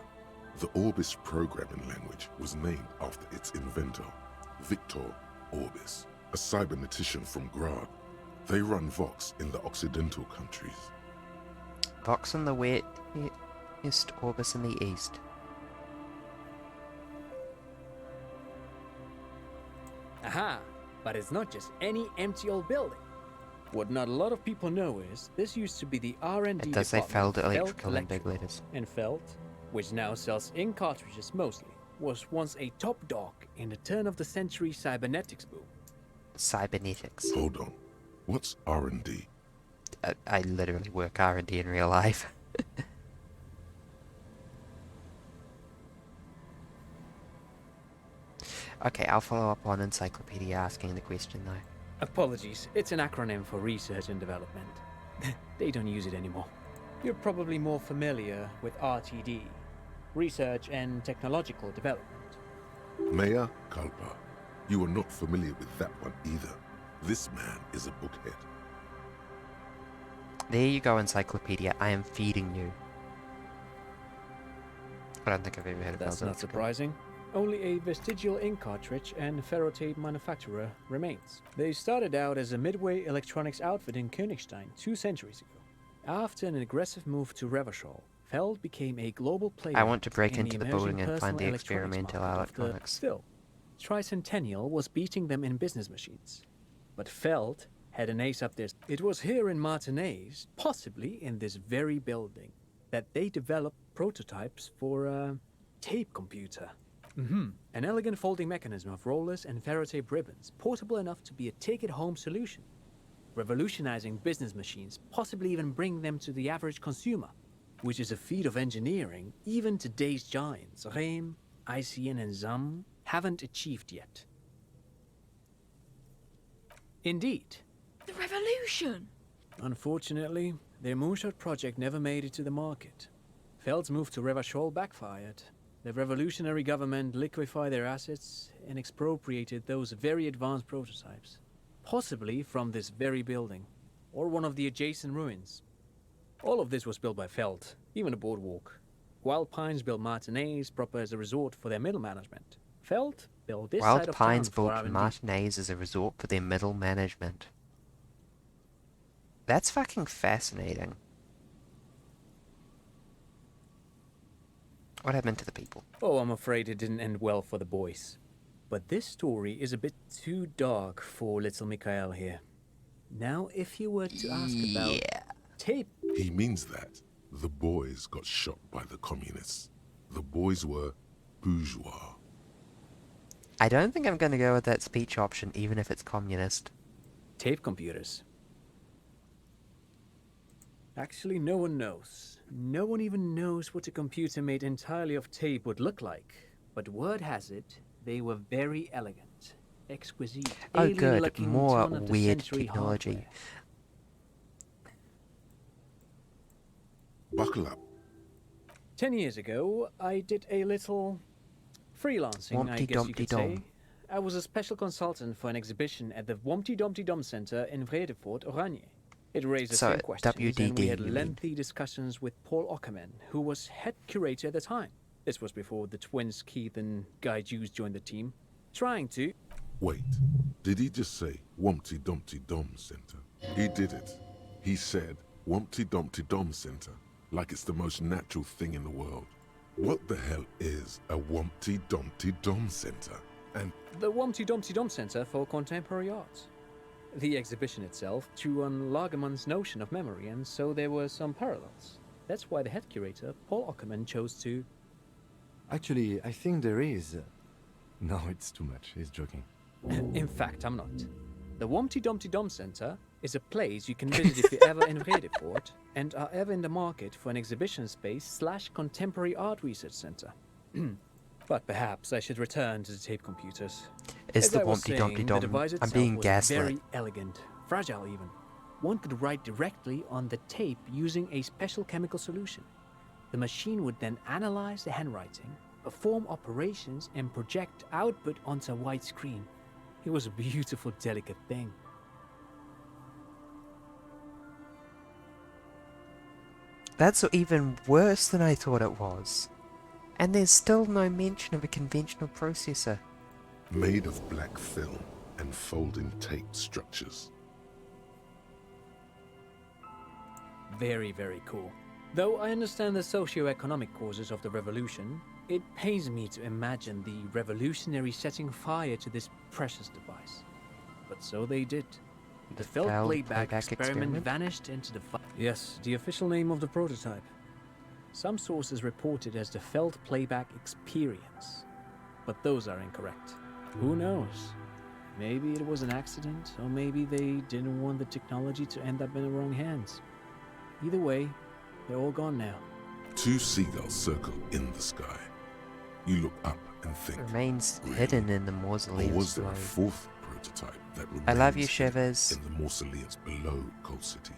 Speaker 2: The Orbis programming language was named after its inventor, Victor Orbis, a cybernetician from Grad. They run Vox in the Occidental countries.
Speaker 1: Vox in the west, Orbis in the east.
Speaker 19: Aha! But it's not just any empty old building. What not a lot of people know is this used to be the R&D
Speaker 1: It does say
Speaker 19: department
Speaker 1: Feld
Speaker 19: of
Speaker 1: Electrical in big letters.
Speaker 19: And Feld, which now sells ink cartridges mostly, was once a top dog in the turn-of-the-century cybernetics boom.
Speaker 1: Cybernetics.
Speaker 2: Hold on. What's R&D?
Speaker 1: I literally work R&D in real life. Okay, I'll follow up on Encyclopedia asking the question though.
Speaker 19: Apologies, it's an acronym for research and development. They don't use it anymore. You're probably more familiar with RTD, Research and Technological Development.
Speaker 2: Mea culpa. You are not familiar with that one either. This man is a bookhead.
Speaker 1: There you go, Encyclopedia. I am feeding you. I don't think I've ever heard of
Speaker 19: That's
Speaker 1: Feld
Speaker 19: not surprising. Only a vestigial ink cartridge and ferrotape manufacturer remains. They started out as a midway electronics outfit in Königstein 2 centuries ago. After an aggressive move to Revachol, Feld became a global player.
Speaker 1: I want to break
Speaker 19: in
Speaker 1: into the
Speaker 19: emerging
Speaker 1: building and find the
Speaker 19: personal
Speaker 1: experimental
Speaker 19: market of the-
Speaker 1: electronics.
Speaker 19: Still, Tricentennial was beating them in business machines. But Feld had an ace up their... It was here in Martinez, possibly in this very building, that they developed prototypes for a tape computer. An elegant folding mechanism of rollers and ferrotape ribbons, portable enough to be a take-it-home solution. Revolutionizing business machines, possibly even bring them to the average consumer, which is a feat of engineering even today's giants, Rehm, ICN and ZAM, haven't achieved yet. Indeed.
Speaker 10: The revolution!
Speaker 19: Unfortunately, their moonshot project never made it to the market. Feld's move to Revachol backfired. The revolutionary government liquefied their assets and expropriated those very advanced prototypes, possibly from this very building, or one of the adjacent ruins. All of this was built by Feld, even the boardwalk. Wild Pines built Martinez proper as a resort for their middle management. Feld built this side
Speaker 1: Wild
Speaker 19: of
Speaker 1: Pines
Speaker 19: town for
Speaker 1: built
Speaker 19: R&D.
Speaker 1: Martinez as a resort for their middle management. That's fucking fascinating. What happened to the people?
Speaker 19: Oh, I'm afraid it didn't end well for the boys. But this story is a bit too dark for little Mikhail here. Now, if you were to ask about tape...
Speaker 2: He means that the boys got shot by the communists. The boys were bourgeois.
Speaker 1: I don't think I'm going to go with that speech option, even if it's communist.
Speaker 19: Tape computers. Actually, no one knows. No one even knows what a computer made entirely of tape would look like. But word has it, they were very elegant, exquisite,
Speaker 1: Oh good,
Speaker 19: alien-looking
Speaker 1: more weird
Speaker 19: turn-of-the-century
Speaker 1: technology.
Speaker 19: hardware.
Speaker 2: Buckle up.
Speaker 19: 10 years ago, I did a little freelancing, I guess you could say. I was a special consultant for an exhibition at the Wompty Dumpty Dum Center in Vredefort, Oranje. It raised the
Speaker 1: So,
Speaker 19: same questions, and we
Speaker 1: WDD,
Speaker 19: had
Speaker 1: you mean?
Speaker 19: lengthy discussions with Paul Ockerman, who was head curator at the time. This was before the twins Keith and Guy Hughes joined the team, trying to...
Speaker 2: Wait, did he just say Wumpty Dumpty Dum Center? He did it. He said Wumpty Dumpty Dum Center, like it's the most natural thing in the world. What the hell is a Wumpty Dumpty Dum Center? And
Speaker 19: The Wompty Dumpty Dum Center for Contemporary Art. The exhibition itself drew on Lagerman's notion of memory, and so there were some parallels. That's why the head curator, Paul Ockerman, chose to...
Speaker 3: Actually, I think there is. No, it's too much. He's joking.
Speaker 19: In fact, I'm not. The Wompty Dumpty Dum Center is a place you can visit if you're ever in Vredefort and are ever in the market for an exhibition space / contemporary art research center. But perhaps I should return to the tape computers.
Speaker 1: Is
Speaker 19: As
Speaker 1: the
Speaker 19: I was
Speaker 1: Wumpty Dumpty
Speaker 19: saying,
Speaker 1: Dum-
Speaker 19: the device
Speaker 1: I'm
Speaker 19: itself
Speaker 1: being
Speaker 19: was
Speaker 1: gaslit.
Speaker 19: very elegant, fragile even. One could write directly on the tape using a special chemical solution. The machine would then analyze the handwriting, perform operations, and project output onto a white screen. It was a beautiful, delicate thing.
Speaker 1: That's even worse than I thought it was. And there's still no mention of a conventional processor.
Speaker 2: Made of black film and folding tape structures.
Speaker 19: Very, very cool. Though I understand the socio-economic causes of the revolution, it pains me to imagine the revolutionaries setting fire to this precious device. But so they did. The felt playback experiment vanished into the fire. Yes, the official name of the prototype. Some sources report it as the felt playback experience, but those are incorrect. Who knows? Maybe it was an accident, or maybe they didn't want the technology to end up in the wrong hands. Either way, they're all gone now.
Speaker 2: 2 seagulls circle in the sky. You look up and think,
Speaker 1: Remains
Speaker 2: really?
Speaker 1: hidden in the mausoleum.
Speaker 2: Or was there a 4th prototype that remains
Speaker 1: I love you, Shivers.
Speaker 2: in the mausoleums below Coal City?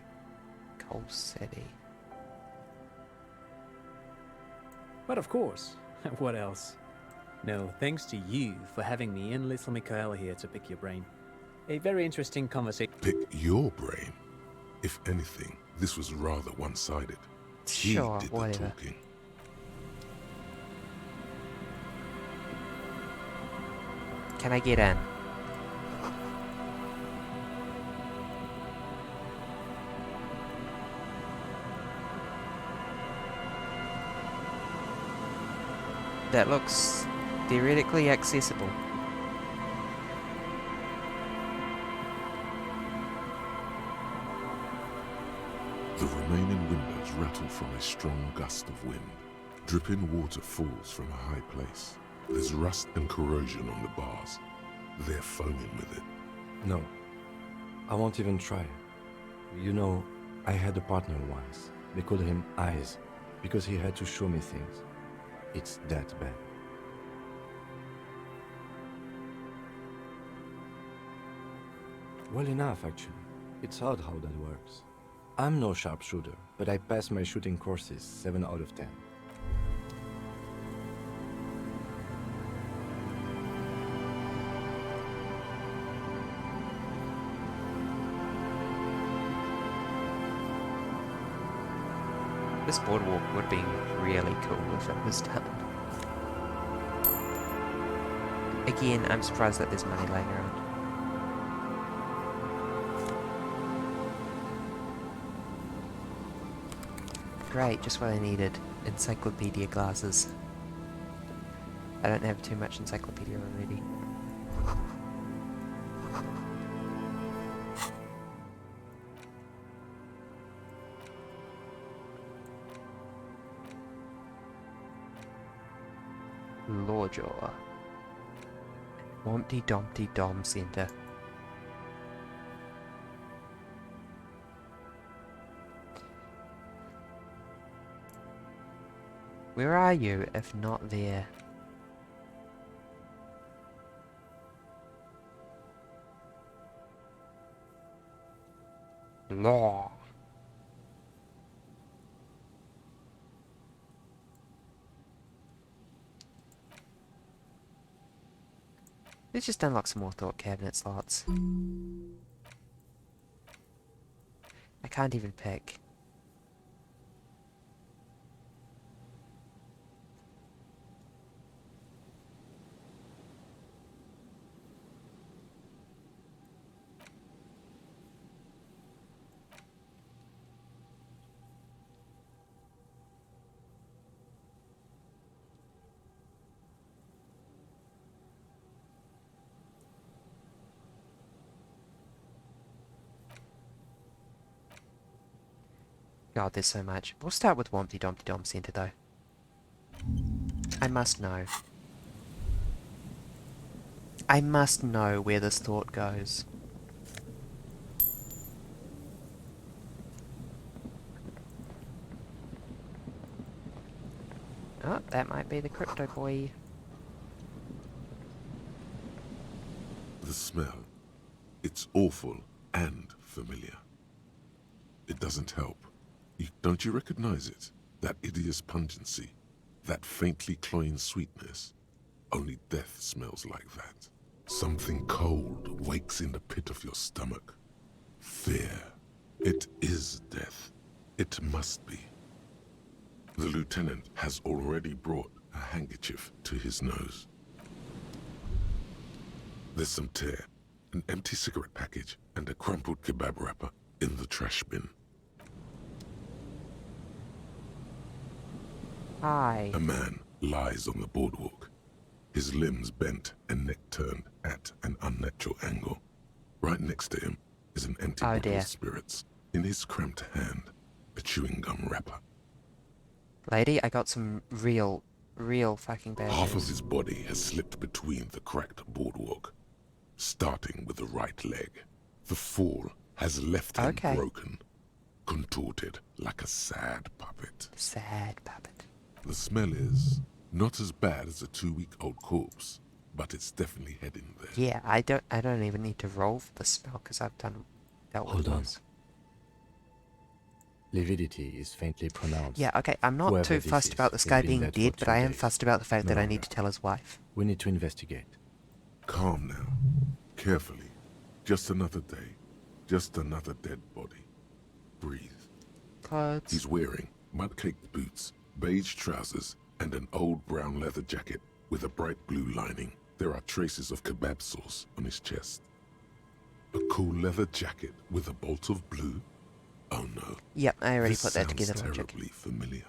Speaker 1: Coal City.
Speaker 19: But of course, what else? No, thanks to you for having me and little Mikhail here to pick your brain. A very interesting conversation.
Speaker 2: Pick your brain? If anything, this was rather one-sided.
Speaker 1: Sure,
Speaker 2: he did
Speaker 1: whatever.
Speaker 2: the talking.
Speaker 1: Can I get in? That looks theoretically accessible.
Speaker 2: The remaining windows rattle from a strong gust of wind. Dripping water falls from a high place. There's rust and corrosion on the bars. They're foaming with it.
Speaker 3: No, I won't even try. You know, I had a partner once. They called him Eyes, because he had to show me things. It's that bad. Well enough, actually. It's odd how that works. I'm no sharpshooter, but I passed my shooting courses 7 out of 10.
Speaker 1: This boardwalk would be really cool if it was done. Again, I'm surprised that there's money laying around. Great, just what I needed. Encyclopedia glasses. I don't have too much encyclopedia already. Lawjaw. Wompty Dumpty Dom Center. Where are you, if not there? Law. Let's just unlock some more thought cabinet slots. I can't even pick. God, there's so much. We'll start with Wompty Dumpty Dom Center, though. I must know. I must know where this thought goes. Oh, that might be the crypto boy.
Speaker 2: The smell. It's awful and familiar. It doesn't help. Don't you recognize it? That hideous pungency. That faintly cloying sweetness. Only death smells like that. Something cold wakes in the pit of your stomach. Fear. It is death. It must be. The lieutenant has already brought a handkerchief to his nose. There's some tear, an empty cigarette package, and a crumpled kebab wrapper in the trash bin.
Speaker 1: Hi.
Speaker 2: A man lies on the boardwalk, his limbs bent and neck turned at an unnatural angle. Right next to him is an empty bottle of spirits. In his cramped hand, a chewing gum wrapper.
Speaker 1: Lady, I got some real fucking bad
Speaker 2: Half of
Speaker 1: news.
Speaker 2: his body has slipped between the cracked boardwalk, starting with the right leg. The fall has left him broken, contorted like a sad puppet.
Speaker 1: Sad puppet.
Speaker 2: The smell is not as bad as a 2-week-old corpse, but it's definitely heading there.
Speaker 1: Yeah, I don't even need to roll for the smell because I've dealt with
Speaker 3: Hold on.
Speaker 1: this.
Speaker 3: Lividity is faintly pronounced.
Speaker 1: Yeah, okay, I'm not
Speaker 3: Whoever
Speaker 1: too
Speaker 3: this
Speaker 1: fussed
Speaker 3: is,
Speaker 1: about this
Speaker 3: he's
Speaker 1: guy
Speaker 3: been
Speaker 1: being
Speaker 3: dead for
Speaker 1: dead, but
Speaker 3: 2
Speaker 1: I am
Speaker 3: days.
Speaker 1: fussed about the fact
Speaker 3: No
Speaker 1: that I
Speaker 3: longer.
Speaker 1: need to tell his wife.
Speaker 3: We need to investigate.
Speaker 2: Calm now. Carefully. Just another day. Just another dead body. Breathe.
Speaker 1: Clothes.
Speaker 2: He's wearing mud-caked boots, beige trousers, and an old brown leather jacket with a bright blue lining. There are traces of kebab sauce on his chest. A cool leather jacket with a bolt of blue? Oh no.
Speaker 1: Yep, I already
Speaker 2: This
Speaker 1: put that
Speaker 2: sounds
Speaker 1: together, logic.
Speaker 2: terribly familiar.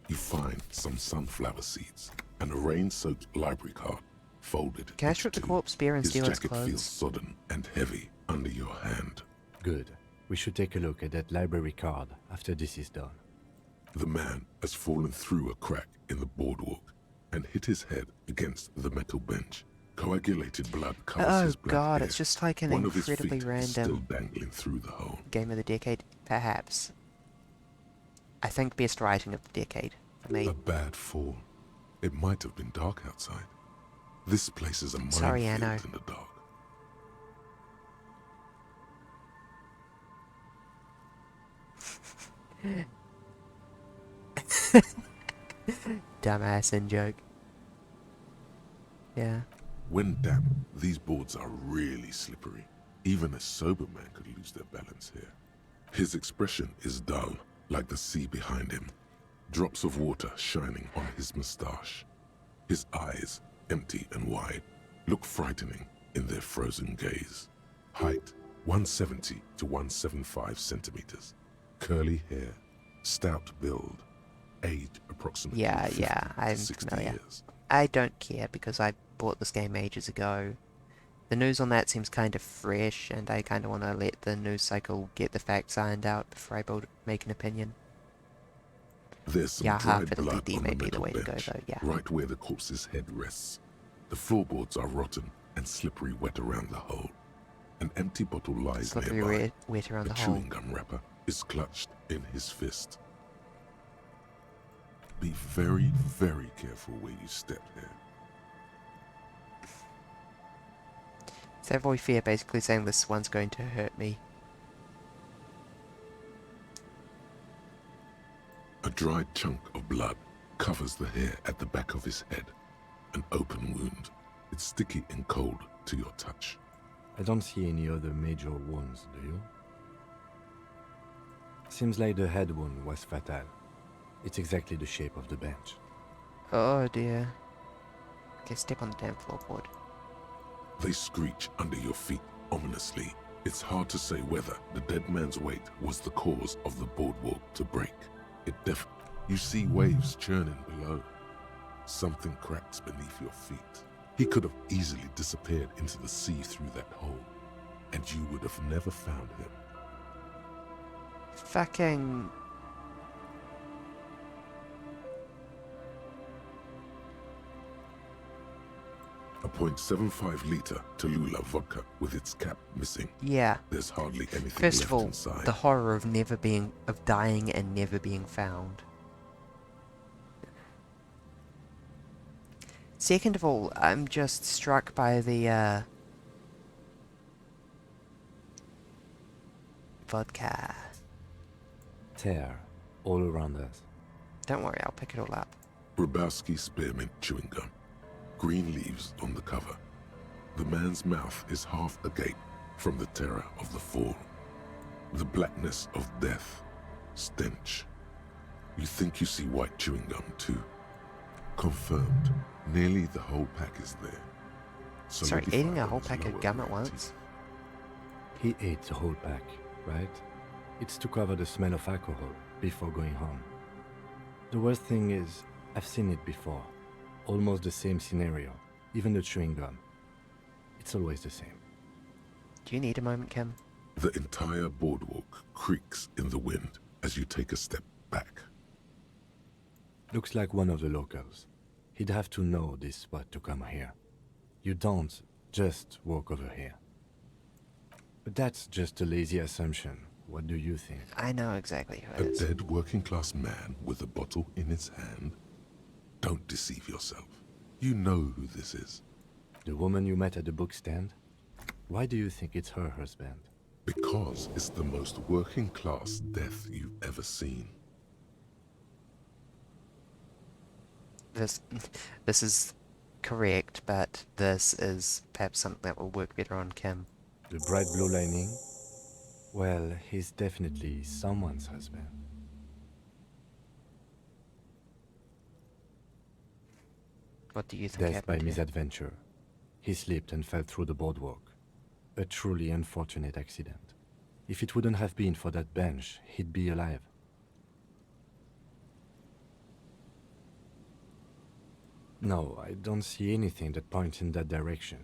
Speaker 2: You find some sunflower seeds and a rain-soaked library card folded.
Speaker 1: Can I strip the corpse beer and
Speaker 2: His
Speaker 1: steal his
Speaker 2: jacket feels
Speaker 1: clothes?
Speaker 2: sodden and heavy under your hand.
Speaker 3: Good. We should take a look at that library card after this is done.
Speaker 2: The man has fallen through a crack in the boardwalk and hit his head against the metal bench. Coagulated blood covers his black
Speaker 1: god,
Speaker 2: hair.
Speaker 1: it's just like an
Speaker 2: One of his
Speaker 1: incredibly
Speaker 2: feet is still
Speaker 1: random
Speaker 2: dangling through the hole.
Speaker 1: game of the decade, perhaps. I think best writing of the decade, for me.
Speaker 2: A bad fall. It might have been dark outside. This place is a
Speaker 1: Sorry,
Speaker 2: minefield
Speaker 1: Anno.
Speaker 2: in the dark.
Speaker 1: Dumbass in joke. Yeah.
Speaker 2: When damp, these boards are really slippery. Even a sober man could lose their balance here. His expression is dull, like the sea behind him. Drops of water shining on his moustache. His eyes, empty and wide, look frightening in their frozen gaze. Height, 170 to 175 centimeters. Curly hair, stout build. Age, approximately
Speaker 1: Yeah,
Speaker 2: 50
Speaker 1: I'm
Speaker 2: to 60
Speaker 1: familiar.
Speaker 2: years.
Speaker 1: I don't care because I bought this game ages ago. The news on that seems kind of fresh, and I kind of want to let the news cycle get the facts ironed out before I make an opinion.
Speaker 2: There's some
Speaker 1: Yeah,
Speaker 2: dried
Speaker 1: fiddly
Speaker 2: blood
Speaker 1: dee
Speaker 2: on
Speaker 1: may
Speaker 2: the
Speaker 1: be the
Speaker 2: metal
Speaker 1: way to go,
Speaker 2: bench,
Speaker 1: though, yeah.
Speaker 2: right where the corpse's head rests. The floorboards are rotten and slippery wet around the hole. An empty bottle lies
Speaker 1: Slippery
Speaker 2: nearby.
Speaker 1: wet around
Speaker 2: A
Speaker 1: the
Speaker 2: chewing
Speaker 1: hole.
Speaker 2: gum wrapper is clutched in his fist. Be very, very careful where you step here.
Speaker 1: Savoy Fear basically saying this one's going to hurt me.
Speaker 2: A dried chunk of blood covers the hair at the back of his head. An open wound. It's sticky and cold to your touch.
Speaker 3: I don't see any other major wounds, do you? Seems like the head wound was fatal. It's exactly the shape of the bench.
Speaker 1: Oh dear. Okay, step on the damn floorboard.
Speaker 2: They screech under your feet ominously. It's hard to say whether the dead man's weight was the cause of the boardwalk to break. You see waves churning below. Something cracks beneath your feet. He could have easily disappeared into the sea through that hole, and you would have never found him.
Speaker 1: Fucking...
Speaker 2: A .75 liter Tallulah vodka with its cap missing.
Speaker 1: Yeah.
Speaker 2: There's hardly anything
Speaker 1: First
Speaker 2: left
Speaker 1: of all,
Speaker 2: inside.
Speaker 1: the horror of dying and never being found. Second of all, I'm just struck by the, vodka.
Speaker 3: Tear all around us.
Speaker 1: Don't worry, I'll pick it all up.
Speaker 2: Grabowski spearmint chewing gum. Green leaves on the cover. The man's mouth is half agape from the terror of the fall. The blackness of death. Stench. You think you see white chewing gum too. Confirmed. Nearly the whole pack is there.
Speaker 1: Sorry,
Speaker 2: Solidify
Speaker 1: eating a whole
Speaker 2: those
Speaker 1: pack of
Speaker 2: lower
Speaker 1: gum at
Speaker 2: realities.
Speaker 1: once?
Speaker 3: He ate the whole pack, right? It's to cover the smell of alcohol before going home. The worst thing is, I've seen it before. Almost the same scenario. Even the chewing gum. It's always the same.
Speaker 1: Do you need a moment, Kim?
Speaker 2: The entire boardwalk creaks in the wind as you take a step back.
Speaker 3: Looks like one of the locals. He'd have to know this spot to come here. You don't just walk over here. But that's just a lazy assumption. What do you think?
Speaker 1: I know exactly who
Speaker 2: A
Speaker 1: it is.
Speaker 2: dead working class man with a bottle in his hand? Don't deceive yourself. You know who this is.
Speaker 3: The woman you met at the book stand? Why do you think it's her husband?
Speaker 2: Because it's the most working class death you've ever seen.
Speaker 1: This is correct, but this is perhaps something that will work better on Kim.
Speaker 3: The bright blue lining? Well, he's definitely someone's husband.
Speaker 1: What do you think
Speaker 3: Death by
Speaker 1: happened here?
Speaker 3: misadventure. He slipped and fell through the boardwalk. A truly unfortunate accident. If it wouldn't have been for that bench, he'd be alive. No, I don't see anything that points in that direction.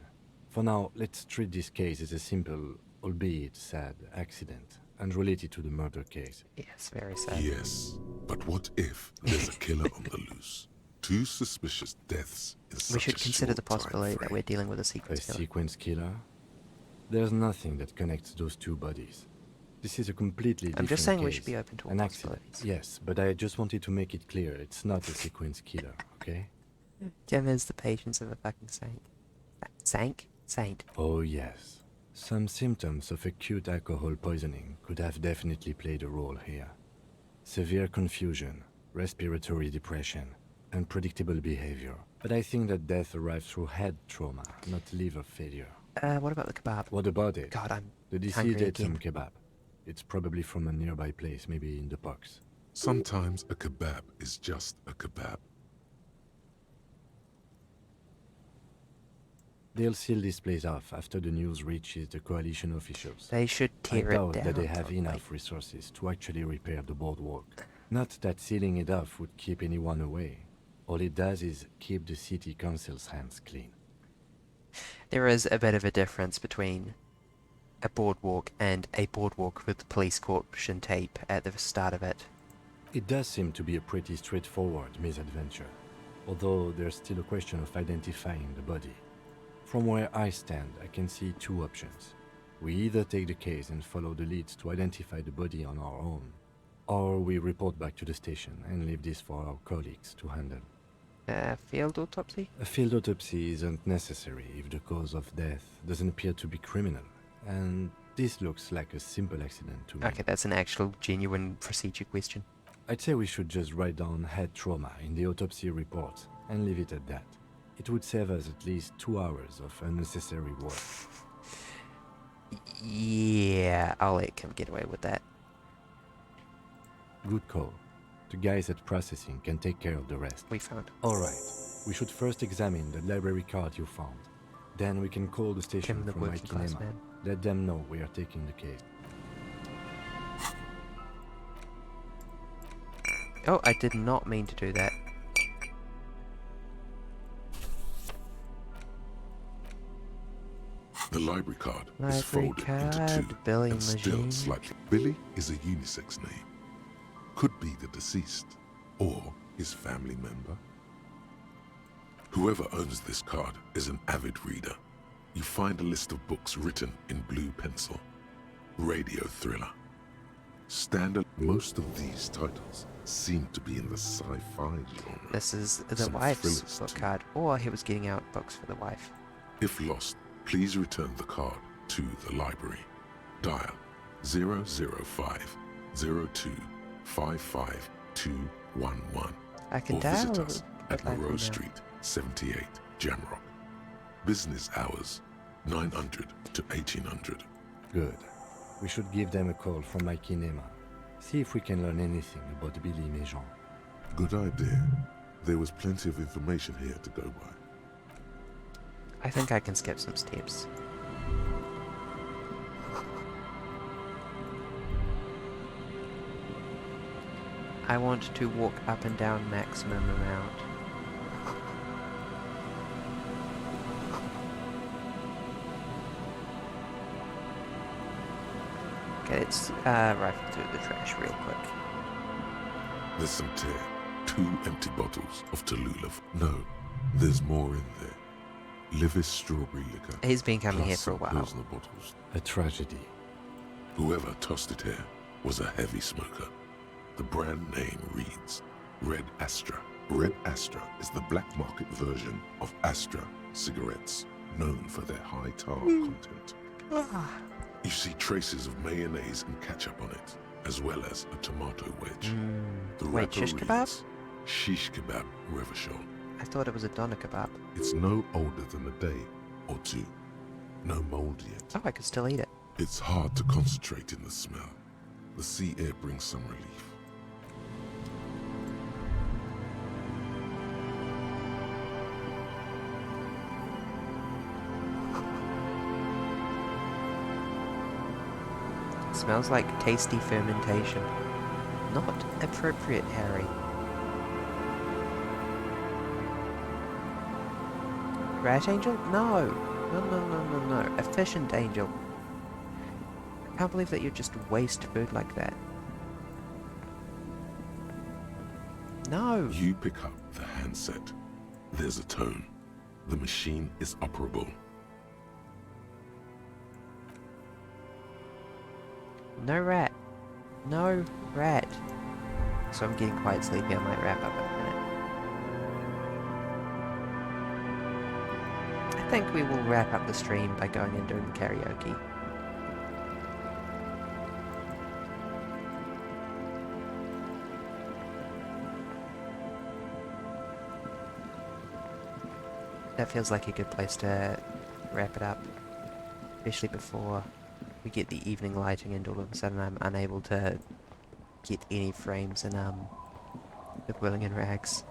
Speaker 3: For now, let's treat this case as a simple, albeit sad, accident, unrelated to the murder case.
Speaker 1: Yes, very sad.
Speaker 2: Yes, but what if there's a killer on the loose? Two suspicious deaths in such
Speaker 1: We should
Speaker 2: a
Speaker 1: consider the
Speaker 2: short time
Speaker 1: possibility that
Speaker 2: frame.
Speaker 1: we're dealing with a
Speaker 3: A
Speaker 1: sequence killer.
Speaker 3: sequence killer? There's nothing that connects those two bodies. This is a completely different
Speaker 1: I'm just saying
Speaker 3: case.
Speaker 1: we should be open to all
Speaker 3: An accident,
Speaker 1: possibilities.
Speaker 3: yes, but I just wanted to make it clear it's not a sequence killer, okay?
Speaker 1: Kim is the patience of a fucking saint. Saint?
Speaker 3: Oh yes. Some symptoms of acute alcohol poisoning could have definitely played a role here. Severe confusion, respiratory depression, unpredictable behavior. But I think that death arrived through head trauma, not liver failure.
Speaker 1: What about the kebab?
Speaker 3: What about it?
Speaker 1: God, I'm
Speaker 3: The deceased
Speaker 1: hungry
Speaker 3: ate some
Speaker 1: again.
Speaker 3: kebab. It's probably from a nearby place, maybe in the box.
Speaker 2: Sometimes a kebab is just a kebab.
Speaker 3: They'll seal this place off after the news reaches the coalition officials.
Speaker 1: They should tear
Speaker 3: I
Speaker 1: it
Speaker 3: doubt
Speaker 1: down.
Speaker 3: that they have
Speaker 1: probably.
Speaker 3: enough resources to actually repair the boardwalk. Not that sealing it off would keep anyone away. All it does is keep the city council's hands clean.
Speaker 1: There is a bit of a difference between a boardwalk and a boardwalk with police caution tape at the start of it.
Speaker 3: It does seem to be a pretty straightforward misadventure, although there's still a question of identifying the body. From where I stand, I can see two options. We either take the case and follow the leads to identify the body on our own, or we report back to the station and leave this for our colleagues to handle.
Speaker 1: Field autopsy?
Speaker 3: A field autopsy isn't necessary if the cause of death doesn't appear to be criminal, and this looks like a simple accident to me.
Speaker 1: Okay, that's an actual genuine procedure question.
Speaker 3: I'd say we should just write down head trauma in the autopsy report and leave it at that. It would save us at least 2 hours of unnecessary work.
Speaker 1: Yeah, I'll let Kim get away with that.
Speaker 3: Good call. The guys at processing can take care of the rest.
Speaker 1: We found.
Speaker 3: Alright, we should first examine the library card you found. Then we can call the station
Speaker 1: Kim, the
Speaker 3: from
Speaker 1: working class
Speaker 3: Kinema.
Speaker 1: man.
Speaker 3: Let them know we are taking the case.
Speaker 1: Oh, I did not mean to do that.
Speaker 2: The library card is
Speaker 1: Library
Speaker 2: folded into
Speaker 1: card,
Speaker 2: two
Speaker 1: Billy
Speaker 2: and still
Speaker 1: Machine.
Speaker 2: slightly. Billy is a unisex name. Could be the deceased or his family member. Whoever owns this card is an avid reader. You find a list of books written in blue pencil. Radio thriller. Standard. Most of these titles seem to be in the sci-fi genre.
Speaker 1: This is the
Speaker 2: Some
Speaker 1: wife's
Speaker 2: thrillers
Speaker 1: book
Speaker 2: too.
Speaker 1: card, or he was getting out books for the wife.
Speaker 2: If lost, please return the card to the library. Dial 005 02 55211
Speaker 1: I can
Speaker 2: or visit
Speaker 1: dial
Speaker 2: us
Speaker 1: the
Speaker 2: at
Speaker 1: library
Speaker 2: Moreau
Speaker 1: now.
Speaker 2: Street, 78, Jamrock. Business hours 900 to 1800.
Speaker 3: Good. We should give them a call from my Kinema. See if we can learn anything about Billy Méjean.
Speaker 2: Good idea. There was plenty of information here to go by.
Speaker 1: I think I can skip some steps. I want to walk up and down maximum amount. Okay, let's rifle through the trash real quick.
Speaker 2: There's some tear. 2 empty bottles of Tallulah. No, there's more in there. Livis strawberry liquor.
Speaker 1: He's been coming
Speaker 2: plus
Speaker 1: here for a
Speaker 2: some
Speaker 1: while.
Speaker 2: Pilsner bottles.
Speaker 3: A tragedy.
Speaker 2: Whoever tossed it here was a heavy smoker. The brand name reads Red Astra. Red Astra is the black market version of Astra cigarettes, known for their high tar content. You see traces of mayonnaise and ketchup on it, as well as a tomato wedge. The
Speaker 1: Wait,
Speaker 2: wrapper
Speaker 1: shish
Speaker 2: reads,
Speaker 1: kebab?
Speaker 2: Shish kebab Revachol.
Speaker 1: I thought it was a doner kebab.
Speaker 2: It's no older than a day or two. No mold yet.
Speaker 1: Oh, I could still eat it.
Speaker 2: It's hard to concentrate in the smell. The sea air brings some relief.
Speaker 1: Smells like tasty fermentation. Not appropriate, Harry. Rat angel? No. No. Efficient angel. I can't believe that you just waste food like that. No.
Speaker 2: You pick up the handset. There's a tone. The machine is operable.
Speaker 1: No rat. No rat. So I'm getting quite sleepy. I might wrap up in a minute. I think we will wrap up the stream by going and doing the karaoke. That feels like a good place to wrap it up. Especially before we get the evening lighting and all of a sudden I'm unable to get any frames in the Willing and Rags.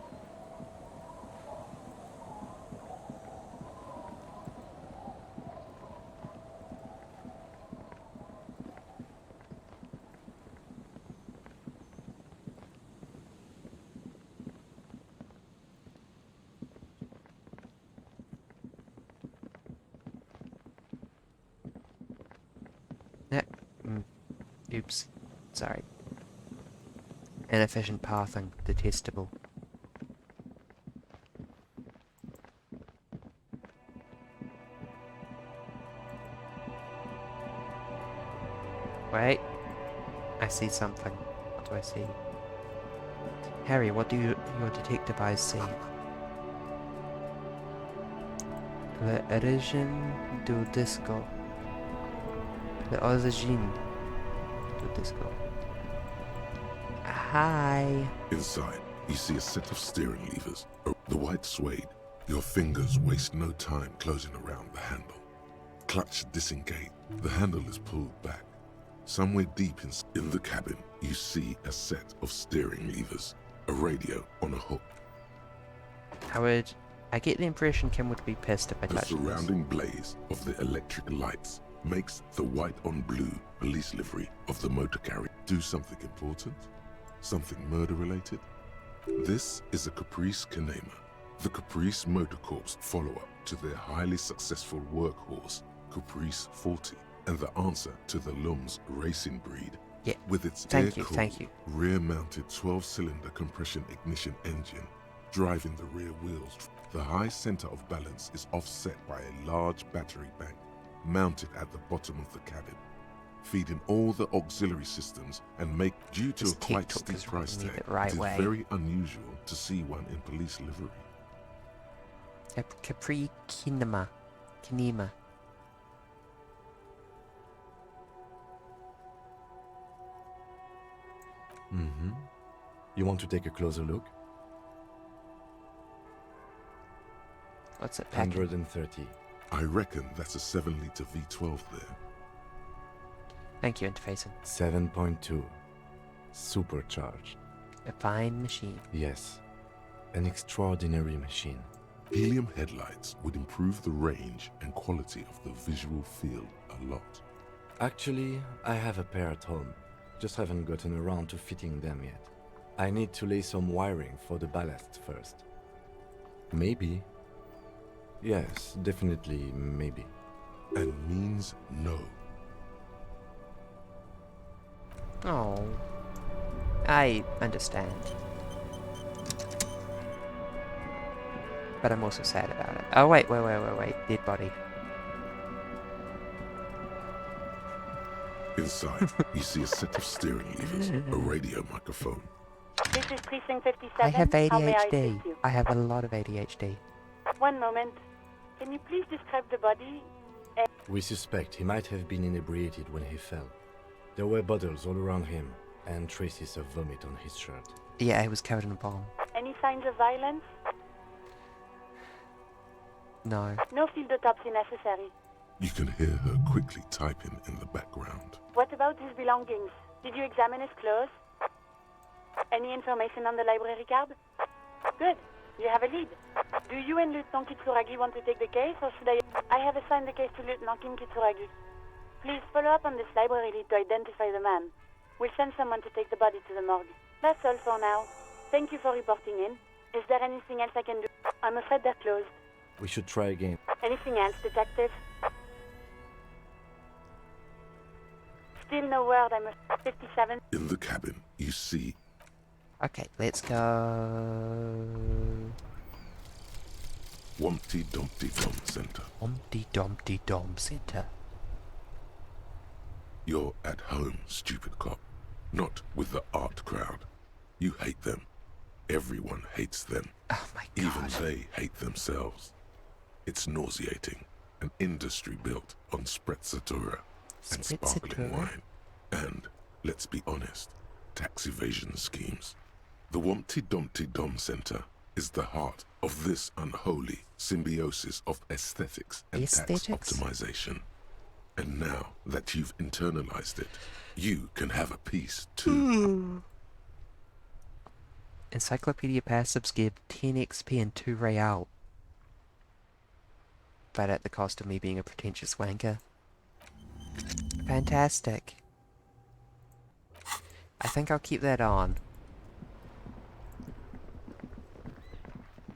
Speaker 1: Oops. Sorry. Inefficient pathing. Detestable. Wait. I see something. What do I see? Harry, what do your detective eyes see? L'origine du disco. L'origine du disco. Hi.
Speaker 2: Inside, you see a set of steering levers. The white suede. Your fingers waste no time closing around the handle. Clutch disengage. The handle is pulled back. Somewhere deep in the cabin, you see a set of steering levers. A radio on a hook.
Speaker 1: I get the impression Kim would be pissed if I
Speaker 2: The
Speaker 1: touched this.
Speaker 2: surrounding blaze of the electric lights makes the white on blue police livery of the motor carrier do something important? Something murder related? This is a Caprice Canema, the Caprice Motor Corps follow-up to their highly successful workhorse, Caprice 40, and the answer to the Lum's racing breed.
Speaker 1: Yeah,
Speaker 2: with its
Speaker 1: thank
Speaker 2: air-cooled,
Speaker 1: you.
Speaker 2: rear-mounted 12-cylinder compression ignition engine driving the rear wheels. The high center of balance is offset by a large battery bank mounted at the bottom of the cabin, feeding all the auxiliary systems and due to
Speaker 1: This
Speaker 2: a quite
Speaker 1: TikTok
Speaker 2: steep
Speaker 1: is
Speaker 2: price
Speaker 1: rubbing me
Speaker 2: tag,
Speaker 1: the right
Speaker 2: it is
Speaker 1: way.
Speaker 2: very unusual to see one in police livery.
Speaker 1: Capri Kinema. Kinema.
Speaker 3: Mm-hmm. You want to take a closer look?
Speaker 1: What's it packing?
Speaker 3: 130.
Speaker 2: I reckon that's a 7-liter V12 there.
Speaker 1: Thank you, interfacing.
Speaker 3: 7.2. Supercharged.
Speaker 1: A fine machine.
Speaker 3: Yes. An extraordinary machine.
Speaker 2: Helium headlights would improve the range and quality of the visual field a lot.
Speaker 3: Actually, I have a pair at home. Just haven't gotten around to fitting them yet. I need to lay some wiring for the ballast first. Maybe. Yes, definitely maybe.
Speaker 2: And means no.
Speaker 1: Oh. I understand. But I'm also sad about it. Oh, wait. Dead body.
Speaker 2: Inside, you see a set of steering levers, a radio microphone.
Speaker 20: This is Precinct 57.
Speaker 1: I have
Speaker 20: How may I
Speaker 1: ADHD.
Speaker 20: assist you?
Speaker 1: I have a lot of ADHD.
Speaker 20: One moment. Can you please describe the body?
Speaker 3: We suspect he might have been inebriated when he fell. There were bottles all around him, and traces of vomit on his shirt.
Speaker 1: Yeah, he was covered in a bomb.
Speaker 20: Any signs of violence?
Speaker 1: No.
Speaker 20: No field autopsy necessary.
Speaker 2: You can hear her quickly typing in the background.
Speaker 20: What about his belongings? Did you examine his clothes? Any information on the library card? Good. You have a lead. Do you and Lieutenant Kitsuragi want to take the case, or should I? I have assigned the case to Lieutenant Kim Kitsuragi. Please follow up on this library lead to identify the man. We'll send someone to take the body to the morgue. That's all for now. Thank you for reporting in. Is there anything else I can do? I'm afraid they're closed.
Speaker 3: We should try again.
Speaker 20: Anything else, Detective? Still no word, I'm a 57.
Speaker 2: In the cabin, you see...
Speaker 1: Okay, let's go...
Speaker 2: Wumpty Dumpty Dum Center.
Speaker 1: Humpty Dumpty Dum Center.
Speaker 2: You're at home, stupid cop. Not with the art crowd. You hate them. Everyone hates them.
Speaker 1: Oh my god.
Speaker 2: Even they hate themselves. It's nauseating. An industry built on sprezzatura and sparkling wine. And, let's be honest, tax evasion schemes. The Wumpty Dumpty Dum Center is the heart of this unholy symbiosis of aesthetics and tax optimization. And now that you've internalized it, you can have a piece too.
Speaker 1: Encyclopedia Passives give 10 XP and 2 Real. But at the cost of me being a pretentious wanker. Fantastic. I think I'll keep that on.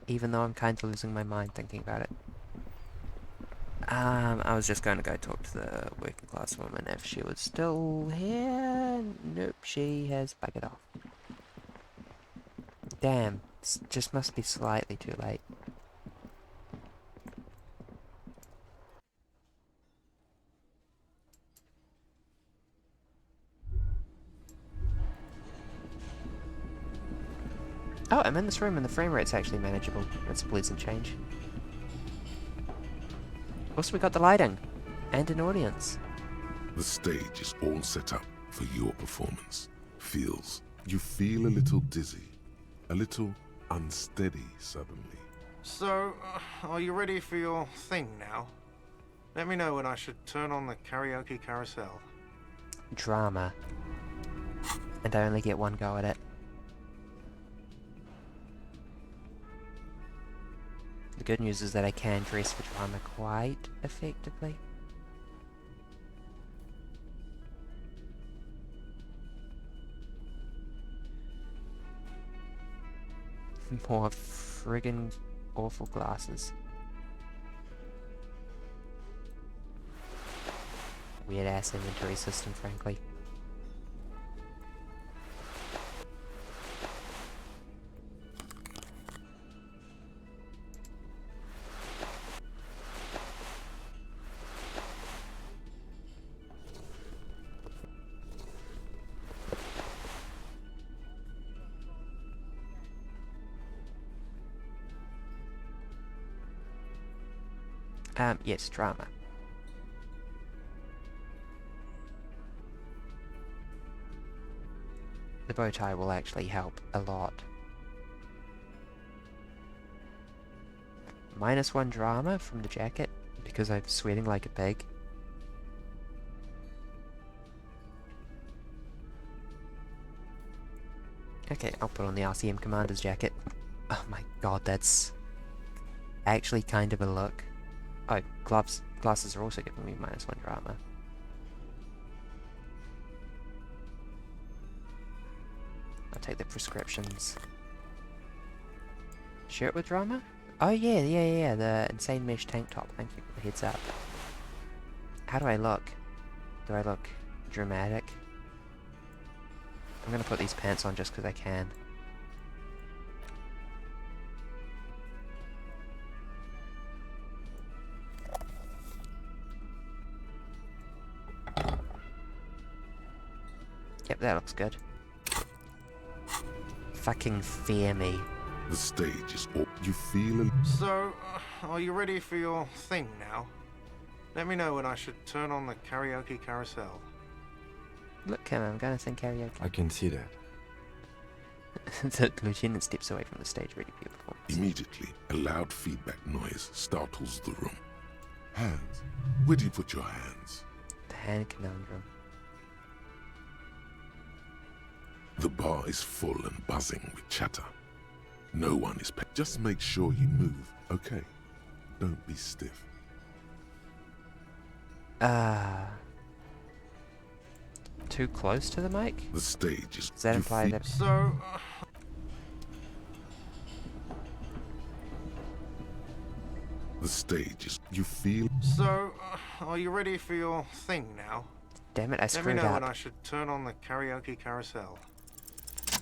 Speaker 1: Even though I'm kind of losing my mind thinking about it. I was just going to go talk to the working class woman if she was still here. Nope, she has buggered off. Damn, it just must be slightly too late. Oh, I'm in this room and the frame rate's actually manageable. That's a pleasant change. Also, we got the lighting. And an audience.
Speaker 2: The stage is all set up for your performance. You feel a little dizzy. A little unsteady suddenly.
Speaker 11: So, are you ready for your thing now? Let me know when I should turn on the karaoke carousel.
Speaker 1: Drama. And I only get one go at it. The good news is that I can dress for drama quite effectively. More friggin' awful glasses. Weird ass inventory system, frankly. Yes, drama. The bow tie will actually help a lot. -1 drama from the jacket, because I'm sweating like a pig. Okay, I'll put on the RCM commander's jacket. Oh my god, that's actually kind of a look. Oh, glasses are also giving me -1 drama. I'll take the prescriptions. Shirt with drama? Oh yeah, the insane mesh tank top. Thank you for the heads up. How do I look? Do I look dramatic? I'm gonna put these pants on just because I can. Yep, that looks good. Fucking fear me.
Speaker 2: The stage is all you feel.
Speaker 11: So, are you ready for your thing now? Let me know when I should turn on the karaoke carousel.
Speaker 1: Look, Kim, I'm gonna sing karaoke.
Speaker 3: I can see that.
Speaker 1: The lieutenant steps away from the stage, ready for your performance.
Speaker 2: Immediately, a loud feedback noise startles the room. Hands. Where do you put your hands?
Speaker 1: The hand conundrum.
Speaker 2: The bar is full and buzzing with chatter. No one is just make sure you move, okay? Don't be stiff.
Speaker 1: Too close to the mic?
Speaker 2: The stage is...
Speaker 1: Does that imply that...
Speaker 11: So...
Speaker 2: The stage is... You feel...
Speaker 11: So, are you ready for your thing now?
Speaker 1: Damn it, I screwed
Speaker 11: Let me know
Speaker 1: up.
Speaker 11: when I should turn on the karaoke carousel.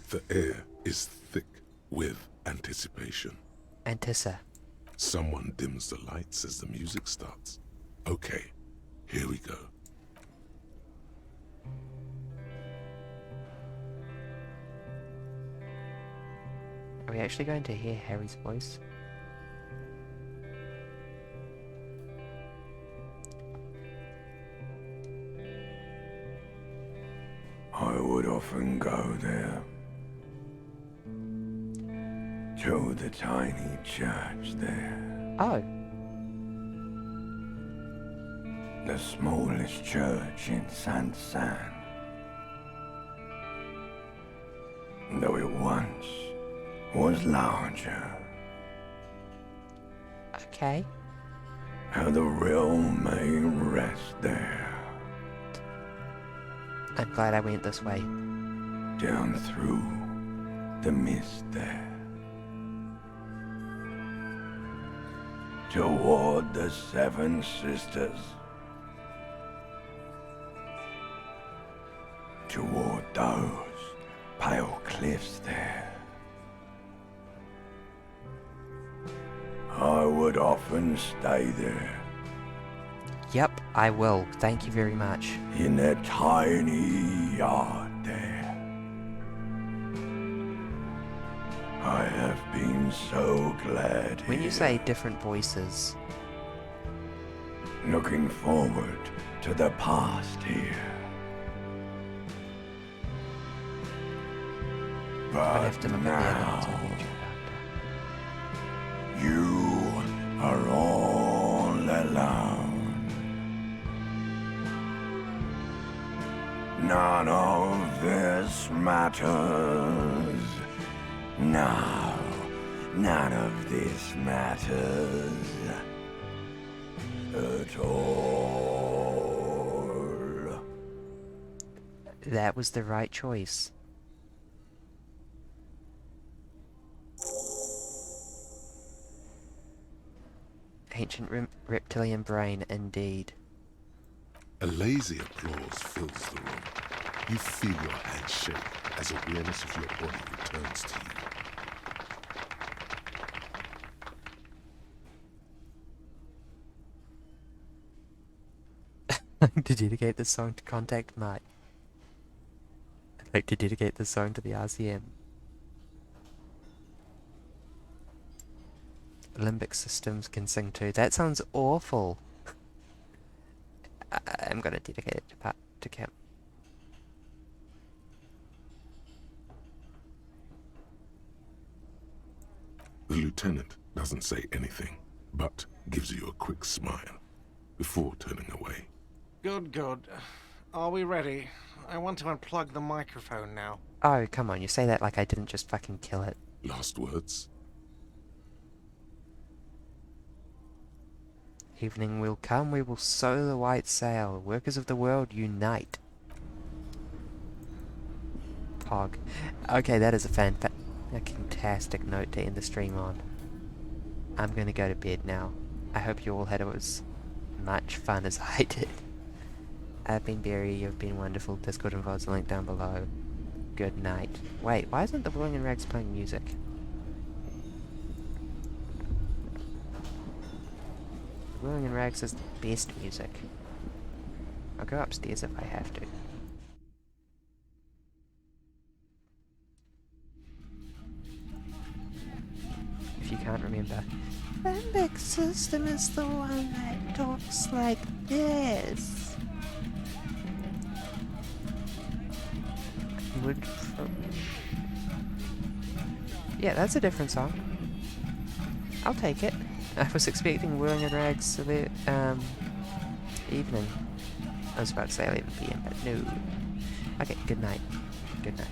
Speaker 2: The air is thick with anticipation.
Speaker 1: Antissa.
Speaker 2: Someone dims the lights as the music starts. Okay, here we go.
Speaker 1: Are we actually going to hear Harry's voice?
Speaker 21: I would often go there. To the tiny church there.
Speaker 1: Oh.
Speaker 21: The smallest church in Saint-San. Though it once was larger.
Speaker 1: Okay.
Speaker 21: How the realm may rest there.
Speaker 1: I'm glad I went this way.
Speaker 21: Down through the mist there. Toward the Seven Sisters. Toward those pale cliffs there. I would often stay there.
Speaker 1: Yep, I will. Thank you very much.
Speaker 21: In that tiny yard there. I have been so glad
Speaker 1: When you
Speaker 21: here.
Speaker 1: say different voices...
Speaker 21: Looking forward to the past here.
Speaker 1: I
Speaker 21: But
Speaker 1: have to look at the evidence on YouTube.
Speaker 21: you are all alone. None of this matters. No, none of this matters at all.
Speaker 1: That was the right choice. Ancient reptilian brain, indeed.
Speaker 2: A lazy applause fills the room. You feel your hand shake as awareness of your body returns to you.
Speaker 1: To dedicate this song to Contact Mike. I'd like to dedicate this song to the RCM. Limbic systems can sing too. That sounds awful. I'm gonna dedicate it to Kim.
Speaker 2: The lieutenant doesn't say anything, but gives you a quick smile before turning away.
Speaker 11: Good, good. Are we ready? I want to unplug the microphone now.
Speaker 1: Oh, come on, you say that like I didn't just fucking kill it.
Speaker 2: Last words?
Speaker 1: Evening will come, we will sow the white sail. Workers of the world, unite. Pog. Okay, that is a fantastic note to end the stream on. I'm gonna go to bed now. I hope you all had it as much fun as I did. I've been Barry, you've been wonderful. Discord and VOD's link down below. Good night. Wait, why isn't the Willing and Rags playing music? Willing and Rags is the best music. I'll go upstairs if I have to. If you can't remember. Limbic system is the one that talks like this. Yeah, that's a different song. I'll take it. I was expecting Whirling and Rags for the evening. I was about to say 11 PM, but no. Okay, good night. Good night.